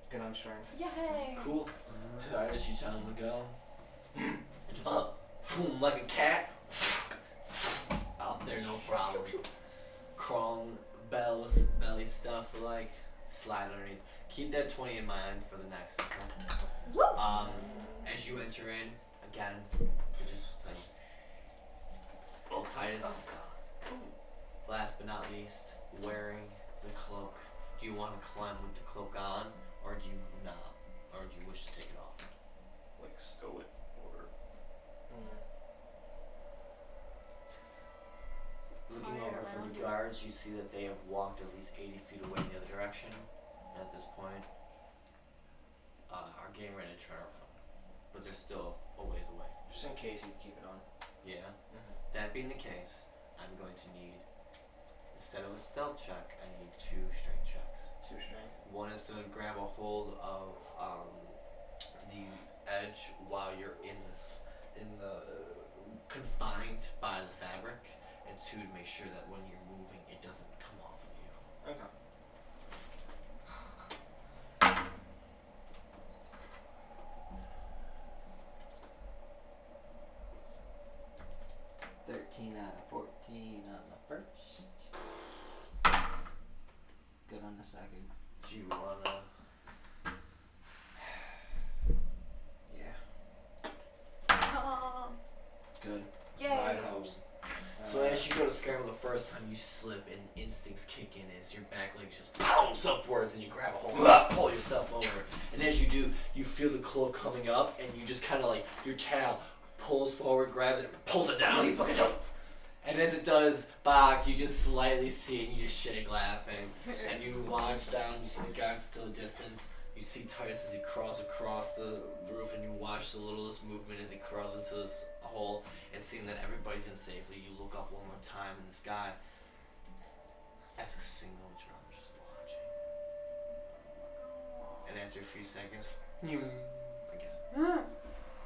Good on strength. Yay! Cool. Titus, you tell him to go. And just boom, like a cat. Out there, no problem. Crawling, belly stuff, like slide underneath. Keep that 20 in mind for the next. As you enter in, again, you just like, well, Titus. Last but not least, wearing the cloak. Do you want to climb with the cloak on, or do you not? Or do you wish to take it off? Like stow it or... Looking over for the guards, you see that they have walked at least 80 feet away in the other direction. And at this point, are getting ready to turn around. But they're still a ways away. Just in case you keep it on. Yeah. That being the case, I'm going to need, instead of a stealth check, I need 2 strength checks. 2 strength. One is to grab a hold of the edge while you're confined by the fabric, and 2 to make sure that when you're moving, it doesn't come off of you. Okay. Out of 14 on the first. Good on the second. Do you wanna? Yeah. Good. Yay! So as you go to scramble the first time, you slip and instincts kick in as your back leg just pounds upwards and you grab a hold, pull yourself over. And as you do, you feel the cloak coming up and you just kind of like, your tail pulls forward, grabs it, and pulls it down. You fucking jump. And as it does, Bach, you just slightly see it and you just shake laughing. And you watch down, you see the guards still a distance. You see Titus as he crawls across the roof and you watch the littlest movement as he crawls into this hole. And seeing that everybody's in safely, you look up one more time in the sky as a single drum just watching. And after a few seconds, again.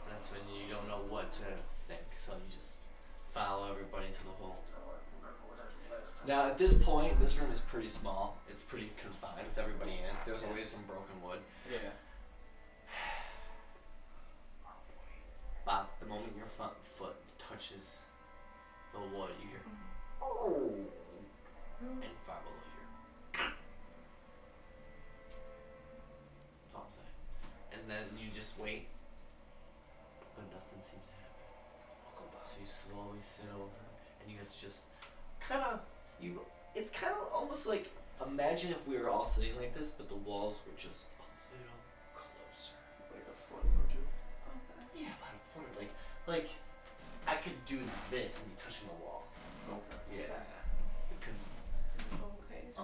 That's when you don't know what to think, so you just follow everybody into the hole. Now at this point, this room is pretty small. It's pretty confined with everybody in. There's always some broken wood. Yeah. But the moment your foot touches the wood, you hear, oh, and far below you hear. That's all I'm saying. And then you just wait, but nothing seems to happen. So you slowly sit over, and you guys just it's kind of almost like, imagine if we were all sitting like this, but the walls were just a little closer. Like a foot or 2? Yeah, about a foot. Like I could do this and be touching the wall. Okay. Yeah. It could, Okay, so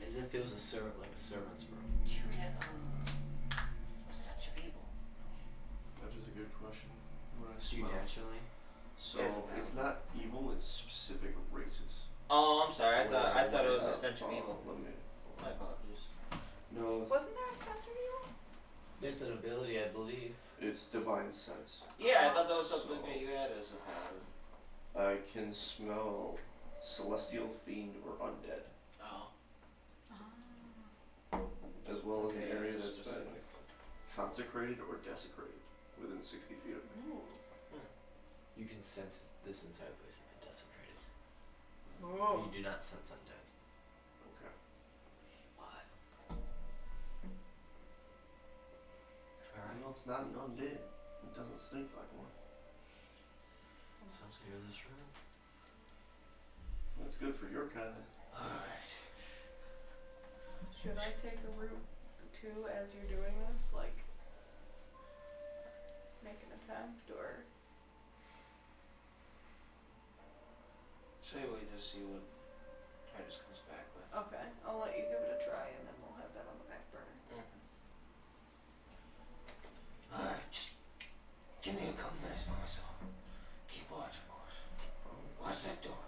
as if it was a servant's room. Do you get a sense of evil? That is a good question. What I Do you smell. naturally? So it's not evil, it's specific races. Oh, I'm sorry. I thought it was a stench of evil. Let me. My apologies. No, wasn't there a statue of you? It's an ability, I believe. it's divine sense. Yeah, I thought that was something that you had as a power. I can smell celestial fiend or undead. Oh. well as an Okay, area it's that's just been like- consecrated or desecrated within 60 feet of me. You can sense this entire place has been desecrated. Oh. You do not sense undead. Okay. What? Well, Alright. it's not an undead. It doesn't stink like one. So clear this room. That's good for your kind of. Alright. Should I take a route too as you're doing this? Like, make an attempt or. Say we just see what Titus comes back with. Okay, I'll let you give it a try and then we'll have that on the back burner. Alright, just give me a couple minutes by myself. Keep watch, of course. Watch that door.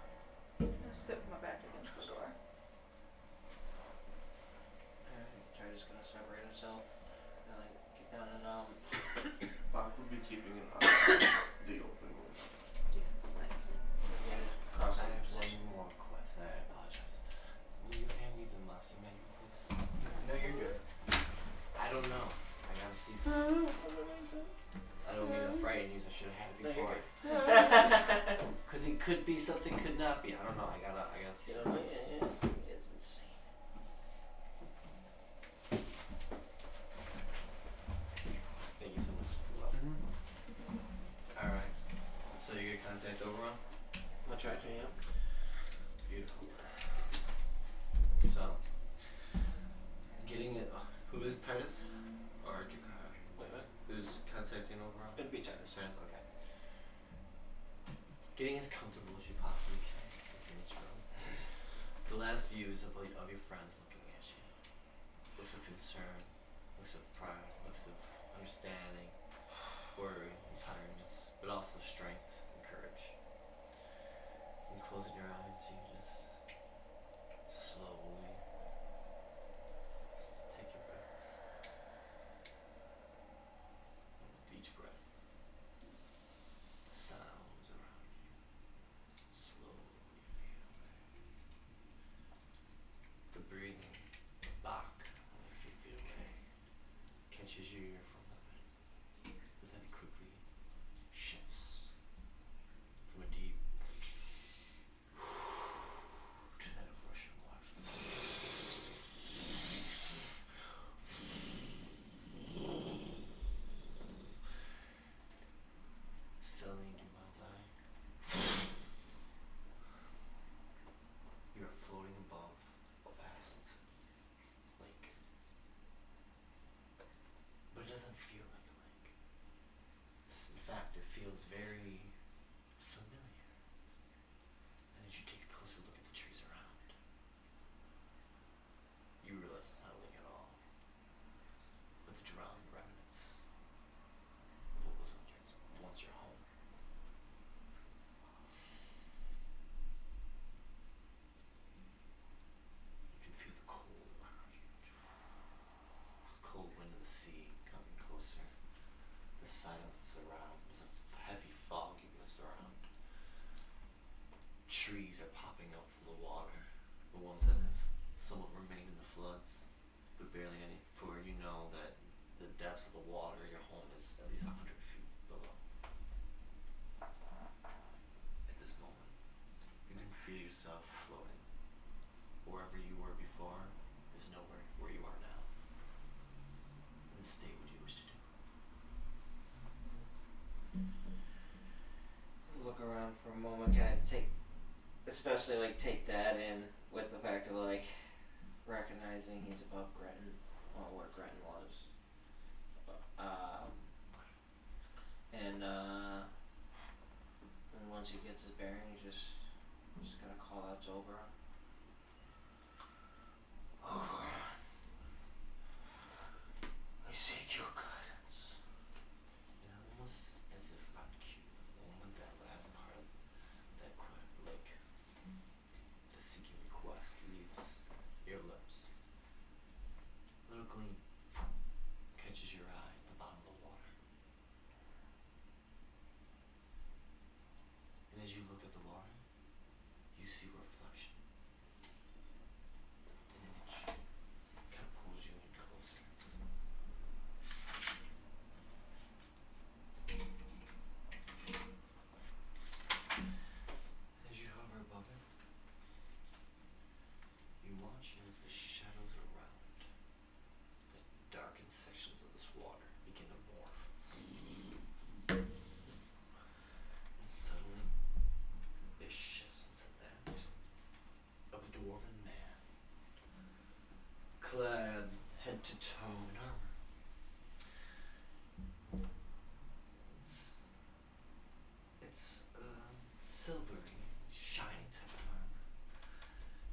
Just sit with my back against the door. Titus gonna separate himself and like get down and Bach would be keeping an eye on the open window. Yes, nice. cross I out have position. one more request, and I apologize. Will you hand me the master manual, please? No, you're good. I don't know. I gotta see something. I don't mean to frighten you, so I should have had it No, you're before. Because it could be something, could not be. I don't know. I gotta see You know, something. yeah, it's insane. Thank you so much. You're welcome. Alright. So you're gonna contact Oberon? I'll try to, yeah. Beautiful. So, getting it. Who is Titus? Or Jakar? Wait, what? Who's contacting Oberon? It'd be Titus. Titus, okay. Getting as comfortable as you possibly can in this room. The last views of your friends looking at you. Looks of concern, looks of pride, looks of understanding, worry, and tiredness, but also strength and courage. And closing your eyes, you just slowly just take your breaths. And with each breath, the sounds around you slowly fade away. The breathing of Bach only a few feet away catches your ear for a moment, but then it quickly shifts from a deep to that of rushing waters. Settling in your mind's eye, you are floating above a vast lake. But it doesn't feel like a lake. In fact, it feels very familiar. And as you take a closer look at the trees around, you realize it's not a lake at all, but the drowned remnants of what was once your home. You can feel the cold around you. The cold wind of the sea coming closer. The silence around. There's a heavy fog goes around. Trees are popping up from the water. The ones that have somewhat remained in the floods, but barely any. For you know that the depths of the water, your home is at least 100 feet below. At this moment, you can feel yourself floating. Wherever you were before is nowhere where you are now. In this state, what do you wish to do? Look around for a moment, kind of especially like take that in with the fact of like recognizing he's above Gretton, or where Gretton was. And once he gets his bearings, just gonna call out to Oberon. Oberon, I seek your guidance. You know, almost as if on cue, the moment that last part of that the seeking request leaves your lips, a little gleam catches your eye at the bottom of the water. And as you look at the water, you see a reflection clad head to toe in armor. It's silvery, shiny type of armor.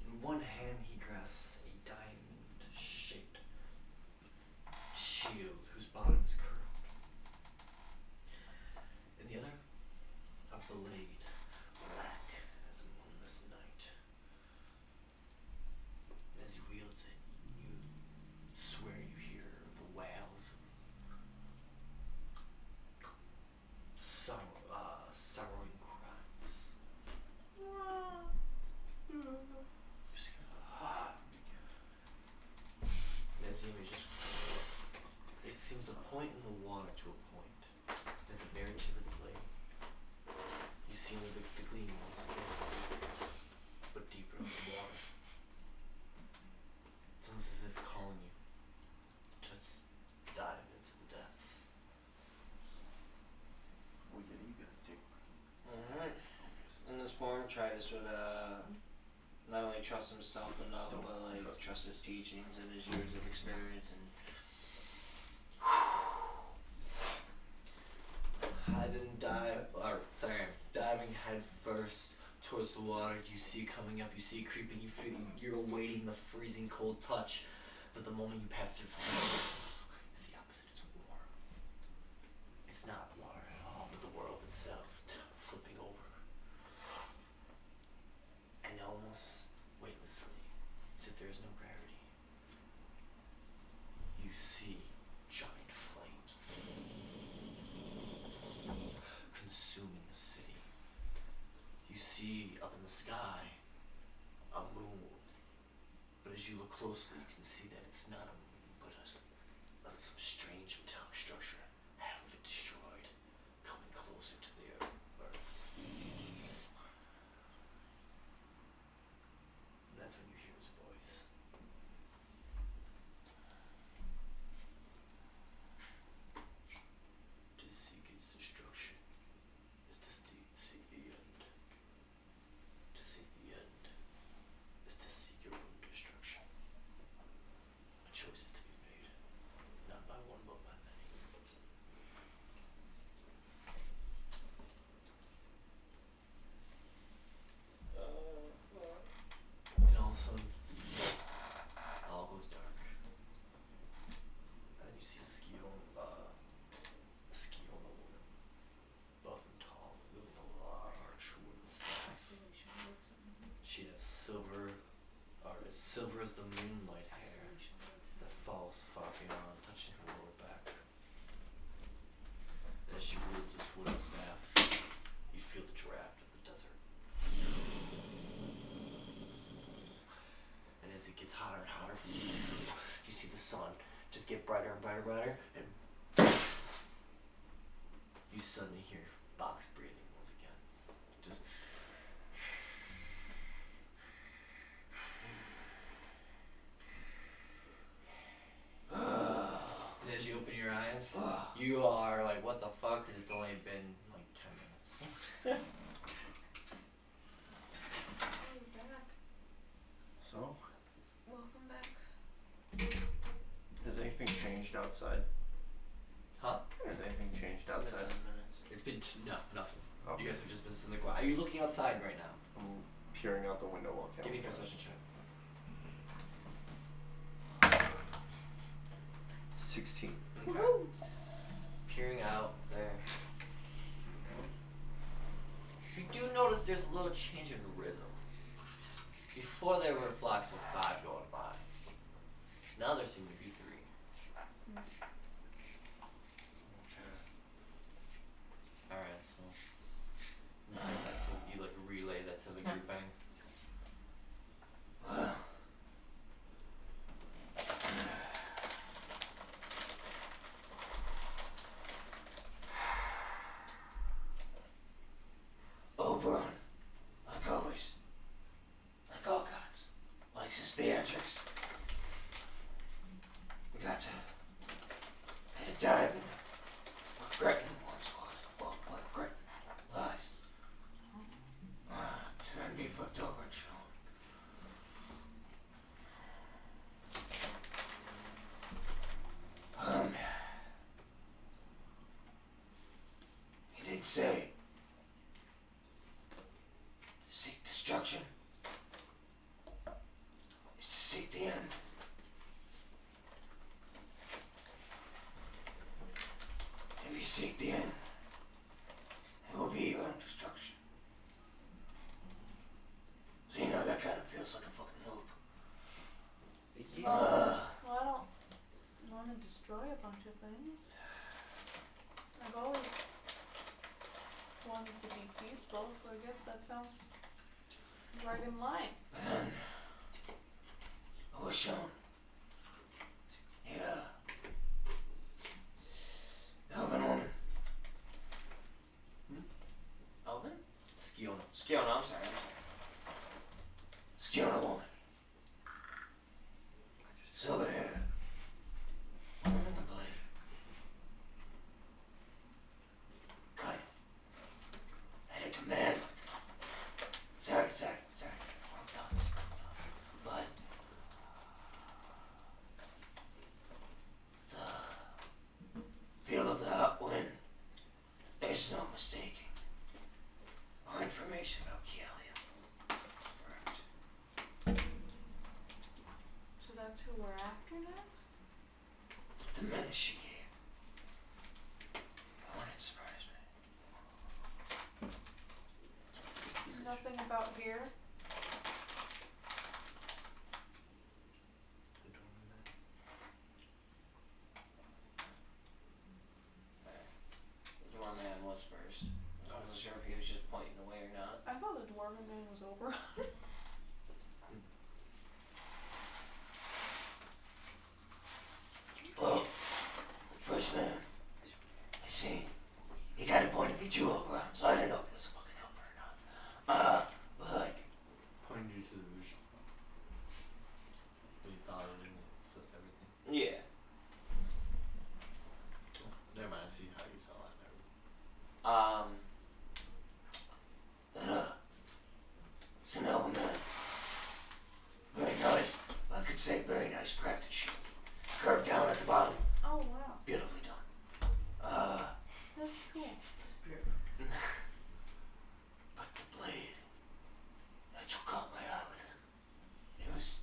In one hand he grasps a diamond-shaped shield whose bottom is curved. In the other, a blade, black as a moonless night. And as he wields it, you swear you hear the wails of sorrowing cries. And as the image it seems to point in the water to a point. And at the very tip of the blade, you see the gleam once again, but deeper in the water. It's almost as if calling you to dive into the depths. Oh yeah, you gotta dig. Alright. In this form, Tritus would not only trust himself enough, but like trust his teachings and his years of experience and diving head first towards the water. You see it coming up, you see it creeping, you're awaiting the freezing cold touch, but the moment you pass through, it's the opposite, it's warm. It's not water at all, but the world itself flipping over. And almost weightlessly, as if there is no gravity, you see giant flames consuming the city. You see up in the sky a moon, but as you look closely, you can see that it's not a moon, but some strange metallic structure, half of it destroyed, coming closer to the earth. And that's when you hear his voice. To seek its destruction is to seek the end. To seek the end is to seek your own destruction. A choice is to be made, not by one but by many. And all of a sudden, all goes dark. And you see a Sciona woman, buff and tall, with a large wooden staff. She has silver as the moonlight hair that falls far beyond, touching her lower back. And as she wields this wooden staff, you feel the draft of the desert. And as it gets hotter and hotter, you see the sun just get brighter and brighter, and you suddenly hear Box breathing once again. Just and as you open your eyes, you are like, what the fuck? Because it's only been like 10 minutes. Welcome back. So, Welcome back. has anything changed outside? Huh? Has anything changed outside? It's been no, nothing. Okay. You guys have just been sitting there quiet. Are you looking outside right now? I'm peering out the window while Give me a counting. perception check. 16. Okay. Peering out there. You do notice there's a little change in rhythm. Before there were flocks of 5 going by. Now there seem to be 3. Alright, so you like relay that to the group bang. Oberon, like always, like all gods, likes his theatrics. We got to dive into what Gretton once was, what Gretton lies. To then be flipped over and shown. say, seek destruction is to seek the end. If you seek the end, it will be your own destruction. So you know that kind of feels like a fucking loop. Well, I don't want to destroy a bunch of things. I've always wanted to be peaceful, so I guess that sounds right in line. But then, I was shown. Yeah. Elven woman. Elvin? Skiona. Skiona, I'm sorry. Skiona woman. Silver hair. Woman with a blade. Kind. Headed to man. Sorry. Wrong thoughts. But the feel of the hot wind, there's no mistaking. More information about Kealia. Correct. So that's who we're after next? The menace she gave. Oh, it surprised me. Nothing about here? The doorman. The doorman was first. I wasn't sure if he was just pointing away or not. I thought the dwarven man was over. Well, the first man I seen, he kind of pointed me jewel around, so I didn't know if he was a fucking helper or not. But like, Pointed you to the vision. But you followed him and flipped everything. yeah. Never mind, I see how you saw that. It's an elven man. Very nice, I could say very nice crafted shield. Curved down at the bottom, Oh wow, beautifully done. that's cool. But the blade, that's what caught my eye with him. It was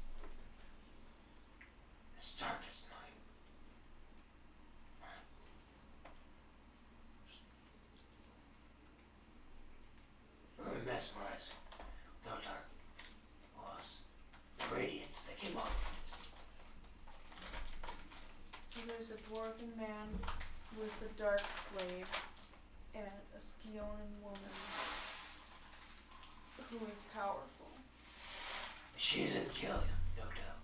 as dark as night. Very mesmerizing. Though dark was the radiance that came off of it. So there's a dwarven man with a dark blade and a Scionan woman who is powerful. She's in Kealia, no doubt.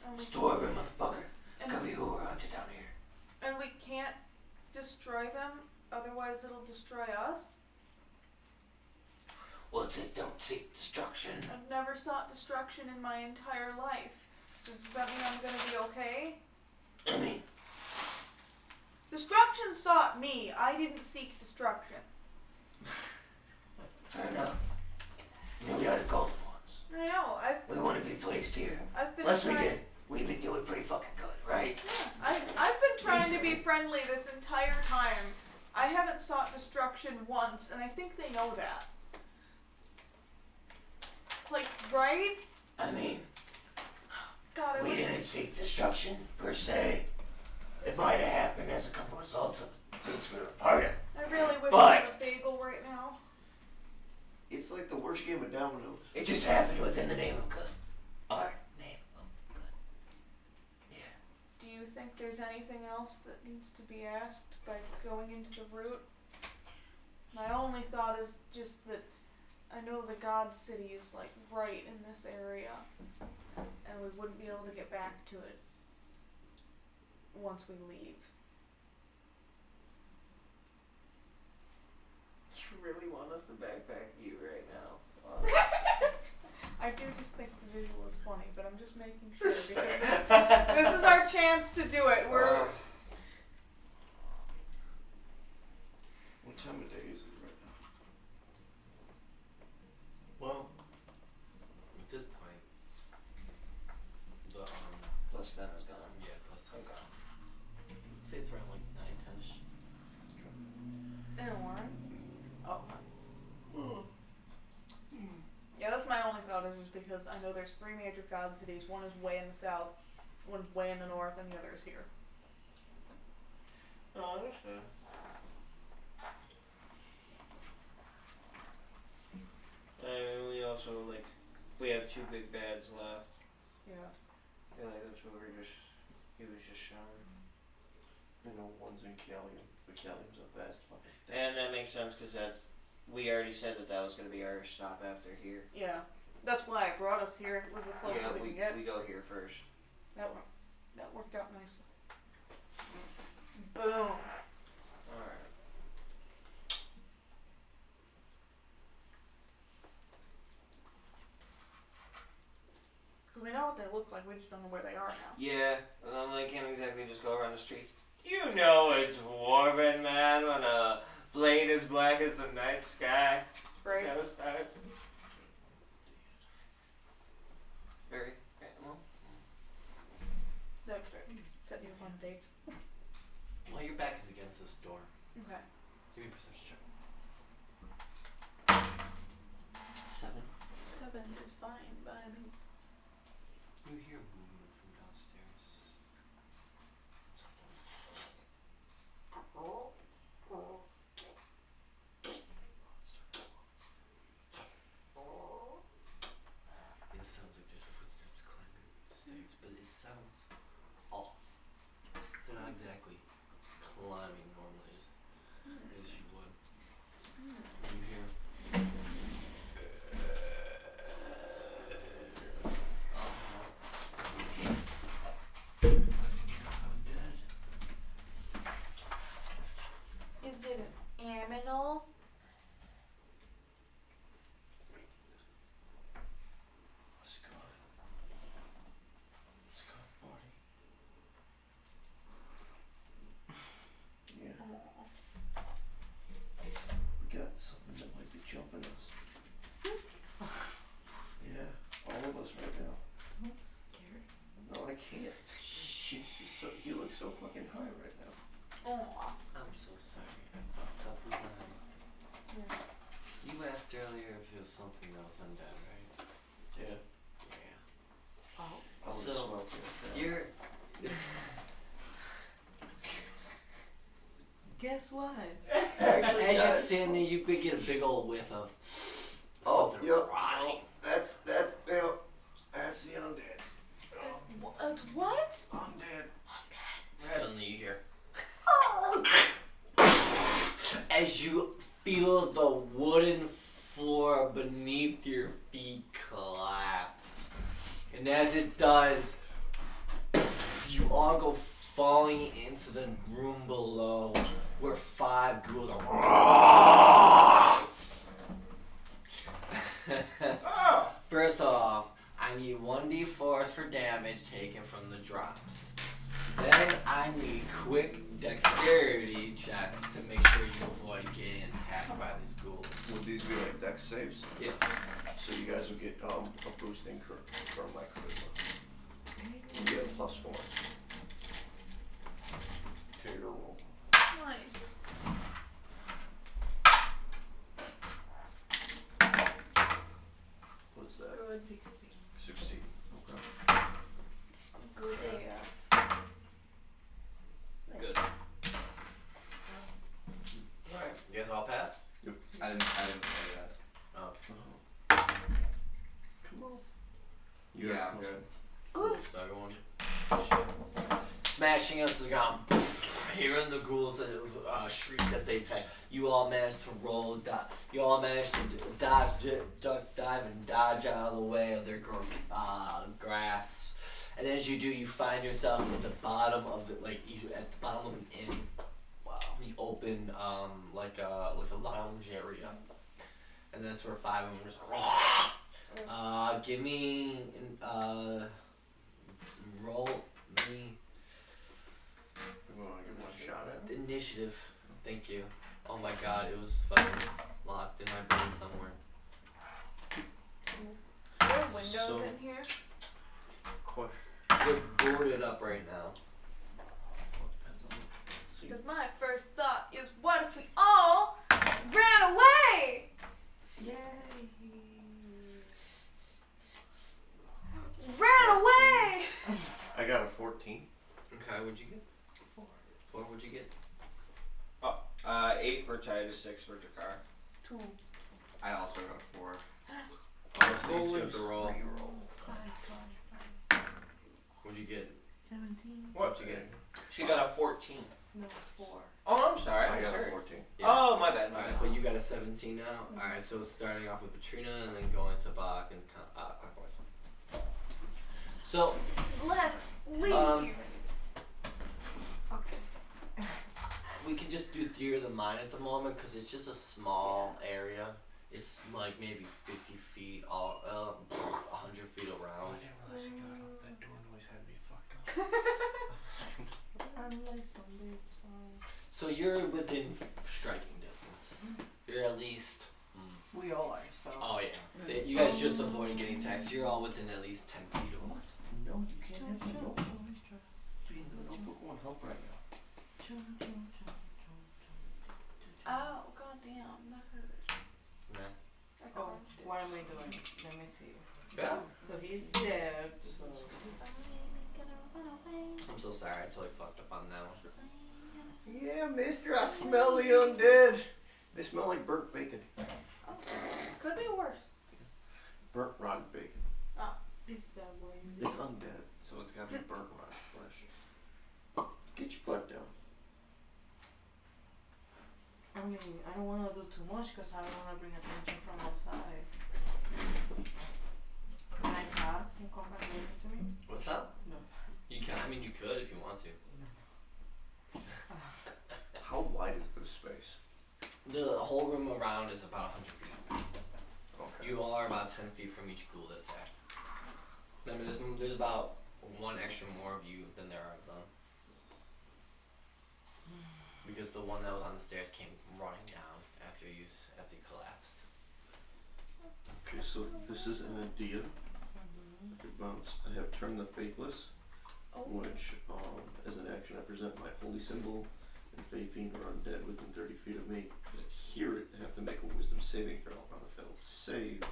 And we, This dwarven motherfucker and, could be who we're hunting down here. and we can't destroy them, otherwise it'll destroy us. Well, it says don't seek destruction. I've never sought destruction in my entire life. So does that mean I'm gonna be okay? I mean, Destruction sought me. I didn't seek destruction. fair enough. We are the golden ones. I know. We wouldn't be placed here. I've been Unless we trying- did. We'd be doing pretty fucking good, right? Yeah, I've been trying to be friendly this entire time. I haven't sought destruction once, and I think they know that. Like, right? I mean, God, I we wish didn't seek destruction, per se. It might have happened as a couple results of things we were a part of. I really wish I But- had a bagel right now. It's like the worst game of dominoes. It just happened within the name of good. Our name of good. Yeah. Do you think there's anything else that needs to be asked by going into the root? My only thought is just that I know the God City is like right in this area, and we wouldn't be able to get back to it once we leave. You really want us to backpack you right now? I do just think the visual is funny, but I'm just making sure because this is our chance to do it. We're What time of day is it right now? Well, at this point, because I know there's 3 major god cities. One is way in the south, one's way in the north, and the other is here. Oh, I understand. And we also, like, we have 2 big bads left. Yeah. I feel like that's what he was just showing. You know, one's in Callium, but Callium's a vast fucking thing. And that makes sense because we already said that was going to be our stop after here. Yeah. That's why it brought us here. It was the closest Yeah, we could get. we go here first. That worked out nicely. Boom. Alright. Because we know what they look like, we just don't know where they are now. Yeah, and I can't exactly just go around the streets. You know it's warming, man, when a blade as black as the night sky. Right? That was starts. Very. Well. That's it. Set you up on dates. Well, your back is against this door. Okay. Give me a perception check. 7. 7 is fine by me. You hear movement from downstairs. It sounds like there's footsteps climbing the stairs, but it sounds off. They're not exactly climbing normally as you would. You hear Is it an aminal? What's going? What's going, party? Yeah. We got something that might be jumping us. Yeah, all of us right now. Don't scare. No, I can't. She's just so, he looks so fucking high right now. Oh. I'm so sorry. I fucked up again. Yeah. You asked earlier if it was something that was undead, right? Yeah. Yeah. Oh. I would've So, smelled it. You're. Guess what? As you're sitting there, you get a big old whiff of something rotting. That's the undead. It's what? Undead. Suddenly you hear. As you feel the wooden floor beneath your feet collapse. And as it does, you all go falling into the room below where 5 ghouls are. First off, I need 1d4s for damage taken from the drops. Then I need quick dexterity checks to make sure you avoid getting attacked by these ghouls. Would these be like dex saves? Yes. So you guys would get a boosting from my charisma. You get a +4 to your roll. Nice. What's that? Good. 16. Okay. Good AF. Good. Alright, you guys all passed? Yep. I didn't play that. Oh. Come on. Yeah. Cool, so everyone. Shit. Smashing into the ground. Hearing the ghouls shrieks as they attack. You all manage to roll. You all manage to dodge, duck, dive, and dodge out of the way of their grasp. And as you do, you find yourself at the bottom of it, at the bottom of an inn. Wow. The open, like a lounge area, and that's where 5 of them are just. Give me, roll me. You want to give one shot at it? Initiative. Thank you. Oh my god, it was fucking locked in my brain somewhere. Are there windows So- in here? Question. They're boarded up right now. Well, it depends on the seat. Because my first thought is, what if we all ran away? Yay! per tide is 6 per car. 2. I also got a 4. Honestly, you have to roll. 5, 5. What'd you get? 17. What'd you get? She got a 14. No, 4. Oh, I'm sorry. I got Sorry. a 14. Yeah. Oh, my bad. Alright, but you got a 17 now. Alright, so starting off with Petrina and then going to Bach and clockwise. So, Let's leave. Okay. we can just do Theater of the Mind at the moment because it's just a small area. It's like maybe 50 feet, 100 feet around. I didn't realize you got up. That door noise had me fucked up. I'm like Sunday, so. So you're within striking distance. You're at least. We all are, so. Oh yeah. You guys just avoided getting attacked. You're all within at least 10 feet of them. No, you can't have the notebook. Being the notebook won't help right now. Oh, goddamn, that hurt. Yeah. I Oh, crunched it. what am I doing? Let me see. Yeah. So he's dead, so. I'm so sorry. I totally fucked up on that one. Yeah, mister, I smell the undead. They smell like burnt bacon. Oh, could be worse. Burnt rotten bacon. Is that what you It's undead, so it's gotta be burnt rotten flesh. Get your butt down. I mean, I don't want to do too much because I don't want to bring attention from outside. Can I pass and come back later to me? What's up? No. You can. I mean, you could if you want to. How wide is this space? The whole room around is about 100 feet. Okay. You are about 10 feet from each ghoul that attacked. I mean, there's about one extra more of you than there are of them. Because the one that was on the stairs came running down after you collapsed. Okay, so this is an idea. Advance. I have Turn the Faithless, which, as an action, I present my holy symbol, and Fae Fiend or undead within 30 feet of me that hear it have to make a wisdom saving throw. On a failed save,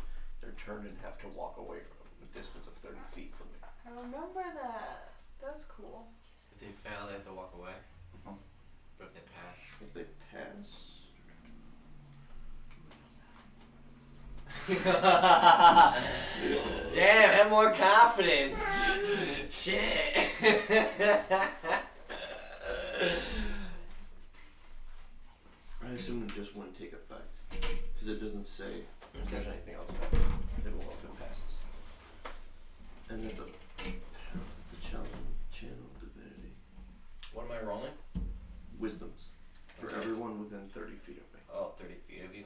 they're turned and have to walk away from a distance of 30 feet from me. I remember that. That's cool. If they fail, they have to walk away. But if they pass. If they pass, Damn, have more confidence. Shit. I assume it just wouldn't take effect because it doesn't say if there's anything else back. It will if it passes. And that's the channel divinity. What am I rolling? Wisdoms for Okay. everyone within 30 feet of me. Oh, 30 feet of you.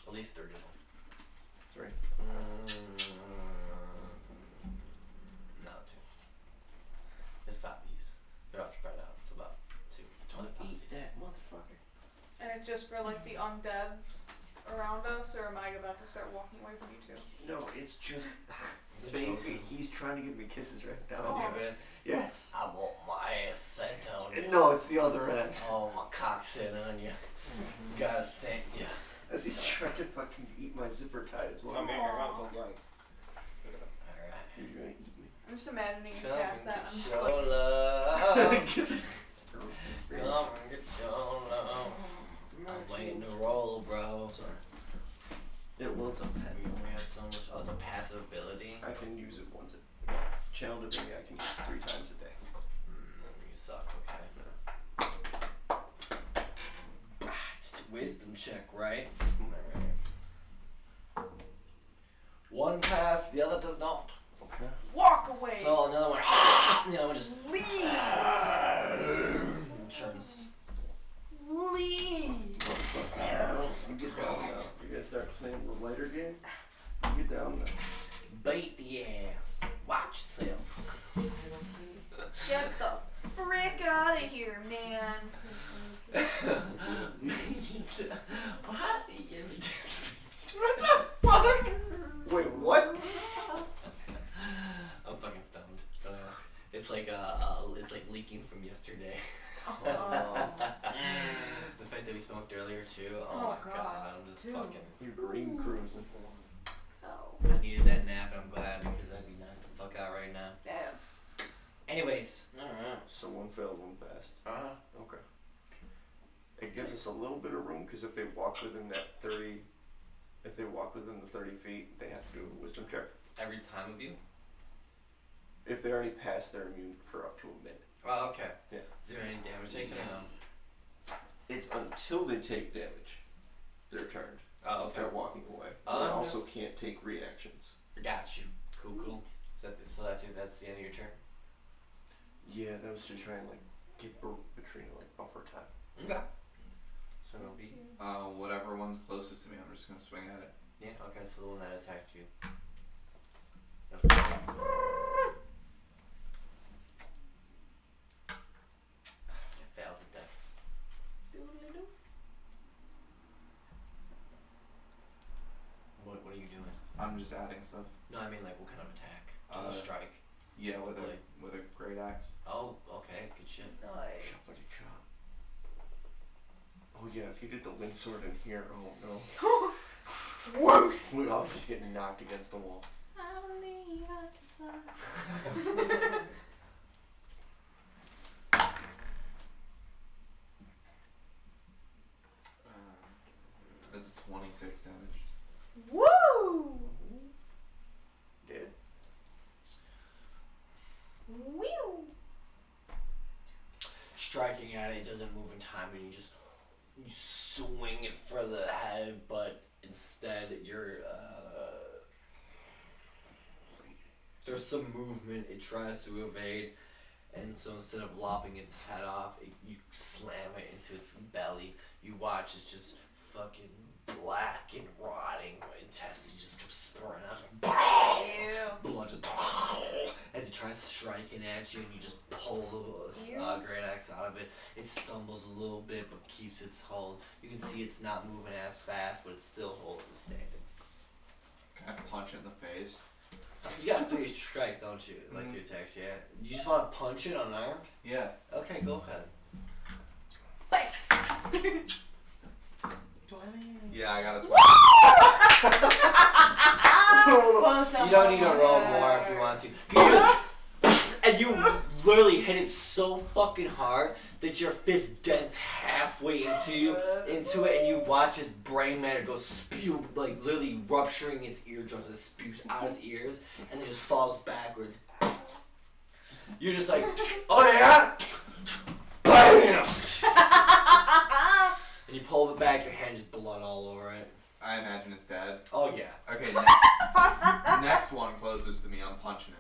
At least 30 of them. 3. No, 2. It's 5 views. They're all spread out. It's about 2. Don't eat that motherfucker. And it's just for like the undeads around us, or am I about to start walking away from you two? No, it's just The baby. chosen. He's trying to give me kisses right now. Oh. Nervous? Yes. I want my ass sent on you. No, it's the other end. Oh, my cock sit on you. Gotta send you. As he's trying to fucking eat my zipper tight as well. Come here, Uncle Greg. Alright. You're gonna eat me. I'm just imagining you Come past and that. get I'm just your like, love. Come and get your love. I'm waiting to roll, bro. Sorry. Yeah, well, it's a pet. We only have so much. Oh, it's a passive ability. I can use it once channel divinity I can use 3 times a day. You suck. Okay. Just a wisdom check, right? Alright. One pass, the other does not. Okay. walk away. So another one. The other one just churns. Leave. You get down now. You guys start playing the lighter game? You get down now. Bait the ass. Watch yourself. Get the frick out of here, man. What the fuck? Wait, what? I'm fucking stoned. Don't ask. It's like it's like leaking from yesterday. Oh. The fact that we smoked earlier too. Oh, Oh, my God. god, I'm just Dude. fucking. You're green cruising. Oh. I needed that nap, and I'm glad because I'd be knocked the fuck out right now. Damn. Anyways, So one failed, one passed. uh, Okay. It gives us a little bit of room because if they walk within that 30, if they walk within the 30 feet, they have to do a wisdom check. Every time of you? If they already passed, they're immune for up to a minute. Oh, okay. Yeah. Is there any damage taken or no? It's until they take damage, they're turned. Oh, They'll okay. start walking away. Oh, They also nice. can't take reactions. Got you. Cool. So that's it. That's the end of your turn. Yeah, that was to try and like give Katrina like buffer time. Okay. So it'll be. Whatever one's closest to me, I'm just gonna swing at it. Yeah. Okay. So the one that attacked you. It failed the dex. What are you doing? I'm just adding stuff. No, I mean like what kind of attack? Just a strike. Yeah, with Blade. a great axe. Oh, okay. Good shit. Nice. Shufflety chop. Oh yeah, if you did the wind sword in here, oh no. Whoa! We all just get knocked against the wall. I believe I can fly. That's 26 damage. Woo! Dead. Woo! Striking at it doesn't move in time, and you swing it for the head, but instead there's some movement. It tries to evade, and so instead of lopping its head off, you slam it into its belly. You watch it's just fucking black and rotting intestines just come spraying out. Ew. Blood just as it tries striking at you, and you just pull the great axe out of it. It stumbles a little bit, but keeps its hold. You can see it's not moving as fast, but it's still holding the standing. Can I punch it in the face? You got 3 strikes, don't you? Like 3 attacks, yeah. You just want to punch it unarmed? Yeah. Okay, go ahead. Yeah, I got a You don't need to roll more if you want to. You just, and you literally hit it so fucking hard that your fist dents halfway into it, and you watch its brain matter go spew, like literally rupturing its eardrums and spews out its ears, and then just falls backwards. You're just like, oh yeah, bam! And you pull it back, your hand just blood all over it. I imagine it's dead. Oh yeah. Okay, next one closest to me, I'm punching it.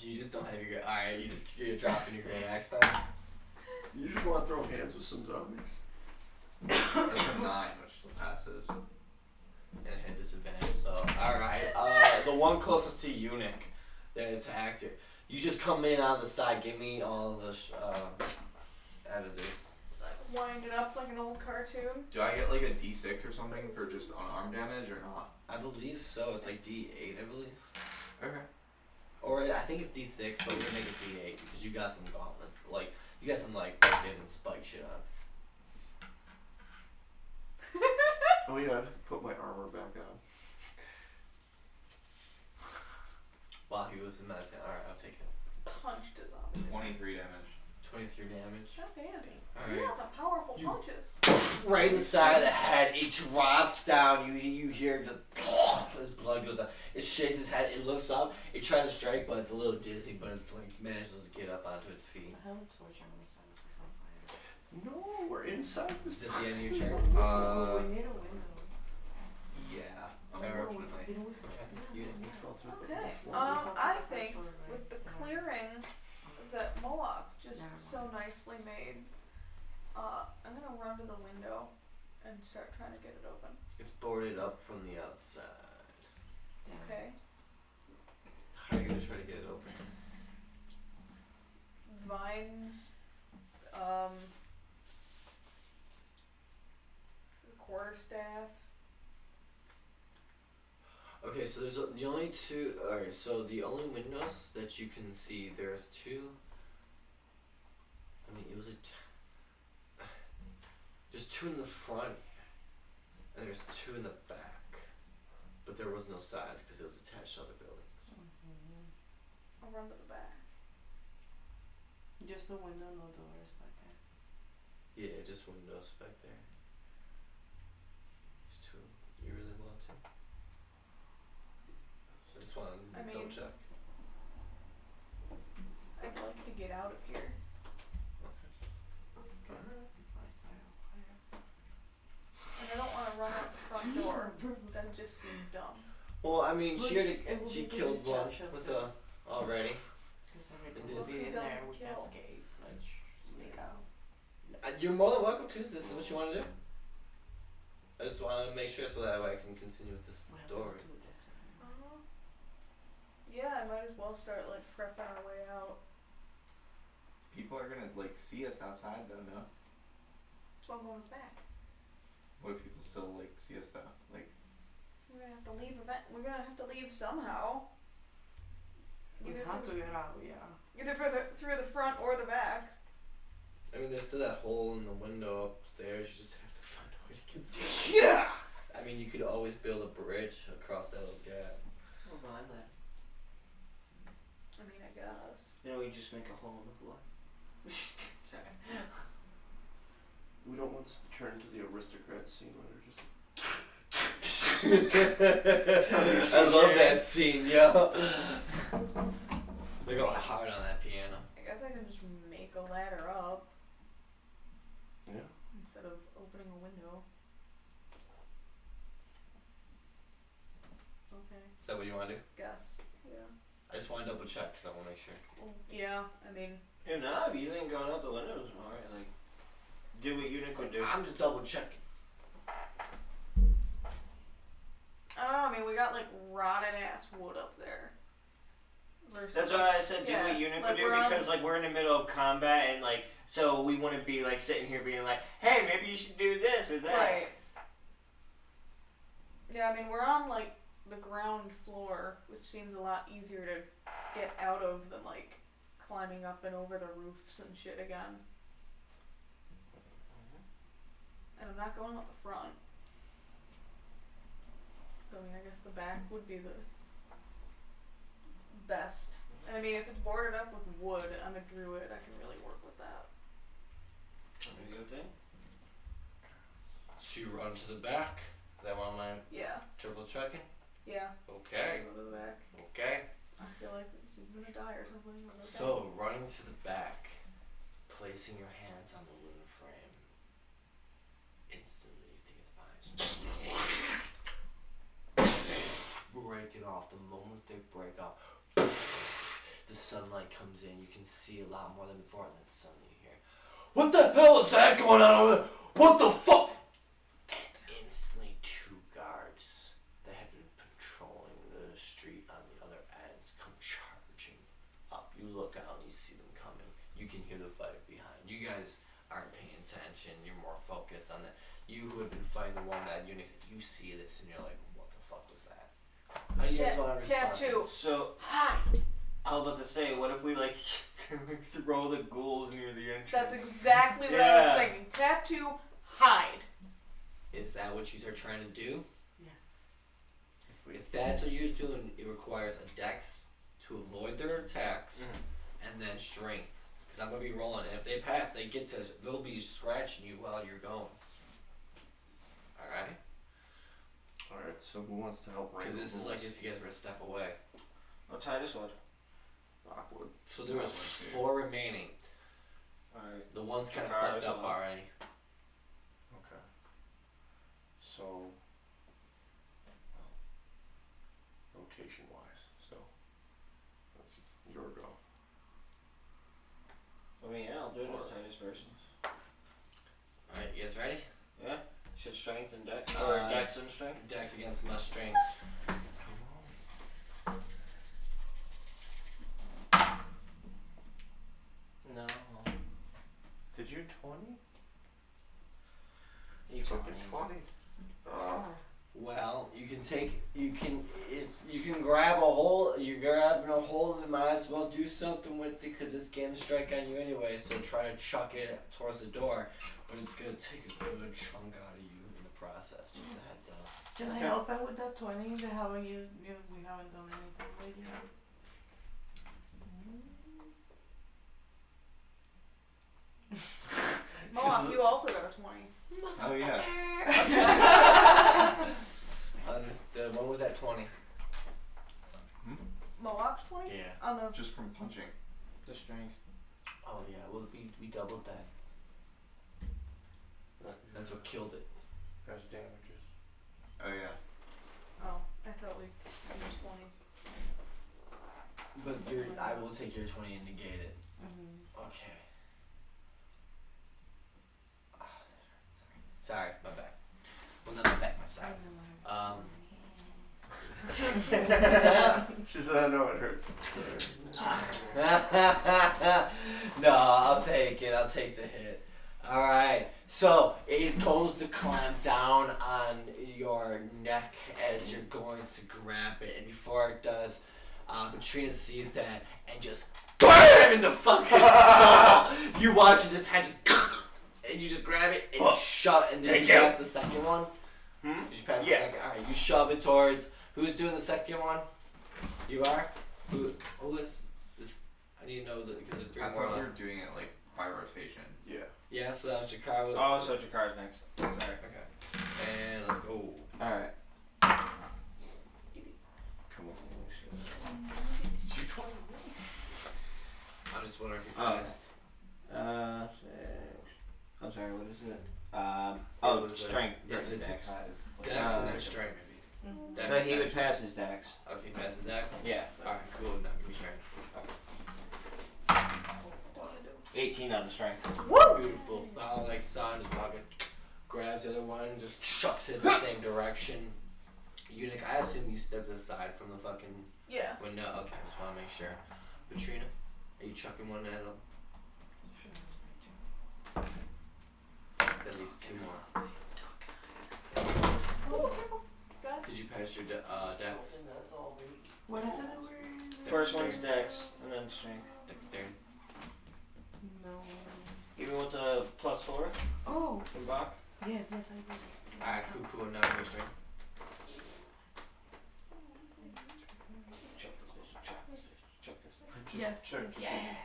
You just don't have your alright, you're dropping your great axe then? You just want to throw hands with some zombies. That's a 9, which still passes. And it had disadvantage, so alright. The one closest to Eunuch that attacked it. You just come in on the side, give me all the editors. Wind it up like an old cartoon. Do I get like a D6 or something for just unarmed damage or not? I believe so, it's like D8 I believe. Okay. Or I think it's D6, but we're gonna make it D8 because you got some gauntlets. Like, you got some like fucking spike shit on. Oh yeah, I'd put my armor back on. Wow, he was in that. Alright, I'll take it. Punched his arm. 23 damage. 23 damage. Oh damn. Alright. You got some powerful punches. Right in the side of the head, it drops down. You hear the his blood goes down. It shakes its head. It looks up. It tries to strike, but it's a little dizzy. But it's like manages to get up onto its feet. I have a torch on the side of this on fire. No, we're inside this. Is it the end of your turn? We need a window. Yeah, Oh, unfortunately. didn't we? You Fell through the Okay. floor. I think with the clearing that Moloch just so nicely made, I'm gonna run to the window and start trying to get it open. It's boarded up from the outside. Okay. How are you gonna try to get it open? Vines, quarterstaff. Okay, so there's the only two. Alright, so the only windows that you can see, there's 2. I mean, it was there's 2 in the front, and there's 2 in the back, but there was no sides because it was attached to other buildings. I'll run to the back. Just a window, no doors back there. Yeah, just windows. just wanted to I mean- double check. I'd like to get out of here. And I don't want to run out the front door. That just seems dumb. Well, I mean, she It will she be the killed one distraction, with so- the already. Because It everything is. will be in Doesn't there, we can kill. escape. Let's sneak out. You're more than welcome to. This is what you want to do. I just want to make sure so that way I can continue with this We have story. to do this. Yeah, I might as well start like prepping our way out. People are gonna like see us outside though, no? That's why I'm going back. What if people still like see us though? Like, We're gonna have to leave. We're gonna have to leave somehow. We Either have to through, get out, yeah. either through the front or the back. I mean, there's still that hole in the window upstairs. You just have to find a way to continue. Yeah! I mean, you could always build a bridge across that little gap. We'll find that. I mean, I guess. You know, we just make a hole in the floor. Sorry. We don't want this to turn into the aristocrat scene where they're just. I love that scene, yo. They're going hard on that piano. I guess I can just make a ladder up Yeah. instead of opening a window. Okay, Is that what you want to do? guess. Yeah. I just want to double check because I want to make sure. Well, yeah, I mean, If not, if you think going out the window is alright, like, do what Unic would do. I'm just double checking. I don't know. I mean, we got like rotted ass wood up there. Versus, That's why I said do yeah, what Unic like would do we're on- because like we're in the middle of combat and like so we wouldn't be like sitting here being like, hey, maybe you should do this or that. Right. Yeah, I mean, we're on like the ground floor, which seems a lot easier to get out of than like climbing up and over the roofs and shit again. And I'm not going out the front. So I mean, I guess the back would be the best. And I mean, if it's boarded up with wood, I'm a druid. I can really work with that. Maybe you think? Should you run to the back? Is that what I'm Yeah. triple checking? Yeah. Okay. Go to the back. Okay. I feel like she's gonna die or something. but okay. So, running to the back, placing your hands on the wooden frame, instantly you think of the vines. Break it off. The moment they break off, the sunlight comes in. You can see a lot more than before, and then suddenly you hear, "What the hell is that going on over there? What the fuck?" And instantly, two guards that had been patrolling the street on the other ends come charging up. You look out and you see them coming. You can hear the fight behind. You guys aren't paying attention. You're more focused on that. You who have been fighting the one that Unix, you see this and you're like, what the fuck was that? How do you guys want to respond? Tattoo. So I was about to say, what if we like throw the ghouls near the entrance? That's exactly what I was thinking. Tattoo, hide. Is that what you are trying to do? Yes. If that's what you're doing, it requires a dex to avoid their attacks and then strength. Because I'm going to be rolling. And if they pass, they'll be scratching you while you're going. Alright? Alright, so who wants to help Because wrangle this is ghouls? like if you guys were to step away. What Titus would? Awkward. So there was 4 remaining. Alright. The one's kind of Alright, fucked up so- already. Okay. So, rotation wise, so that's your go. I mean, yeah, I'll do it as Titus first. Alright, you guys ready? Yeah? Should strength and dex? Or dex and strength? Dex against my strength. No. Did you 20? You Took can a 20. Well, you can grab a hold. You're grabbing a hold, and might as well do something with it because it's getting a strike on you anyway. So try to chuck it towards the door, but it's gonna take a good chunk out of you in the process. Just a heads up. Can I help out with that 20? We haven't done anything with yet. Mom, you also got a 20. Oh yeah. Mohawk's 20? Yeah. On the Just from punching. The strength. Oh yeah, well we doubled that. That's what killed it. That's damages. Oh yeah. Oh, I thought we used 20s. But I will take your 20 and negate it. Okay. Oh, sorry, my back. Well, not my back, my side. She said, I know it hurts. No, I'll take it. I'll take the hit. Alright, so it goes to clamp down on your neck as you're going to grab it. And before it does, Katrina sees that and just BAM! In the fucking skull! You watch as his hand just and you just grab it and you shove it. And then you pass the second one? Did you pass the second? Alright, you shove it towards. Who's doing the second one? You are? Who is this? I need to know that because there's 3 I more thought we left. were doing it like by rotation. Yeah. Yeah, so that was Jakar. Oh, so Jakar's next. Sorry. Okay. And let's go. Alright. Come on. Did you 20? I'm just wondering if you Oh. passed. I'm sorry, what is it? It was, strength yes, versus it dex. Dex and then strength. Dex So and he then would strength. pass his dex. Okay, passes Dex? Yeah. Alright, cool. Now give me strength. 18 on the strength. Beautiful. Follow like son just fucking grabs the other one and just chucks it in the same direction. Eunuch, I assume you stepped aside from the fucking Yeah. window. Okay, I just want to make sure. Katrina, are you chucking one at him? That leaves 2 more. Oh, careful. Got it. Did you pass your Dex? What is it that we're... First one's dex, and then strength. Dexterity. No. Even with the +4 Oh, from Bach. yes, I did. Alright, cool. Now give me strength. Chuck this bitch, chuck this bitch, chuck this bitch. Yes. Sure. Yeah.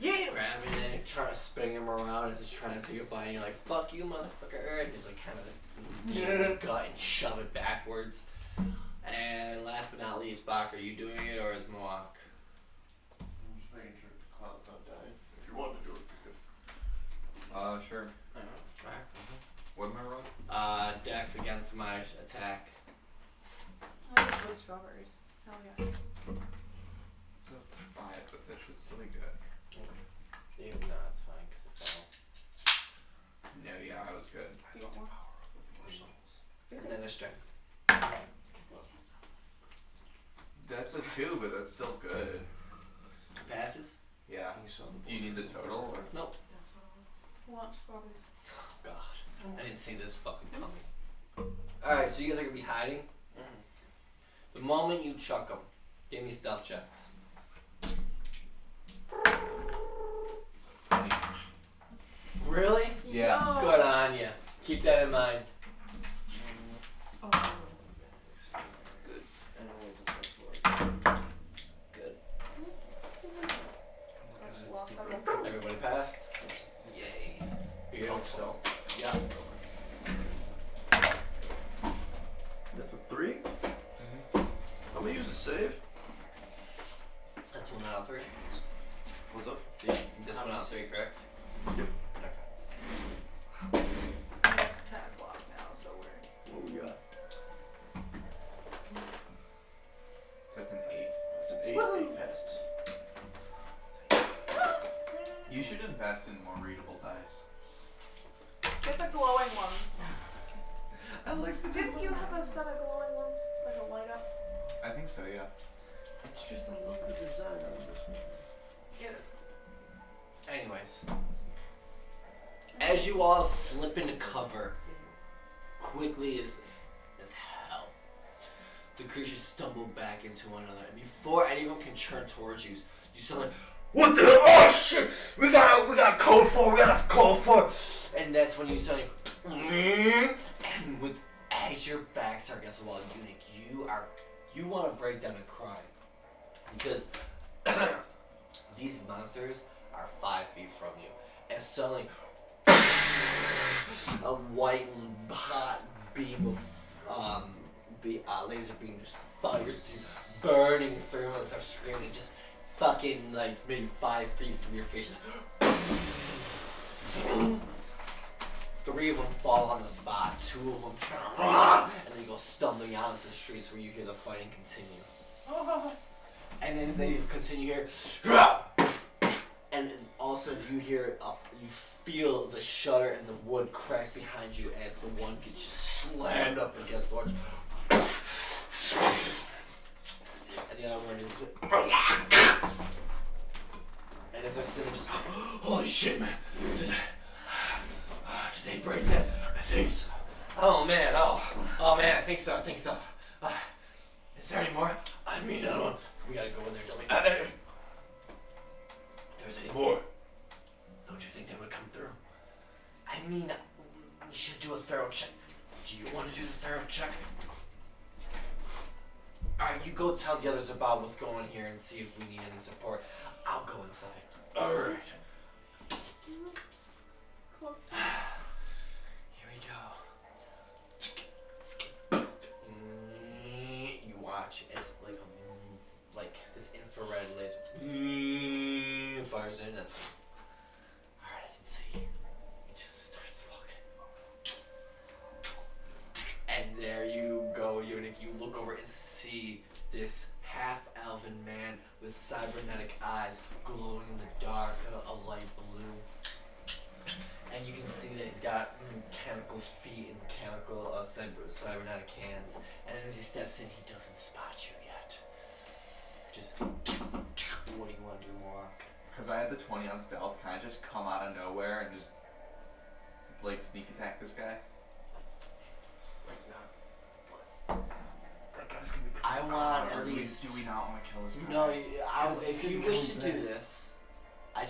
Grabbing it and trying to spin him around as he's trying to take a bite, and you're like, fuck you, motherfucker. And he's like, kind of knee in the gut and shove it backwards. And last but not least, Bach, are you doing it or is Mohawk? I'm just making sure the cloud's not dying. If you want to do it, you could. Sure. Alright. What am I rolling? Dex against my attack. I have good strawberries. Hell yeah. It's a 5, but that should still be good. Yeah, no, it's fine because it fell. No, yeah, I was good. You want more? And then a strength. That's a 2, but that's still good. Passes? Yeah. You saw the Do you need the total? Or? Nope. Who wants strawberries? Oh, God. I didn't see this fucking coming. Alright, so you guys are going to be hiding. The moment you chuck them, give me stealth checks. 20. Really? Yeah. No. Good on ya. Keep that in mind. Oh. Good. I know what the +4. Good. That's the last I rolled. Everybody passed? Yay. Beautiful. Yeah. That's a 3? I'm gonna use a save. That's 1 out of 3. What's up? Yeah, this 1 out of 3, correct? Yep. Okay. It's 10 o'clock now, so we're. What we got? That's an 8. It's an 8. Woohoo. 8 passes. You should invest in more readable dice. Get the glowing ones. I like the Didn't you have a set of glowing ones? Like a light up? I think so, yeah. It's just I love the design on this one. It is. Anyways. As you all slip into cover, quickly as hell, the creatures stumble back into one another. And before anyone can turn towards you, you suddenly, what the hell? Oh shit! We got code 4, we got a code 4! And that's when you suddenly, and with, as your backs are against the wall, Eunuch, you want to break down and cry. Because these monsters are 5 feet from you. And suddenly, a white hot beam of laser beam just fires through, burning through and start screaming, just fucking like maybe 5 feet from your face. 3 of them fall on the spot, 2 of them try to run, and they go stumbling out into the streets where you hear the fighting continue. And as they continue here, and all of a sudden you hear, you feel the shutter and the wood crack behind you as the one gets just slammed up against the door. And the other one is, and as they're sitting, just, holy shit, man! Did they break that? I think so. Oh man, oh man, I think so. Is there any more? I mean, I don't know. We gotta go in there, don't we? If there's any more, don't you think they would come through? I mean, we should do a thorough check. Do you want to do the thorough check? Alright, you go tell the others about what's going on here and see if we need any support. I'll go inside. Alright. Here we go. You watch as like this infrared laser fires in and alright, I can see. It just starts fucking. And there you go, Eunuch. You look over and see this half-elven man with cybernetic eyes glowing in the dark, a light blue. And you can see that he's got mechanical feet and mechanical cybernetic hands. And as he steps in, he doesn't spot you yet. Just, what do you want to do, Morok? Because I had the 20 on stealth, can I just come out of nowhere and just like sneak attack this guy? That guy's gonna be. I want at least. Do we not want to kill this guy? No, if you wish to do this, I'm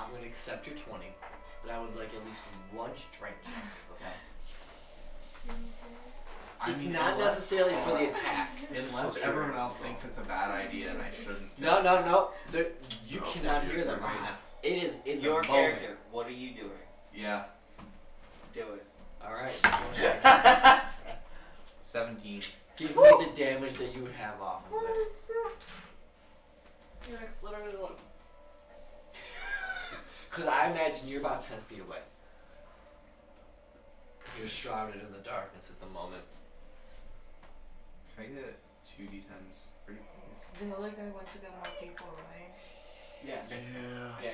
going to accept your 20, but I would like at least one strength check, okay? It's not necessarily for the attack. Unless everyone else thinks it's a bad idea and I shouldn't. No. You cannot hear them right now. It is in your the character. moment. What are you doing? Yeah. Do it. Alright, 17. give me the damage that you would have off of it. Eunuch's literally like. Because I imagine you're about 10 feet away. You're shrouded in the darkness at the moment. Can I get 2 d10s? Pretty please. The other guy went to get more people, right? Yeah. Yeah. Yeah.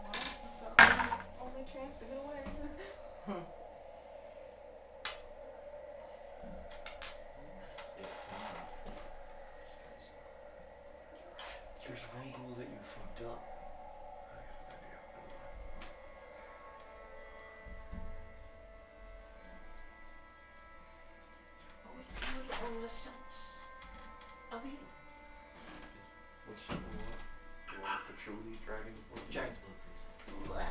Well, that's our only chance to get away. There's one goal that you fucked up. On the sense of you. What's you want? You want patchouli, dragon's blood? Dragon's blood,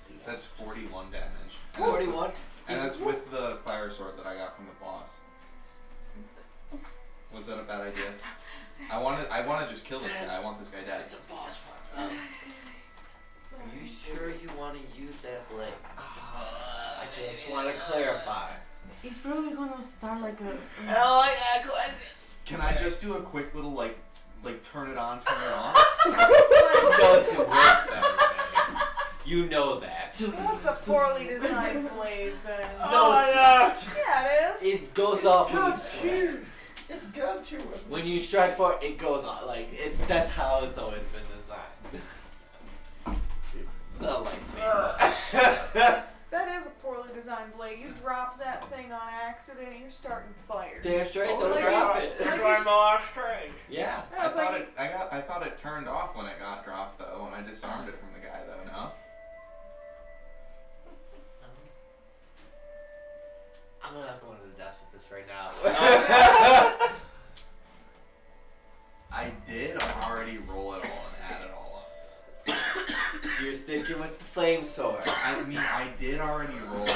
please. That's 41 damage. 41? And that's with the fire sword that I got from the boss. Was that a bad idea? I want to just kill this guy. I want this guy dead. It's a boss one. Are you sure you want to use that blade? I just want to clarify. He's probably gonna start like a. Oh yeah, go ahead. Can I just do a quick little like turn it on, turn it off? It doesn't work that way. You know that. That's a poorly designed blade, then. No, it's not. Yeah, it is. It goes off when you strike. It's got to. When you strike for it, it goes off. Like that's how it's always been designed. It's not a lightsaber. That is a poorly designed blade. You drop that thing on accident and you're starting fire. Damn straight, Oh, don't like drop you- it. That's why my last trade. Yeah. I was like, I thought it turned off when it got dropped though, when I disarmed it from the guy though. No. I'm not going to the depths with this right now. I did already roll it all and add it all up. So you're sticking with the flame sword. I mean, I did already roll it.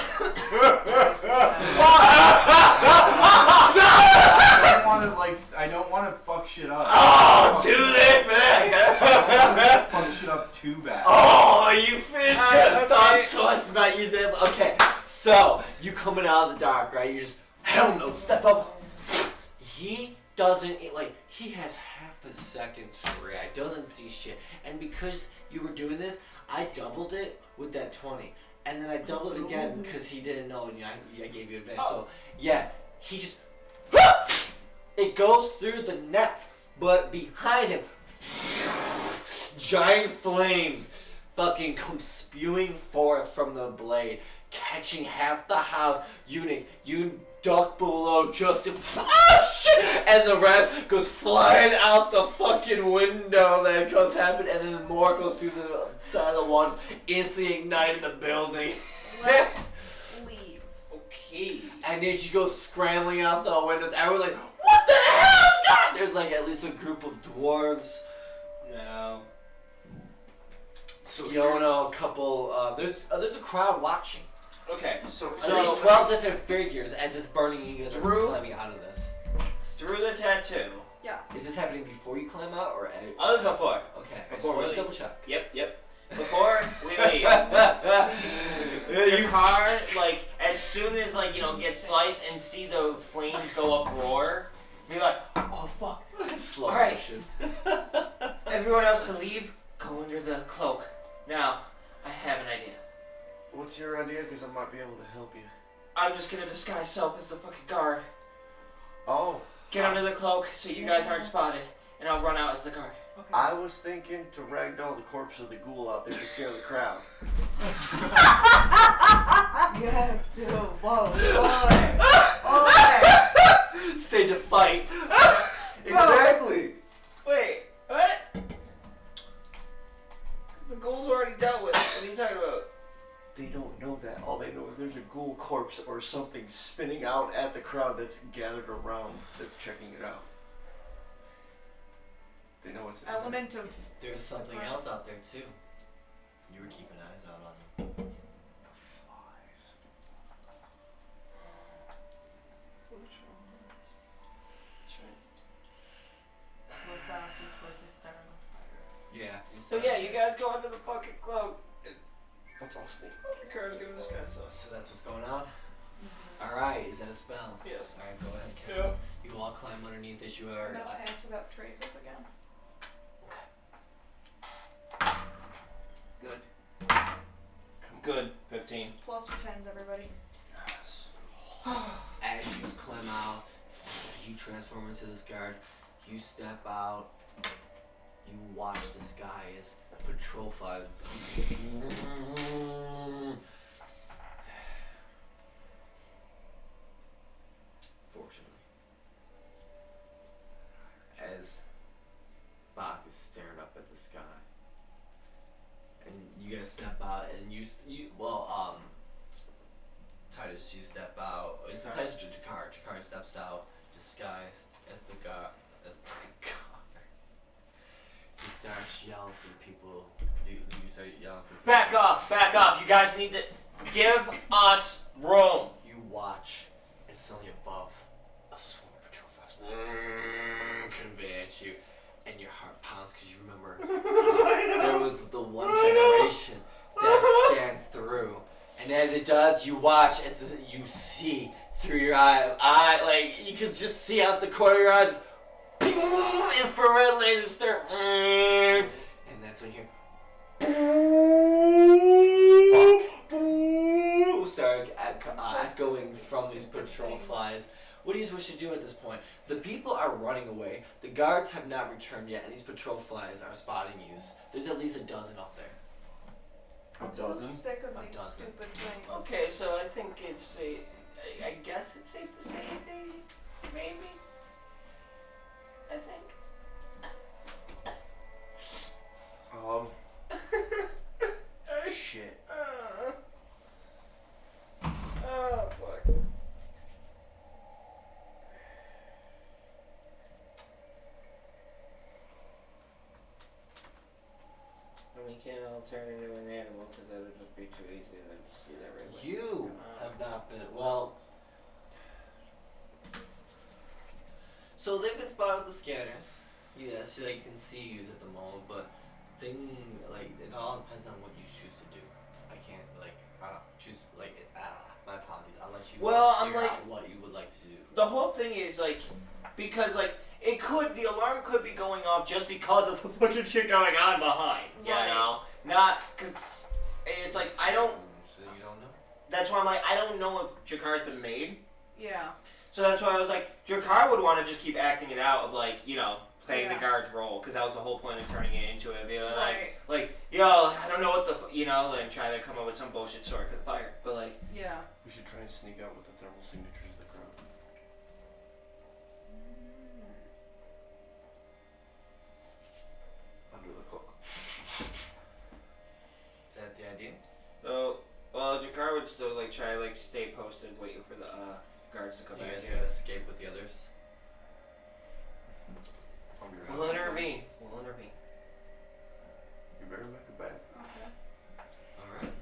I don't want to fuck shit up. Oh, too late for I that. don't want to fuck shit up too bad. Oh, you fish should have thought twice about using that. Okay, so you coming out of the dark, right? You're just, hell no, step up, he doesn't, he has half a second to react, doesn't see shit. And because you were doing this, I doubled it with that 20. And then I doubled it again because he didn't know and I gave you advantage. So, yeah, he just, it goes through the neck, but behind him, giant flames fucking come spewing forth from the blade, catching half the house. Eunuch, you duck below just and the rest goes flying out the fucking window that goes happen, and then more goes through the side of the wall, just instantly igniting the building. Let's leave. Okay. And then she goes scrambling out the windows. Everyone's like, what the hell is that? There's like at least a group of dwarves. No. Skiona, a couple, there's a crowd watching. Okay. So At least 12 different figures as it's burning. You guys are Through- climbing out of this. Through the tattoo. Yeah. Is this happening before you climb out or? Oh, before. Okay. I just Before want we to leave. double check. Yep. Before we leave. Jakar, like, as soon as, like, get sliced and see the flames go up roar, be like, oh, fuck. Slow All right. motion. Everyone else to leave, go under the cloak. Now, I have an idea. what's your idea? Because I might be able to help you. I'm just gonna disguise self as the fucking guard. Oh. Get under the cloak so you guys aren't spotted, and I'll run out as the guard. Okay. I was thinking to ragdoll the corpse of the ghoul out there to scare the crowd. Yes, dude. Whoa. Boy. Stage a fight. Exactly. Wait, what? The ghouls already dealt with. What are you talking about? They don't know that. All they know is there's a ghoul corpse or something spinning out at the crowd that's gathered around that's checking it out. They know it's Element of. There's something else out there too. You were keeping eyes out on them. What fast is supposed to start on fire? Yeah. So yeah, you guys go under the fucking cloak. That's all sneak. Jakkar's giving this guy stuff. So that's what's going on? Alright, is that a spell? Yes. Alright, go ahead, cast. You all climb underneath as you I'm are. gonna pass without traces again. Good. 15. Plus 10s, everybody. As you climb out, you transform into this guard. You step out. You watch the sky as patrol flies. Fortunately, as Bach is staring up at the sky, and you guys step out, and Titus, you step out. It's Titus or Jakar. Jakar steps out, disguised as the god. He starts yelling for the people. You start yelling for people. Back off. You guys need to give us room. You watch as suddenly above a swarm of patrol flies convey you, and your heart pounds because you remember there was the one generation that scans through, and as it does, you watch as you see through your eye, like you can just see out the corner of your eyes. Infrared lasers start, and that's when you start echoing from these patrol flies. What do you wish to do at this point? The people are running away. The guards have not returned yet, and these patrol flies are spotting you. There's at least a dozen up there. A I'm dozen? so sick of A these dozen. stupid things. Okay, so I think it's I guess it's safe to say maybe. I think. Shit. Oh fuck. And we can't all turn into an animal because that would just be too easy to just see that right away. You have not been, well, so they've been spotted with the scanners. Yes, they can see you at the moment, but it all depends on what you choose to do. I can't, choose, my apologies. I'll let you Well, I'm figure like- out what you would like to do. The whole thing is like, because like the alarm could be going off just because of the fucking shit going on behind. You Right. know, not because it's like I don't. So you don't know? That's why I'm like I don't know if Jakar's been made. Yeah. So that's why I was like Jakar would want to just keep acting it out of like playing the Yeah. guard's role because that was the whole point of turning it into it. Being Right. like yo, I don't know what the and try to come up with some bullshit story for the fire, but like. Yeah. We should try and sneak out with the thermal signatures of the crowd. Under the cloak. Is that the idea? So, well, Jakar would still like try to like stay posted, waiting for the guards to come You back. guys are gonna escape with the others? We'll intervene. We'll intervene. You better make it back. Okay. Alright.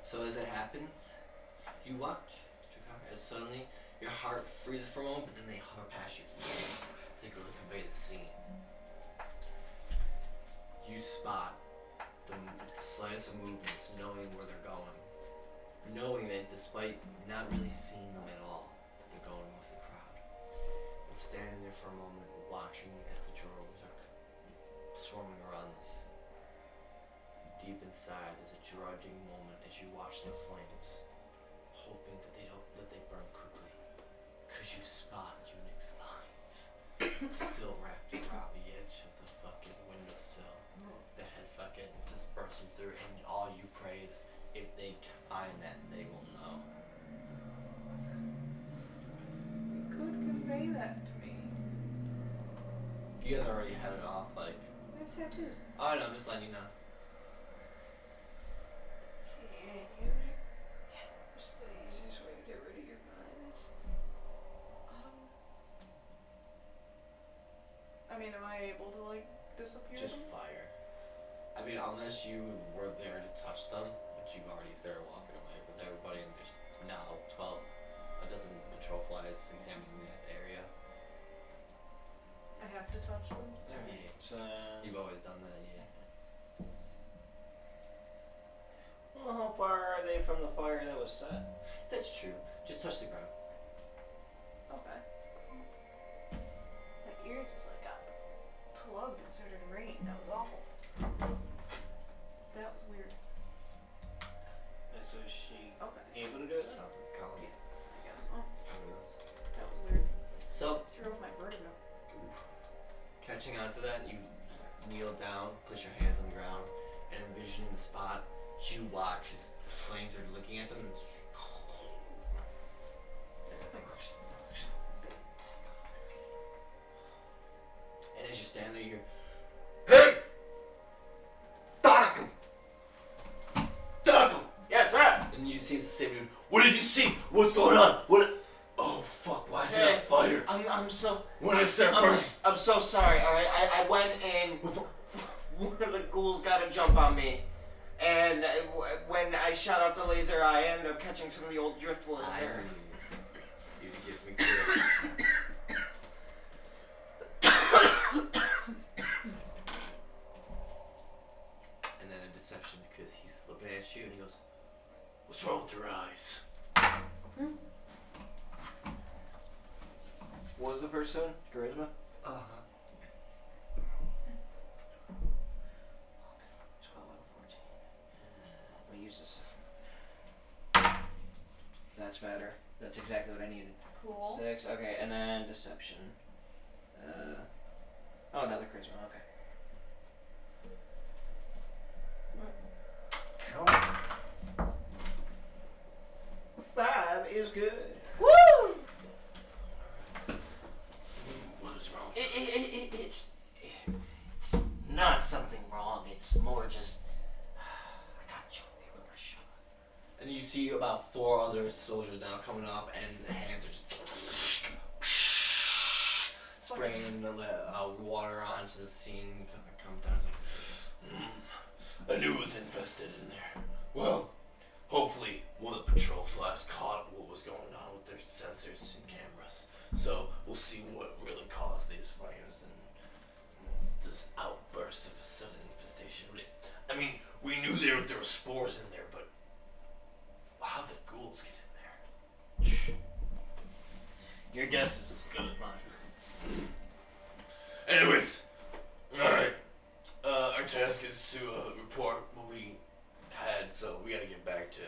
So as it happens, you watch, Jakar, as suddenly your heart freezes for a moment, but then they hover past you. They go to convey the scene. You spot the slightest of movements, knowing where they're going. Knowing that despite not really seeing them at all, that they're going amongst the crowd. And standing there for a moment, watching as the Jorals are swarming around this. Deep inside, there's a drudging moment as you watch the flames, hoping that they burn quickly. Cause you spot Unix vines still wrapped around the edge of the fucking windowsill that had fucking just bursting through, and all you pray is if they find that, they will know. You could convey that to me. You guys already had it off, like. I have tattoos. Oh, I know, I'm just letting you know. What's the easiest way to get rid of your vines? I mean, am I able to like disappear Just them? fire. I mean, unless you were there to touch them, which you've already started walking away with everybody, and there's now 12, a dozen patrol flies examining that area. I have to touch them. Yeah. So, You've always done that, yeah. well, how far are they from the fire that was set? That's true. Just touch the ground. Okay. My ear just like got plugged and started to ring. That was awful. That was weird. So is she Okay. able to do it? Something's calling you. I guess. Oh, Who knows? that was weird. So, Threw off my vertigo. catching onto that, you kneel down, place your hands on the ground, and envisioning the spot, you watch as the flames are looking at them. And as you stand there, you hear, "Hey! Donegal! Donegal!" Yes, sir. And you see it's the same dude. "What did you see? What's going on? Oh, fuck, why is it on fire? I'm so. When did it start burning?" I'm so sorry. All right, I went in. One of the ghouls got a jump on me, and when I shot out the laser, I ended up catching some of the old driftwood in there. You give me credit. And then a deception because he's looking at you and he goes, "What's wrong with your eyes?" What was the first one? Charisma? Uh-huh. 12 out of 14. Let me use this. That's better. That's exactly what I needed. Cool. 6. Okay, and then deception. Oh, another charisma. Okay. Come on. 5 is good. Woo! What is wrong with you? It's not something wrong. It's more just I got choked there with my shot. And you see about 4 other soldiers now coming up, and the hands are just spraying the water onto the scene. Come down. It's like, I knew it was infested in there. Well, hopefully one of the patrol flies caught what was going on with their sensors and cameras. So we'll see what really caused these fires and this outburst of a sudden infestation. I mean, we knew there were spores in there, but how did ghouls get in there? Your guess is as good as mine. Anyways, alright. Our task is to report what we had, so we gotta get back to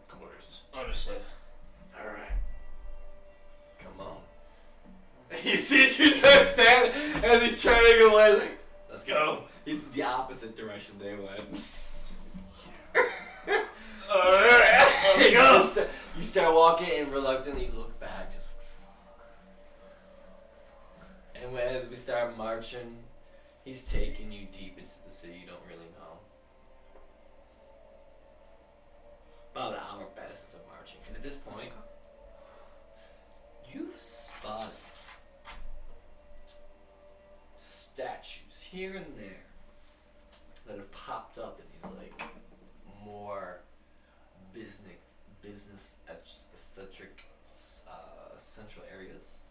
quarters. Understood. Alright. Come on. He sees you just stand as he's turning away, like, let's go. He's the opposite direction they went. Alright, here you go. You start walking and reluctantly look back, just. And as we start marching, he's taking you deep into the city. You don't really know. About an hour passes of marching, and at this point, you've spotted statues here and there that have popped up in these like more business eccentric central areas,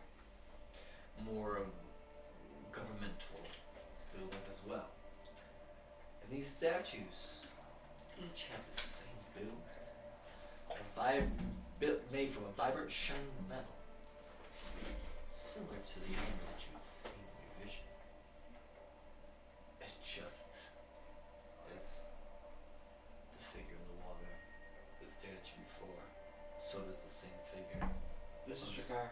more governmental buildings as well. And these statues each have the same build, made from a vibrant shining metal, similar to the armor that you would see in your vision. It's just as the figure in the water that stared at you before, so does the same figure. This is your car.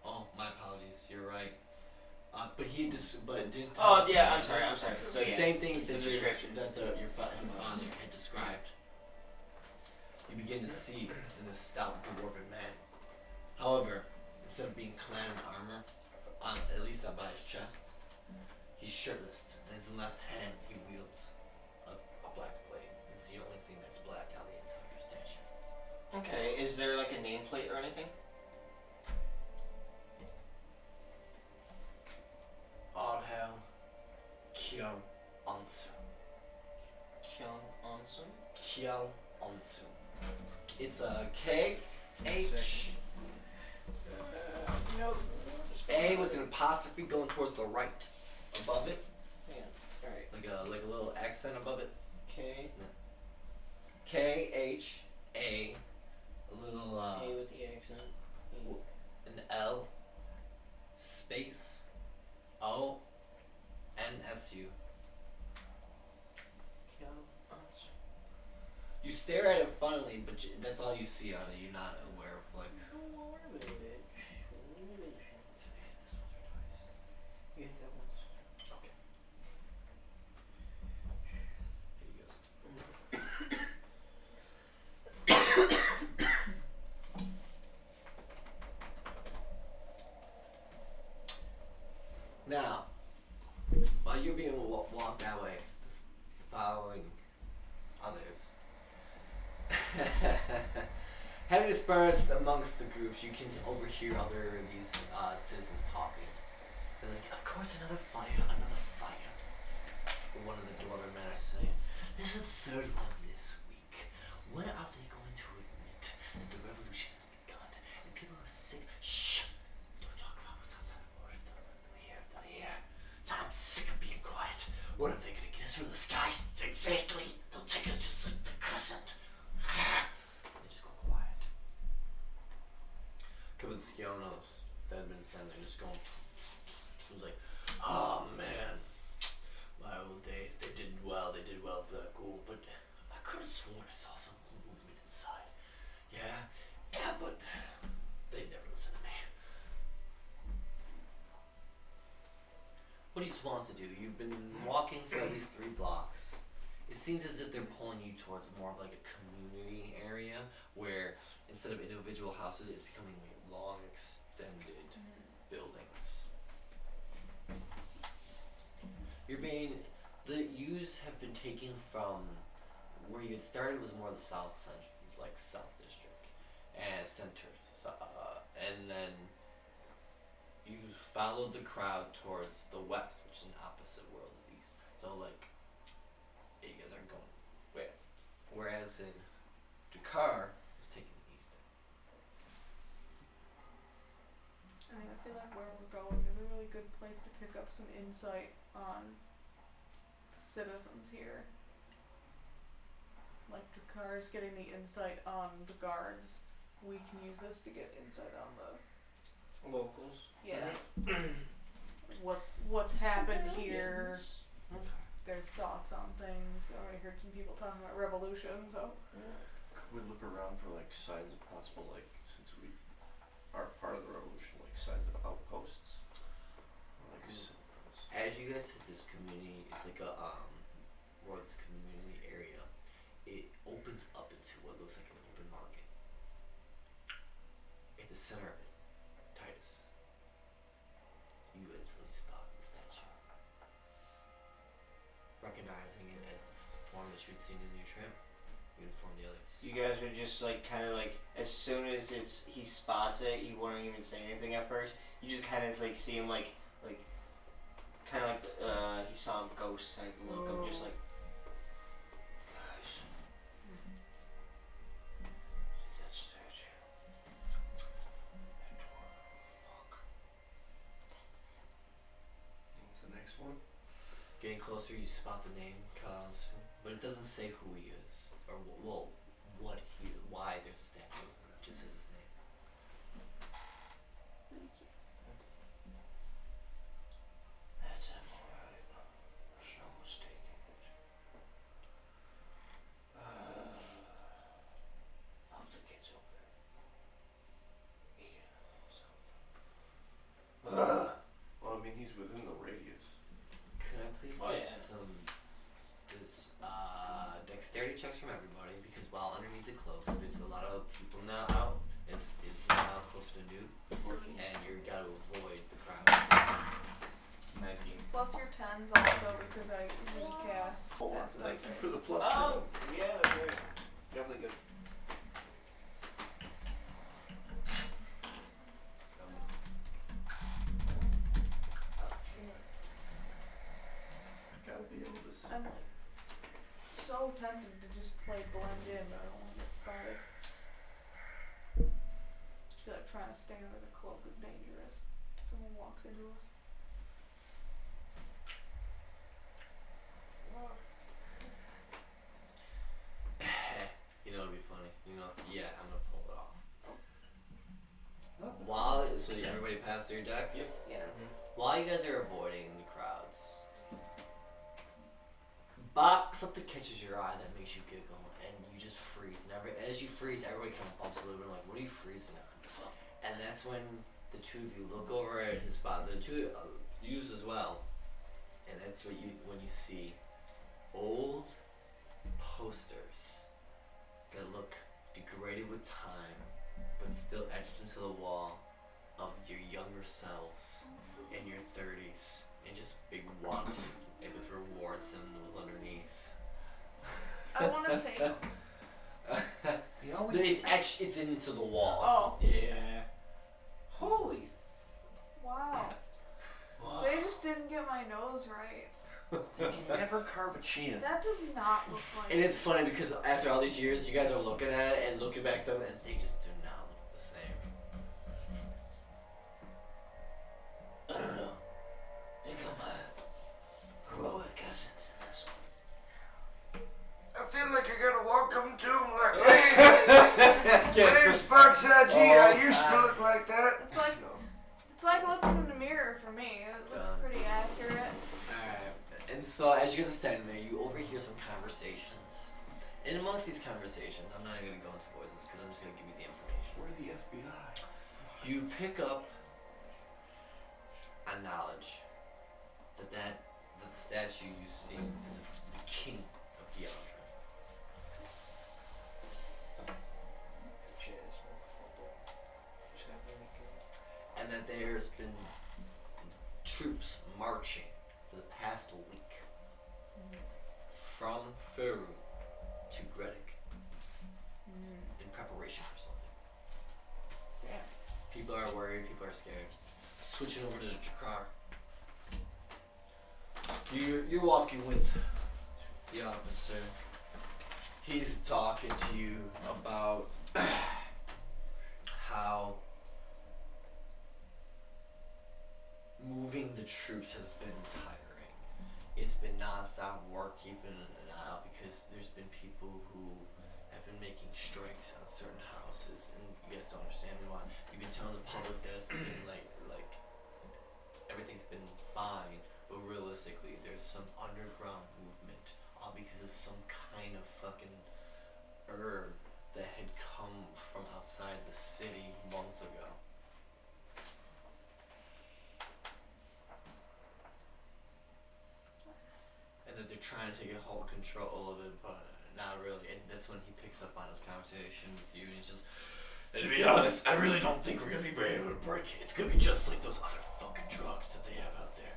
Oh, my apologies. You're right. But he but didn't. Oh yeah, I'm sorry. So, The yeah. same things that The descriptions. his father had described. You begin to see in this stout dwarven man. However, instead of being clad in armor, at least up by his chest, he's shirtless, and his left hand he wields a black blade. It's the only thing that's black out of the entire statue. Okay, is there like a nameplate or anything? All hail Ch.10. Ch.10. It's a K-H Nope. A with an apostrophe going towards the right above it. Yeah. Alright. Like a little accent above it. K. K-H-A, a little A with the accent. an L, space, O, N-S-U. You stare at it funnily, but that's all you see on it. You're not aware of like. You hit that once. Okay. Here he goes. Now, while you're being walked that way, following others, having dispersed amongst the groups, you can overhear these citizens talking. They're like, of course, another fire. One of the dwarven men are saying, this is the third one this week. When are they going to admit that the revolution has begun and people are sick? Shh! Don't talk about what's outside the borders. They'll hear. So I'm sick of being quiet. What are they going to get us from the skies? Exactly. They'll take us just like the crescent. They just go quiet. Couple of the Skionos that had been standing there just going. It was like, oh man, my old days, they did well with that ghoul, but I could have sworn I saw some movement inside. Yeah, but they never listen to me. What do you want to do? You've been walking for at least 3 blocks. It seems as if they're pulling you towards more of like a community area where instead of individual houses, it's becoming like long extended buildings. The U's have been taken from where you had started was more the south central, it's like south district and center, and then you followed the crowd towards the west, which is an opposite world as east. So like, you guys are going west, whereas in Dakar is taking east. I mean, I feel like where we're going is a really good place to pick up some insight on the citizens here. Like Dakar's getting the insight on the guards. We can use this to get insight on the locals. yeah. what's happened here, Okay. their thoughts on things. I already heard some people talking about revolution, so Could we look around for like signs of possible, like, since we are part of the revolution, like signs of outposts? Like symbols. As you guys hit this community, it's like a or this community area. It opens up into what looks like an open market. At the center of it, Titus, you instantly spot the statue. Recognizing it as the form that you'd seen in your trip, you inform the others. You guys would just like kind of like as soon as he spots it, he wouldn't even say anything at first. You just kind of like see him like kind of like he saw a ghost type look of just like guys. That statue. That door. Fuck. What's the next one? Getting closer, you spot the name Kaz, but it doesn't say who he is or why there's a statue of him. It just says his name. That's him, alright. There's no mistaking it. Hope the kid's okay. He can handle something. Well, I mean, he's within the radius. Could I please Oh, get yeah. some dexterity checks from everybody? Because while underneath the cloaks, there's a lot of people now out. It's now closer to noon, and you got to avoid the crowds. 19. plus your 10s also because I recast. Four. That's what I Thank you guess. for the plus Oh, yeah, that's right. Definitely good. I gotta be able to see. I'm like so tempted to just play blend in, but I don't want to get spotted. I feel like trying to stay under the cloak is dangerous. Someone walks into us. You know, it'd be funny. You know, yeah, I'm gonna pull it off. Nothing. So everybody passed their decks? Yep. Yeah. While you guys are avoiding the crowds, something catches your eye that makes you giggle, and you just freeze. And as you freeze, everybody kind of bumps a little bit, like, what are you freezing at? And that's when the two of you look over at his spot, the two yous as well, and that's when you see old posters that look degraded with time, but still etched into the wall of your younger selves in your 30s, and just big wanting and with reward symbols underneath. I want to take them. It's etched. It's into the walls. Oh. Yeah. Holy. Wow. They just didn't get my nose right. You can never carve a chin. That does not look like. And it's funny because after all these years, you guys are looking at it and looking back at them, and they just do not look the same. I don't know. They got my heroic essence in this one. I feel like I gotta walk up to him like, hey, my name's Sparks IG. I used to look like that. It's like looking in the mirror for me. It looks pretty accurate. Alright. And so as you guys are standing there, you overhear some conversations. And amongst these conversations, I'm not even gonna go into voices because I'm just gonna give you the information. We're the FBI. You pick up a knowledge that the statue you see is the king of Yelmorgie. And that there's been troops marching for the past week from Faerûn to Gredic in preparation for something. Yeah. People are worried, people are scared. Switching over to the Jakar. You're walking with the officer. He's talking to you about how moving the troops has been tiring. It's been non-stop work keeping an eye out because there's been people who have been making strikes on certain houses, and you guys don't understand why. You've been telling the public that it's been like everything's been fine, but realistically, there's some underground movement, all because of some kind of fucking herb that had come from outside the city months ago. And that they're trying to take a whole control of it, but not really. And that's when he picks up on his conversation with you, and he's just, and to be honest, I really don't think we're gonna be able to break it. It's gonna be just like those other fucking drugs that they have out there.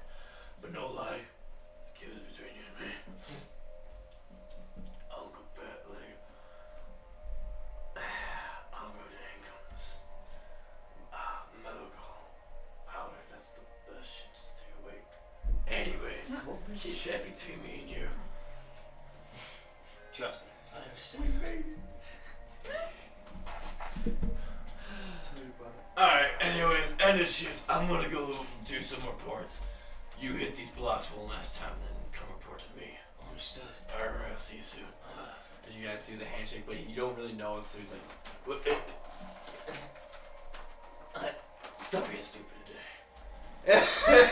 But no lie, keep it between you and me. Uncle Batley, Uncle Jenkins, medical powder, that's the best shit to stay awake. Anyways, keep that between me and you. Trust me, I understand. Alright, anyways, end of shift. I'm gonna go do some reports. You hit these blocks one last time, then come report to me. Understood. Alright, I'll see you soon. And you guys do the handshake, but you don't really know, so he's like, what? Stop being stupid today.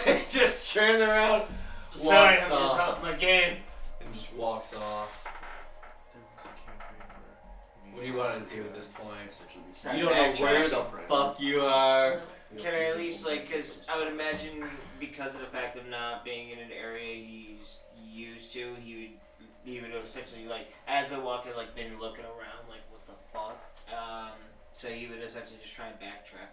He just turns around, Sorry, walks I'm just off, off my game. and just walks off. What do you want to do at this point? You don't know where the fuck you are. Can I at least, like, because I would imagine because of the fact of not being in an area he's used to, he would essentially, like, as I walk in, like, maybe looking around, like, what the fuck? So he would essentially just try and backtrack.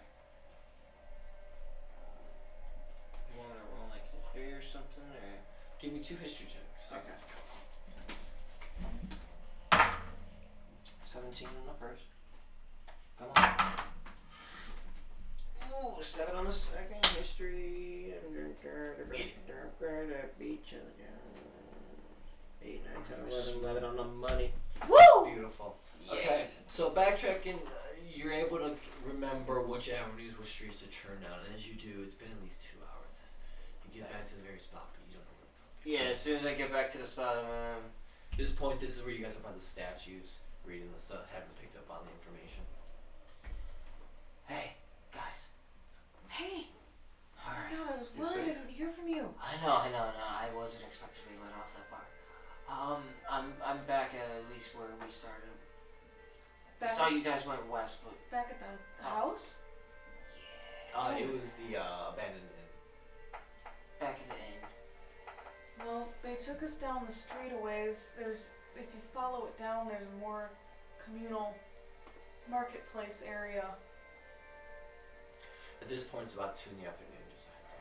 You want to roll, like, history or something, or? Give me 2 history checks. Okay. 17 on the first. Come on. Ooh, 7 on the second. History. Beach. 8, 9, 10, 11 on the money. Woo! Beautiful. Yeah. Okay, so backtracking, you're able to remember which avenues, which streets to turn down, and as you do, it's been at least 2 hours. You get back to the very spot, but you don't know where the fuck. Yeah, as soon as I get back to the spot, At this point, this is where you guys are by the statues, reading the stuff, haven't picked up on the information. Hey, guys. Hey! Oh Alright. my god, I was worried I didn't hear from you. I know. I wasn't expecting to be let off that far. I'm back at least where we started. I Back, saw you guys went west, but back at the house? It was the abandoned inn. back at the inn. Well, they took us down the street a ways. If you follow it down, there's a more communal marketplace area. At this point, it's about 2 in the afternoon, just a heads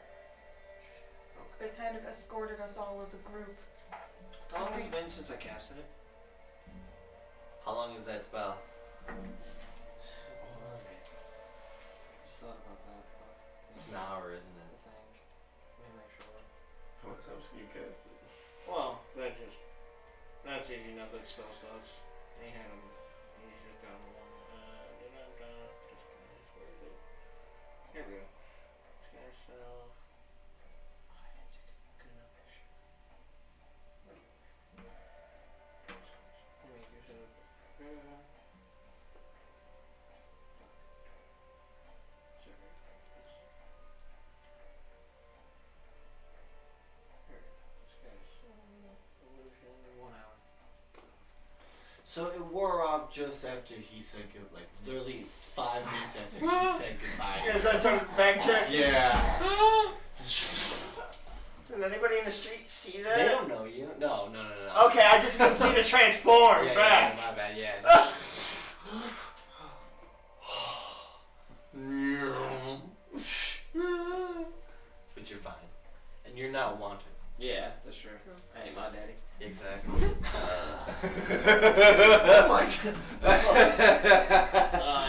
up. They kind of escorted us all as a group. How long has it been since I casted it? How long is that spell? Just thought about that. It's an hour, isn't I it? think. Let me make sure. How many times can you cast it? Well, that's easy enough with spell slots. He had them. He's just got one. Here we go. This guy's self. I didn't take a good enough picture. Let me use it. So it wore off just after he said good, like literally 5 minutes after he said goodbye. Yes, I started backtracking. Yeah. Did anybody in the street see that? They don't know you. No. Okay, I just didn't see the transform back. Yeah, my bad. Yeah. But you're fine, and you're not wanted. Yeah, that's true. I ain't my daddy. Exactly. Oh my god. I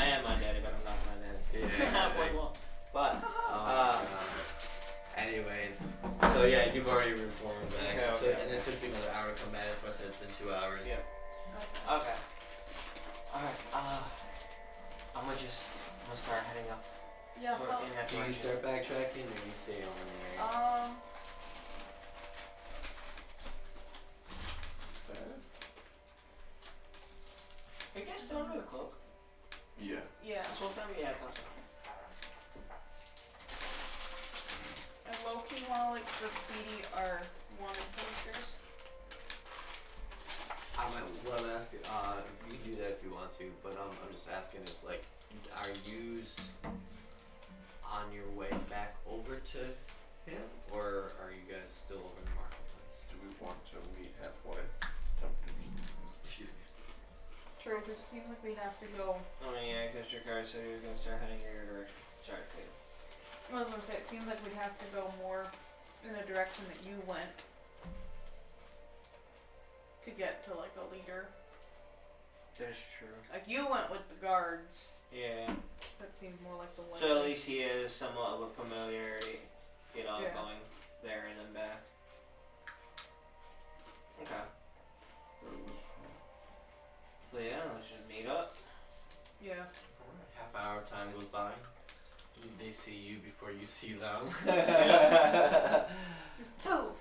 am my daddy, but I'm not my daddy. Yeah. Halfway well. But, anyways, so yeah, you've already reformed back. Okay, So, okay, and it took you another hour to come back. That's why I said it's been 2 hours. Yeah. Okay. Alright, I'm gonna start heading up. Yeah, toward- in that Do you direction. start backtracking or you stay on there? Are you guys still under the cloak? Yeah. Yeah. This whole time? Yeah, it's awesome. I low-key wanna like graffiti our wanted posters? What I'm asking, you can do that if you want to, but I'm just asking if, like, are yous on your way back over to him, or are you guys still over in the marketplace? Do we want to meet halfway? Excuse me. True, because it seems like we have to go. Oh yeah, because your guy said he was gonna start heading your direction. Sorry, Kate. I was gonna say, it seems like we'd have to go more in the direction that you went to get to like a leader. That is true. Like you went with the guards. Yeah. That seems more like the way. So at least he is somewhat of a familiarity, you know, Yeah. going there and then back. Okay. So yeah, let's just meet up. Yeah. Half hour time goes by. They see you before you see them. Boo!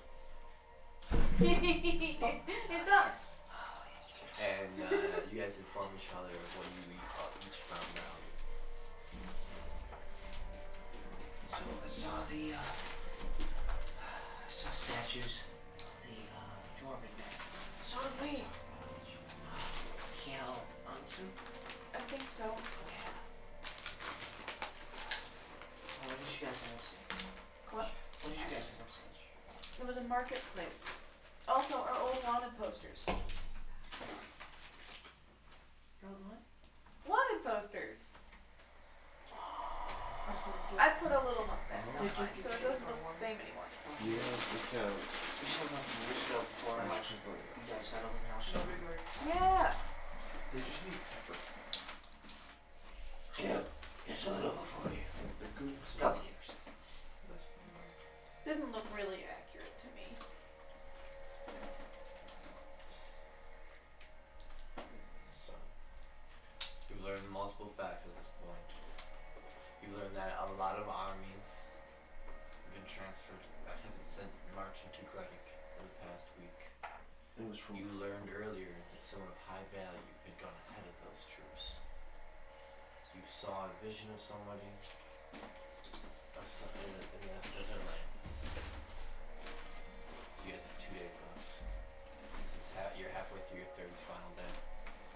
It's us. And you guys inform each other of what you each found out. So I saw statues of the dwarven man. So did we. Kiel Ansu? I think so. What did you guys end up seeing? What? What did you guys end up seeing? It was a marketplace. Also, our old wanted posters. Your old what? Wanted posters. I put a little mustache on mine, so it doesn't look the same anymore. Yeah, just kind of. We should go before our house. You guys settle in the house. Yeah. They just need pepper. Yeah, it's a little before you. They're good. Couple years. Didn't look really accurate to me. So, you've learned multiple facts at this point. You've learned that a lot of armies have been transferred, have been sent marching to Nordic in the past week. It was from. You learned earlier that someone of high value had gone ahead of those troops. You saw a vision of somebody in the desert lands. You guys have 2 days left. This is you're halfway through your third and final day.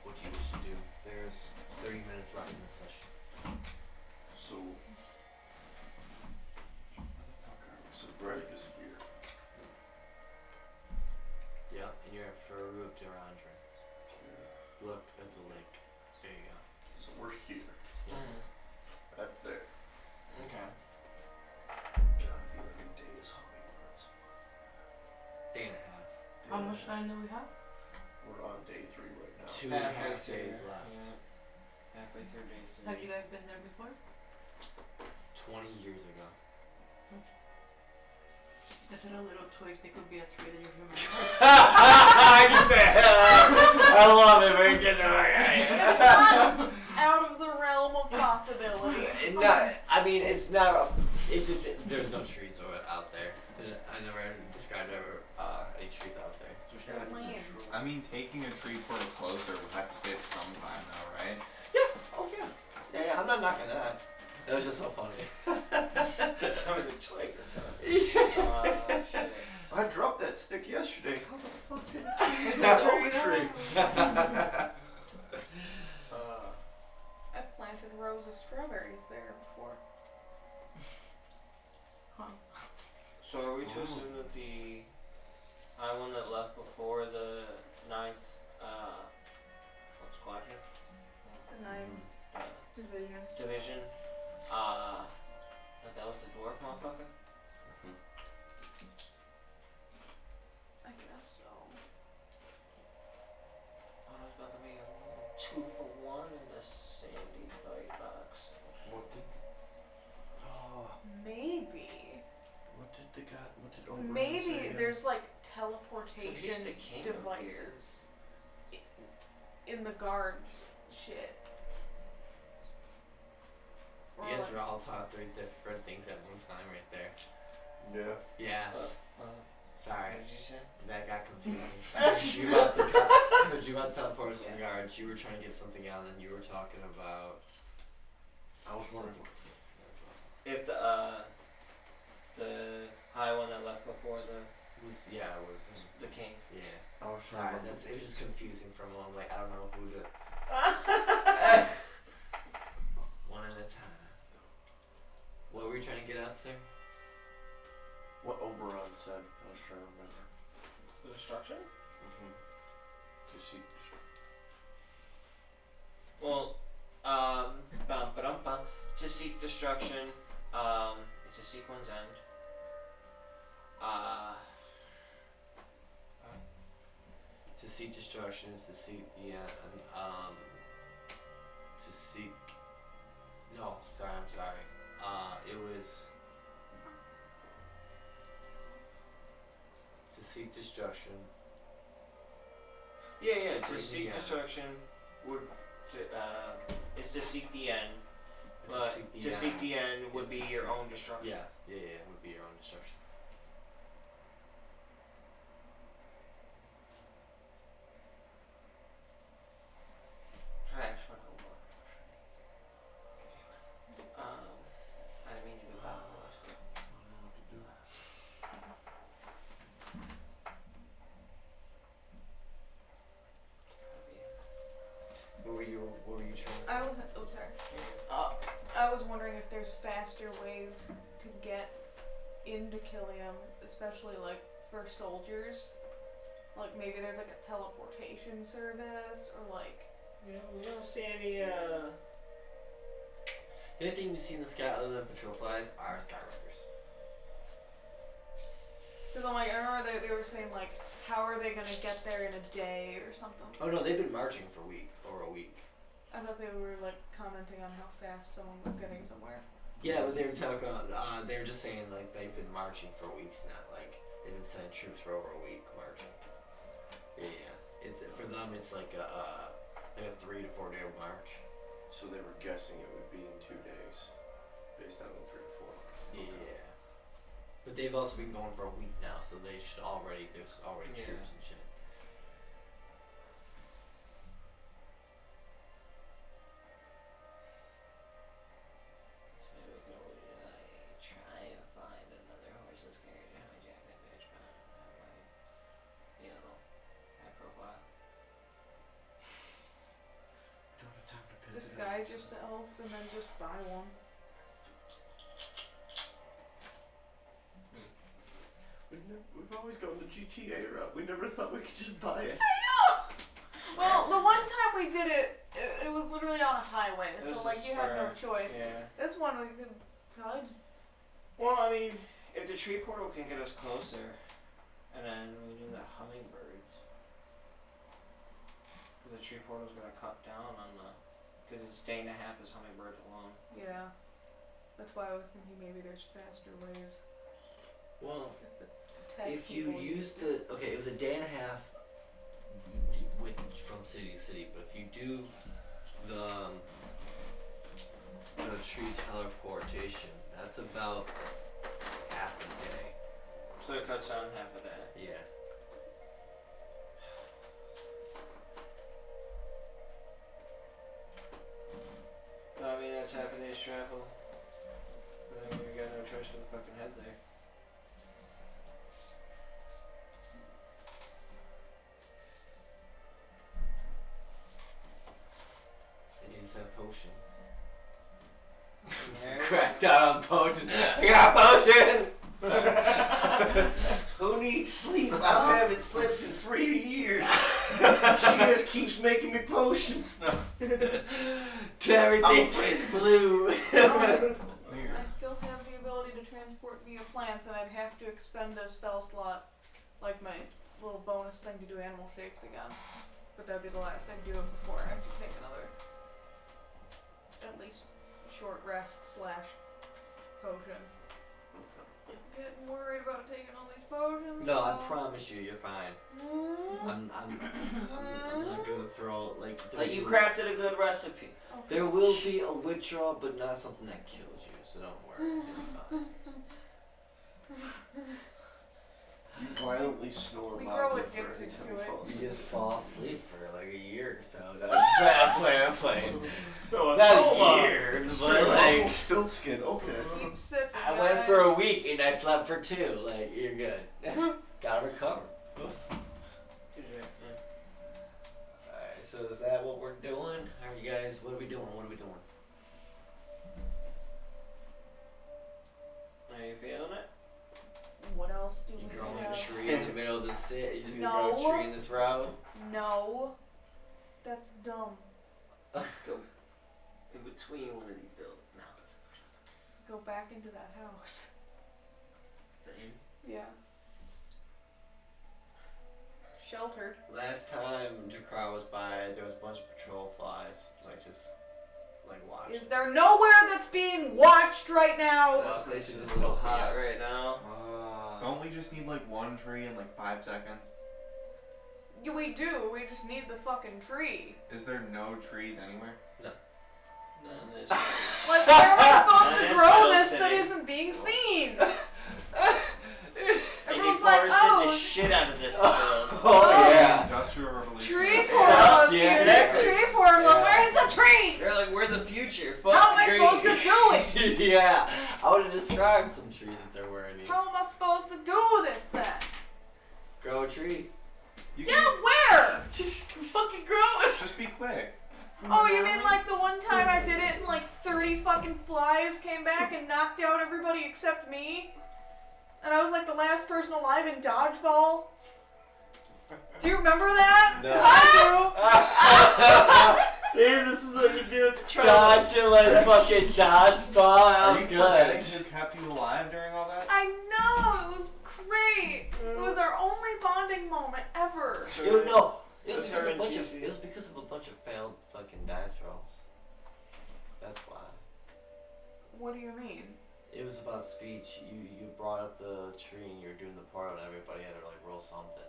What do you wish to do? There's 30 minutes left in this session. So. Motherfucker. So Bredick is here. Yeah, and you're at Rúnatýr. Look at the lake. There you go. So we're here. Mm. That's there. Okay. Gotta be like a day's hummingbirds. Day and a half. How much time do we have? We're on day 3 right now. 2.5 days left. Yeah. Halfway through day 3. Have you guys been there before? 20 years ago. Is it a little twig? There could be a tree that you remember. Get the hell out! I love it, man. Get the fuck out of here. It's not out of the realm of possibility. I mean, it's not. There's no trees out there. I never described any trees out there. They're lame. I mean, taking a tree portal closer would have to save some time, though, right? Yeah. Oh yeah. Yeah. I'm not knocking that. It was just so funny. That was a twig or something. Shit. I dropped that stick yesterday. How the fuck did It's it a oak tree. tree? I've planted rows of strawberries there before. Huh. So are we to assume that the island that left before the 9th, what squadron? The 9 division. Division, that was the dwarf motherfucker? I guess so. Oh, it was about to be a 2-for-1 in the sandy bite box. What did? Maybe. What did the guy? What did Oberon say Maybe again? there's like So he's teleportation the king of devices in the guards shit. You guys were all taught 3 different things at one time, right there. Yeah. Yes. Sorry. What did you say? That got confusing. I heard you about teleportation guards. You were trying to get something out, and then you were talking about. I was wondering. something. If the The high one that left before It was, yeah, it was. the king. Yeah. Oh, Sorry, it was just confusing for a moment. Like, I don't know who to. One at a time. What were you trying to get at, sir? What Oberon said, I was trying to remember. The destruction? Mm-hmm. To seek destruction. Well, bum, ba-dum, bum. To seek destruction, it's to seek one's end. To seek destruction is to seek the to seek. No, sorry, I'm sorry. It was to seek destruction. Yeah, to Bring seek the end. destruction would, is to seek the end. To But seek the to seek end the end would is be to your seek- own destruction. Yeah, would be your own destruction. Trash, what over. I didn't mean to do that. I don't know what to do. What were you trying to say? I was. Oh, sorry. I was wondering if there's faster ways to get into Killiam, especially like for soldiers. Like maybe there's like a teleportation service or like. Yeah, we don't see any, The only thing we see in the sky other than patrol flies are skyriders. Because I'm like, I remember they were saying like, how are they gonna get there in a day or something? Oh no, they've been marching for a week. I thought they were like commenting on how fast someone was getting somewhere. Yeah, but they were talking. They were just saying like they've been marching for weeks now. Like they've been sending troops for over a week marching. Yeah, it's for them. It's like a 3 to 4 day march. So they were guessing it would be in 2 days, based on the 3 to 4. Yeah, but they've also been going for a week now, so they should already. There's already Yeah. troops and shit. So we can only try to find another horse that's carried to hijack that bitch, but that might, high profile. Don't have time to pin Disguise yourself and then just buy one. We've always gone the GTA route. We never thought we could just buy it. Well, the one time we did it, it was literally on a highway, It so was like a you had no spur. choice. Yeah. This one we could probably just. Well, I mean, if the tree portal can get us closer, and then we do the hummingbirds, the tree portal's gonna cut down on the, because it's day and a half as hummingbirds alone. Yeah. That's why I was thinking maybe there's faster ways. Well, If the tech if you people use the it was a day and a half from city to city, but if you do the tree teleportation, that's about half a day. So it cuts down half a day. Yeah. I mean, that's half a day's travel. But then we got no choice but to fucking head there. And you just have potions. There. Cracked out on potions. I got potions! Who needs sleep? I haven't slept in 3 years. She just keeps making me potions now. Everything tastes blue. I still have the ability to transport via plants, and I'd have to expend a spell slot, like my little bonus thing to do animal shapes again. But that'd be the last I'd do it before I have to take another, at least short rest / potion. I'm getting worried about taking all these potions. No, I so- promise you, you're fine. I'm not gonna throw like. Like you crafted a good recipe. Okay. There will be a withdrawal, but not something that kills you, so don't worry. You'll be fine. You violently snore We grow loudly for addicted every time to you it. fall You asleep. just fall asleep for like a year or so. I'm playing. No, Not oh, a year, but like stilt skin. Okay. Keep sipping. I went guys. for a week and I slept for 2. Like you're good. Gotta recover. Alright, so is that what we're doing? How are you guys? What are we doing? What are we doing? Are you feeling it? What else do You we growing a have? tree in the middle of the city? You just gonna grow No. a tree in this road? No. That's dumb. Go in between one of these buildings. No. Go back into that house. Same. Yeah. Sheltered. Last time Jakar was by, there was a bunch of patrol flies, like just like watching. Is there nowhere that's being watched right now? That place is a little hot right now. Don't we just need like one tree in like 5 seconds? Yeah, we do. We just need the fucking tree. Is there no trees anywhere? No, there's Like, where am I supposed to There's grow no this city. that isn't being seen? They Everyone's like, deforested oh, the shit out of this field. Oh yeah. Industrial revolution. tree portals, Yeah, dude. exactly. Tree portals. Yeah. Where's the tree? They're like, we're the future. Fuck How am the I green. supposed to do it? Yeah. I would have described some trees that there were any. How am I supposed to do this then? Grow a tree. You Yeah, can where? Just fucking grow it. just be quick. Oh, you mean like the one time I did it and like 30 fucking flies came back and knocked out everybody except me? And I was like the last person alive in dodgeball? Do you remember that? No. I See, this is what you do with the trouble. Dodging like fucking dodgeball. That Are was you good. forgetting who kept you alive during all that? I know, it was great. It was our only bonding moment ever. You know, it was, That's because of a her bunch and of, Gigi. it was because of a bunch of failed fucking dice rolls. That's why. What do you mean? It was about speech. You brought up the tree and you were doing the part and everybody had to like roll something.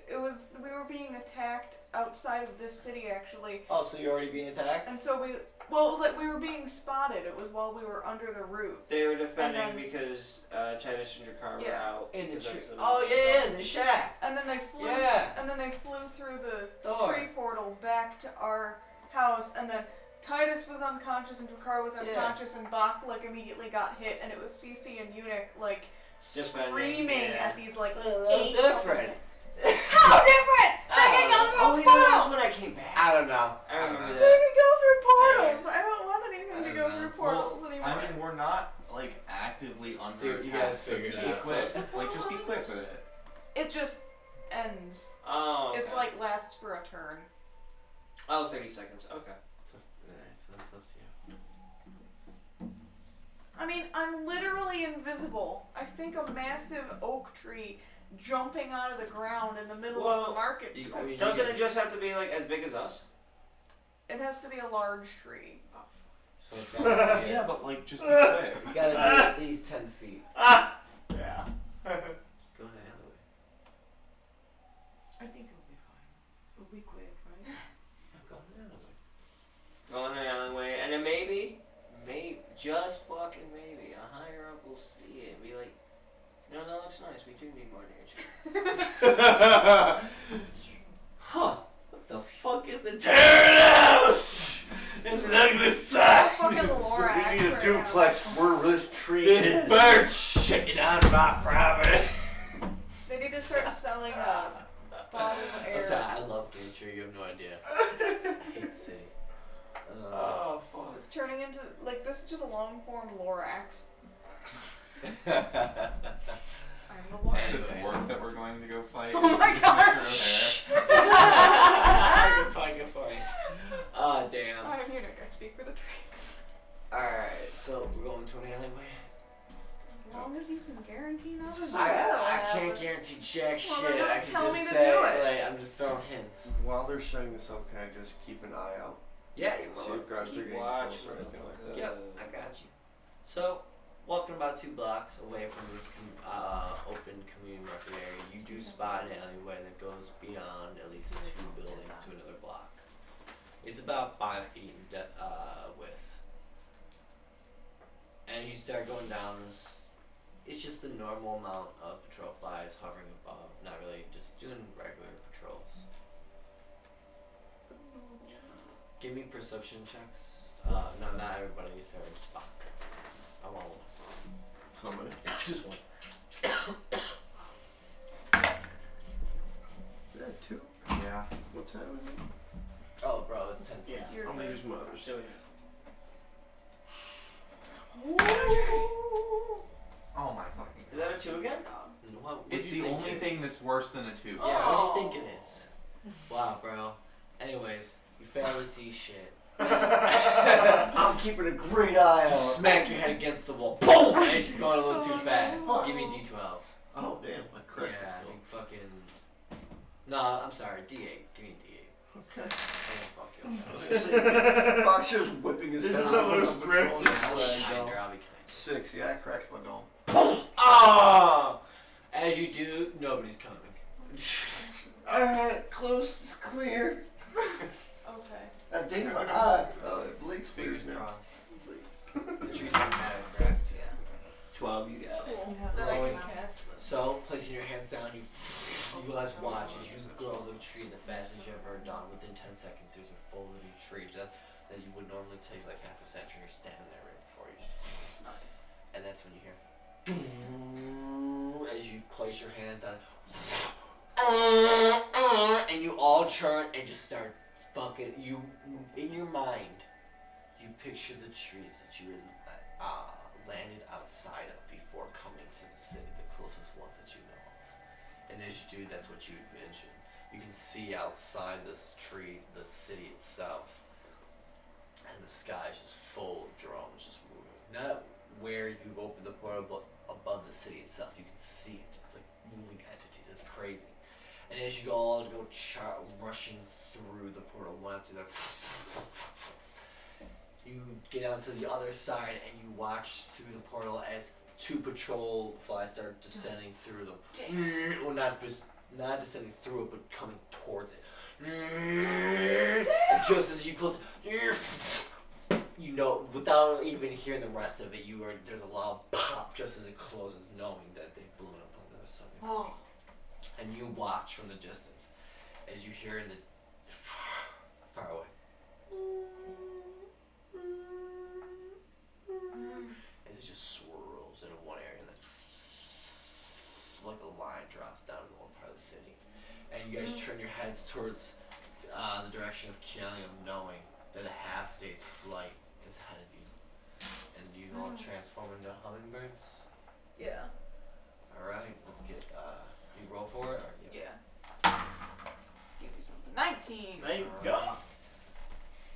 It was, we were being attacked outside of this city actually. Oh, so you're already being attacked? And so it was like we were being spotted. It was while we were under the root. They were defending And then- because Titus and Jakar were Yeah. out. In the because tree. that's Oh yeah, in the shack. And then they flew. Yeah. And then they flew through the Door. tree portal back to our house. And then Titus was unconscious and Jakar was unconscious and Bach like immediately got hit. And it was Cece and Eunuch like Defending, screaming yeah. at these like Well, 8 that's different. How different? They can go through Oh, wait, no, that portals. was when I came back. I don't know. I remember They that. can go through portals. I don't want anything I to don't go know. through portals anymore. I mean, we're not like actively under Dude, you attack, guys so figured just it be out. quick. Like, just be quick with it. It just ends. Oh, okay. It's like lasts for a turn. Oh, 30 seconds. Okay. So that's up to you. I mean, I'm literally invisible. I think a massive oak tree jumping out of the ground in the middle of the Well, market you- square. I mean, Doesn't it just have to be like as big as us? It has to be a large tree. So it's gotta be, Yeah, but like, just be quick. it's gotta be at least 10 feet. Ah! Yeah. Just go to the other way. I think it'll be fine. It'll be quick, right? Yeah, go to the other way. Going the other way, and then maybe, just fucking maybe, a higher up will see it and be like, no, that looks nice. We do need more nature. Huh. What the fuck is it? Tear it out! It's not gonna suck! Fucking Lorax. We need a right duplex where this tree This is. bird shitting on my property. now. They need to start selling bottled air. I'm sorry, I love nature, you have no idea. I hate the city. Oh, fuck. It's turning into, like, this is just a long form Lorax. I'm the The Lorax. dwarf that we're going to go fight. Oh is my Mr. gosh. O'Hare. You're fucking funny. Oh, damn. I'm Eunuch. I speak for the trees. Alright, so we're going to an alleyway. As long as you can guarantee nothing. I can't guarantee jack Well, shit. then I don't can tell just me to say, do it. like, I'm just throwing hints. While they're setting this up, can I just keep an eye out? Yeah, you See will. if guards are Keep getting watch. close or anything like that. Yep, I got you. So, walking about 2 blocks away from this open community market area, you do spot an alleyway that goes beyond at least 2 buildings to another block. It's about 5 feet in width. And you start going down this It's just the normal amount of patrol flies hovering above, not really just doing regular patrols. Give me perception checks. No, not everybody, sorry, just Spock. I want one. How many? Just one. Is that 2? Yeah. What time is it? Oh, bro, it's 10 feet. Your I'm gonna turn. use my others. Do it. Oh my fucking Is that a 2 again? What It's do you the think only it thing is? that's worse than a 2. Yeah, Oh. what do you think it is? Wow, bro. Anyways, you fail to see shit. I'm keeping a great eye You out. smack your head against the wall. Boom! As you're going a little too fast. no. Give me a D12. Oh damn, I correct Yeah, myself. you fucking. No, I'm sorry, D8. Give me a D8. Okay. I'm gonna fuck you up. I was gonna say, Boxer's whipping his This head is a around loose on the grip. phone. Yeah, I'll be kinder, I'll be kind. 6, yeah, I cracked my dome. Boom! Ah! As you do, nobody's coming. Alright, close, clear. Okay. I ding my eye. Oh, it blinks Fingers fingers now. crossed. The tree's automatic, correct? Yeah. 12, you got it. Cool. Then I Glowing. can cast this. So, placing your hands down, you guys watch as you grow the tree the fastest you've ever done. Within 10 seconds, there's a full living tree that you would normally take like half a century. You're standing there right before you. And that's when you hear as you place your hands on it. And you all turn and just start fucking. You, in your mind, you picture the trees that you had landed outside of before coming to the city, the closest ones that you know of. And as you do, that's what you envision. You can see outside this tree, the city itself, and the sky is just full of drones just moving. Not where you've opened the portal, but above the city itself. You can see it. It's like moving entities. It's crazy. And as you all go rushing through the portal, one after the other, you get onto the other side and you watch through the portal as 2 patrol flies start descending through them. Well, not descending through it, but coming towards it. And just as you close, you know, without even hearing the rest of it, there's a loud pop just as it closes, knowing that they've blown up on the other side. Oh. And you watch from the distance as you hear in the far away. As it just swirls into one area and then like a line drops down to one part of the city. And you guys turn your heads towards the direction of Keelium, knowing that a half day's flight is ahead of you. And you all transform into hummingbirds. Yeah. Alright, let's get you roll for it or Yeah. Give me something. 19. There you go.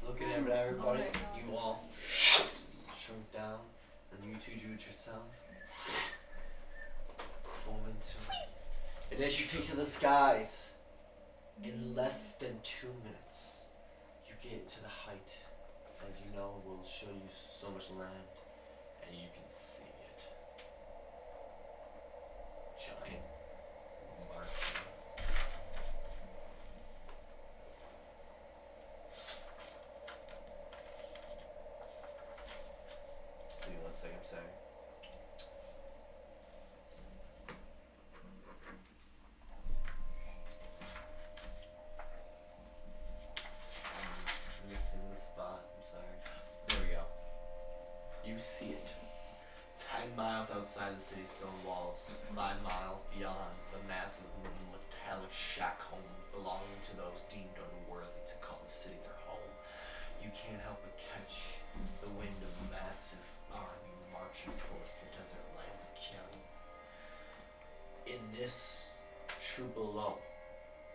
Looking at everybody, Okay. you all shrunk down, and you two do it yourself. Form into it. And as you take to the skies, in less than 2 minutes, you get to the height, as you know will show you so much land, and you can see it. Giant marshmallow. Give me 1 second, I'm sorry. Missing the spot, I'm sorry. There we go. You see it. 10 miles outside the city's stone walls, 5 miles beyond the massive metallic shack home belonging to those deemed unworthy to call the city their home. You can't help but catch the wind of a massive army marching towards the desert lands of Keelium. In this troop alone,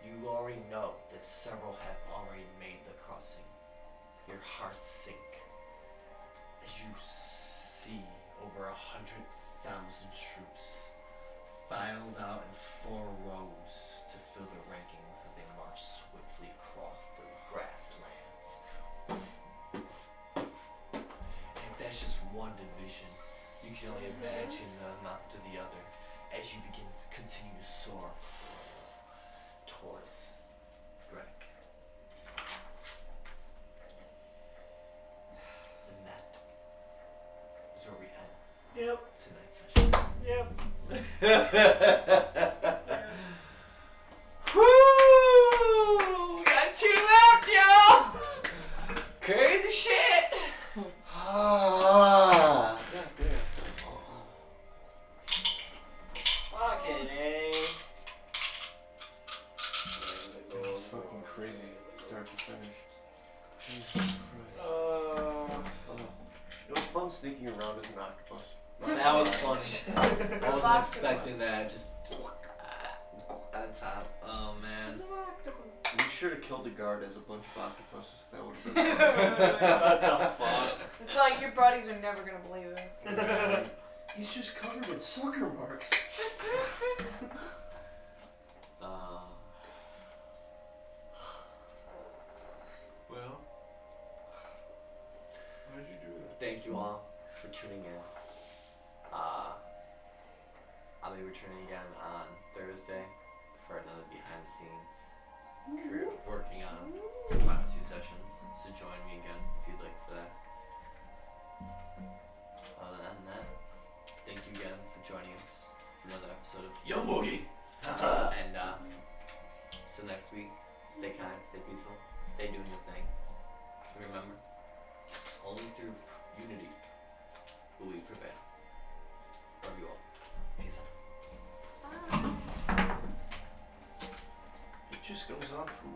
you already know that several have already made the crossing. Your hearts sink as you see over 100,000 troops filed out in 4 rows to fill the rankings as they march swiftly across the grasslands. And if that's just one division, you can only imagine the amount to the other as you continue to soar towards Greenwich. And that is where we end Yep. tonight's session. Yep. Woo! Got 2 left, y'all! Crazy shit! Ah. God damn. Fucking A. That was fucking crazy, start to finish. Jesus Christ. It was fun sneaking around as an octopus. That was funny. I wasn't expecting that. Just on top. Oh man. We should have killed the guard as a bunch of octopuses. That would have been What the fuck? It's like your buddies are never gonna believe this. He's just covered in sucker marks. Well, why did you do that? Thank you all for tuning in. I'll be returning again on Thursday for another behind the scenes crew working on the final 2 sessions. So join me again if you'd like for that. Other than that, thank you again for joining us for another episode of Yelmorgie. And till next week, stay kind, stay peaceful, stay doing your thing. And remember, only through unity will we prevail. Love you all. Peace out. It just goes on from